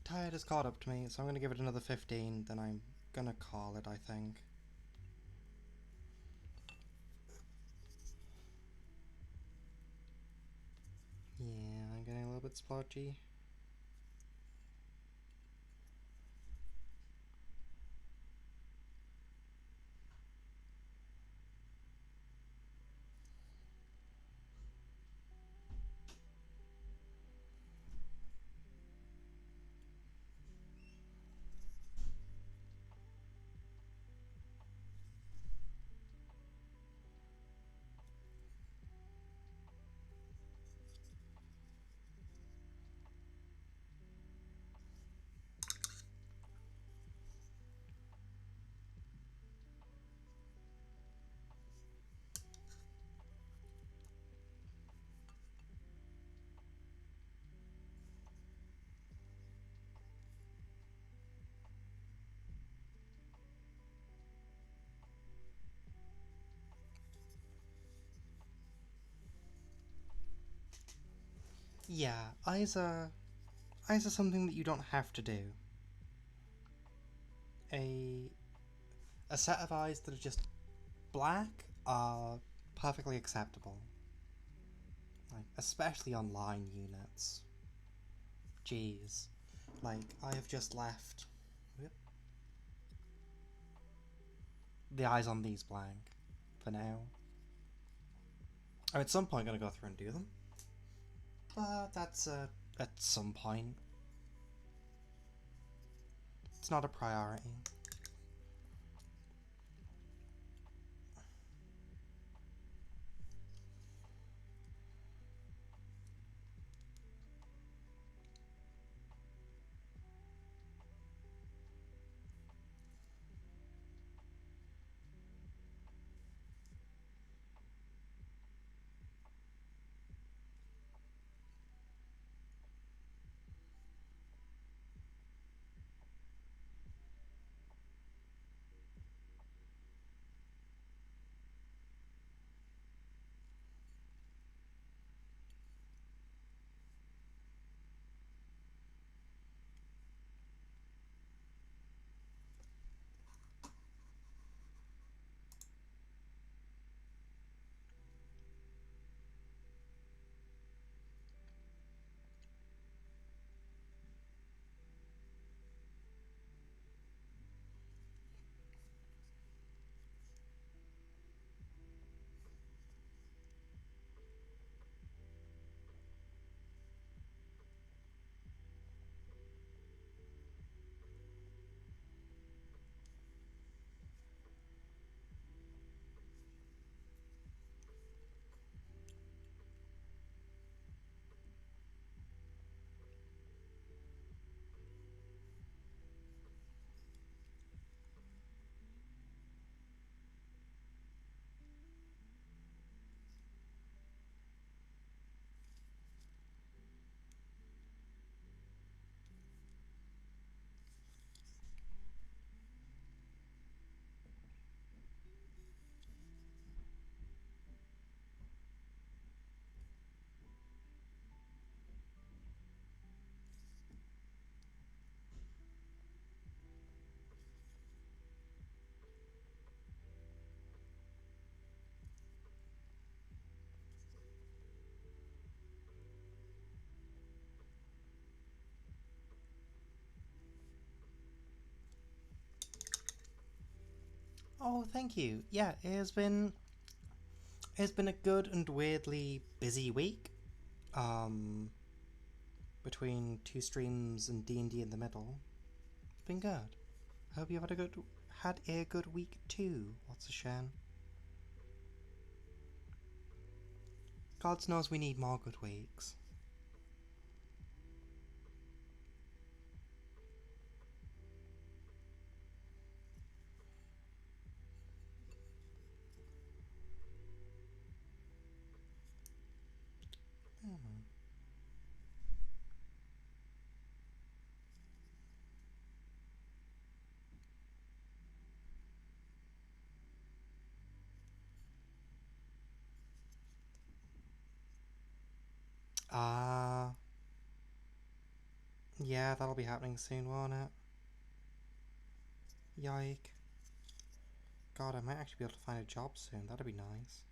Tired has caught up to me, so I'm gonna give it another 15, then I'm gonna call it, I think. Yeah, I'm getting a little bit splotchy. Yeah, eyes are something that you don't have to do. A set of eyes that are just black are perfectly acceptable. Like, especially on line units. Jeez. Like, I have just left the eyes on these blank for now. I'm at some point going to go through and do them. But that's at some point. It's not a priority. Oh, thank you. Yeah, it's been a good and weirdly busy week. Um, between two streams and D&D in the middle. It's been good. I hope you've had a good week too. What's a shame? God knows we need more good weeks. Ah, yeah, that'll be happening soon, won't it? Yike. God, I might actually be able to find a job soon. That'd be nice.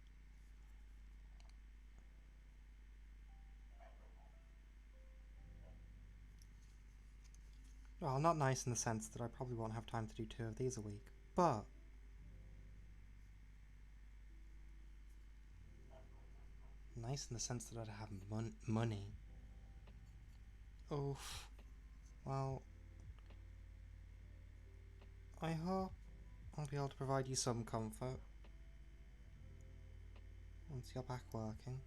Well, not nice in the sense that I probably won't have time to do 2 of these a week, but nice in the sense that I'd have money. Oof. Well, I hope I'll be able to provide you some comfort once you're back working.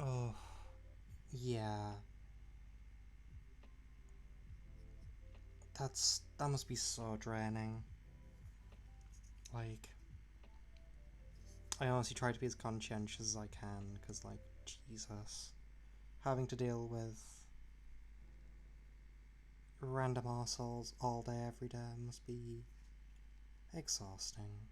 Oh, yeah. That must be so draining. Like, I honestly try to be as conscientious as I can, because, like, Jesus. Having to deal with random arseholes all day, every day must be exhausting.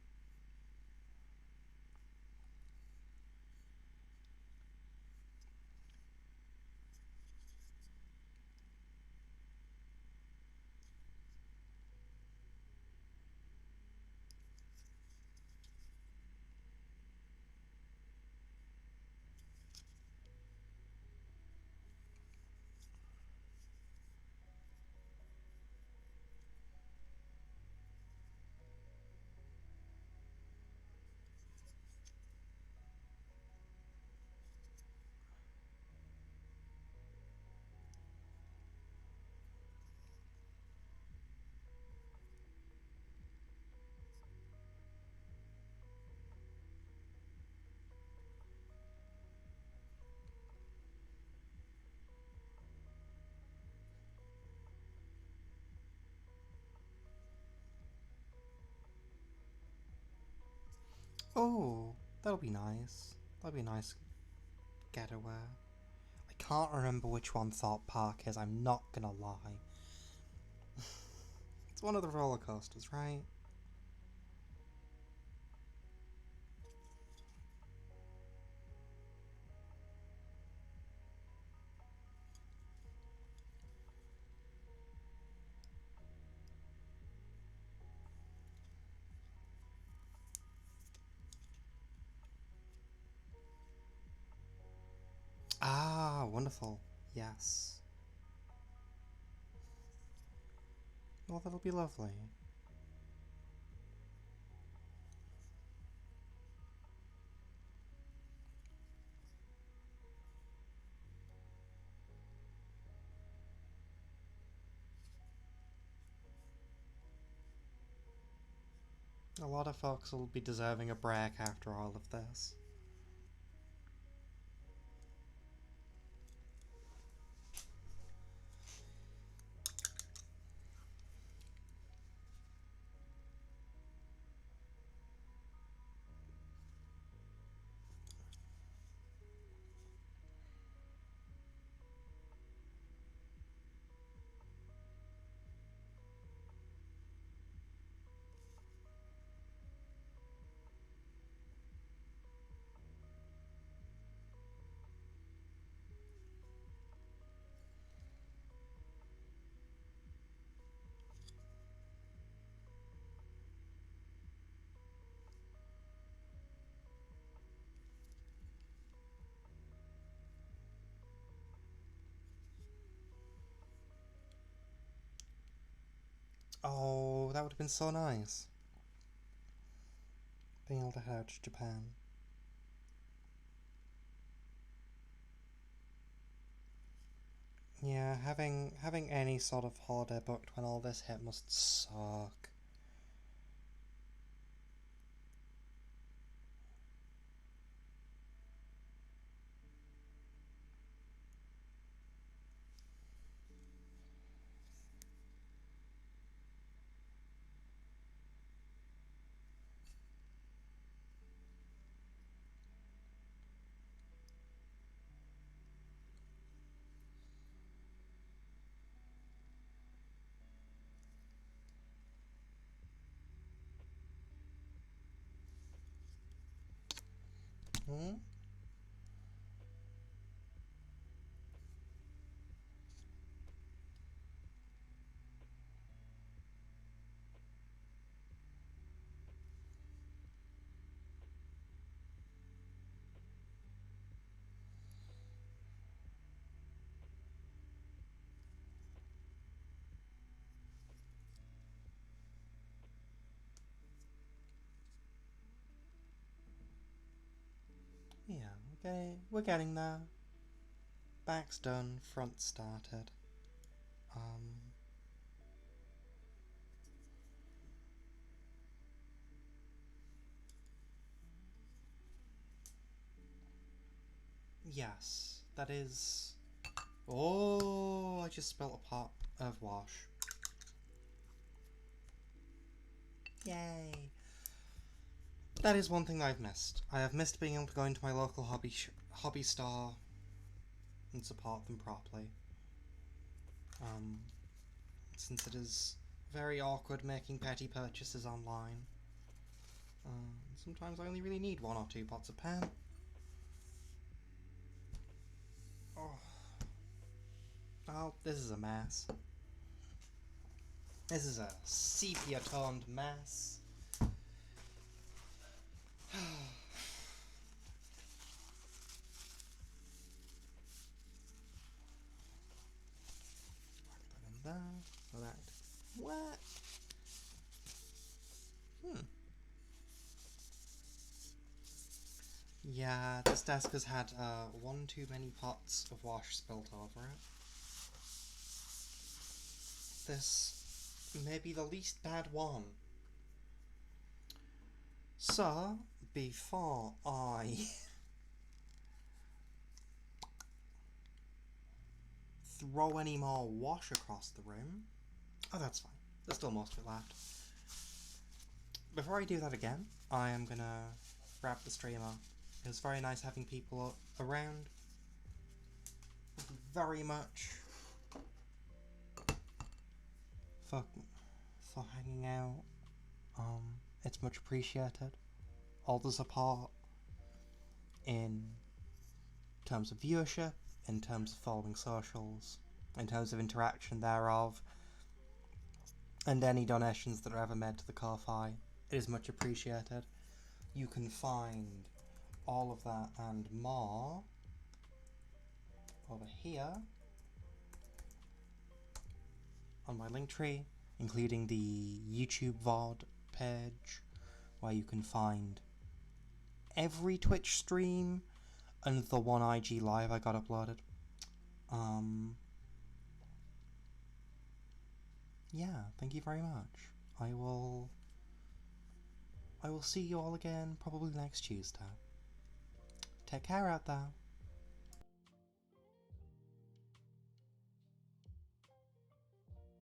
Oh, that'll be nice. That'll be a nice getaway. I can't remember which one Thought Park is, I'm not gonna lie. It's one of the roller coasters, right? Ah, wonderful. Yes. Well, that'll be lovely. A lot of folks will be deserving a break after all of this. Oh, that would have been so nice. Being able to head out to Japan. Yeah, having any sort of holiday booked when all this hit must suck. Hmm? Yeah, we're getting there. Back's done, front started. Um, yes, that is... Oh, I just spilt a pot of wash. Yay. That is one thing I've missed. I have missed being able to go into my local hobby store and support them properly. Since it is very awkward making petty purchases online. Sometimes I only really need 1 or 2 pots of paint. Oh, this is a mess. This is a sepia-toned mess. What? Yeah, this desk has had 1 too many pots of wash spilt over it. This may be the least bad one. So, before I throw any more wash across the room... Oh, that's fine. There's still most of it left. Before I do that again, I am gonna wrap the streamer. It was very nice having people around. Thank you very much for hanging out. It's much appreciated. All the support in terms of viewership, in terms of following socials, in terms of interaction thereof, and any donations that are ever made to the Ko-Fi. It is much appreciated. You can find all of that and more over here on my Linktree, including the YouTube VOD page, where you can find every Twitch stream and the one IG live I got uploaded. Yeah, thank you very much. I will see you all again probably next Tuesday. Take care out there.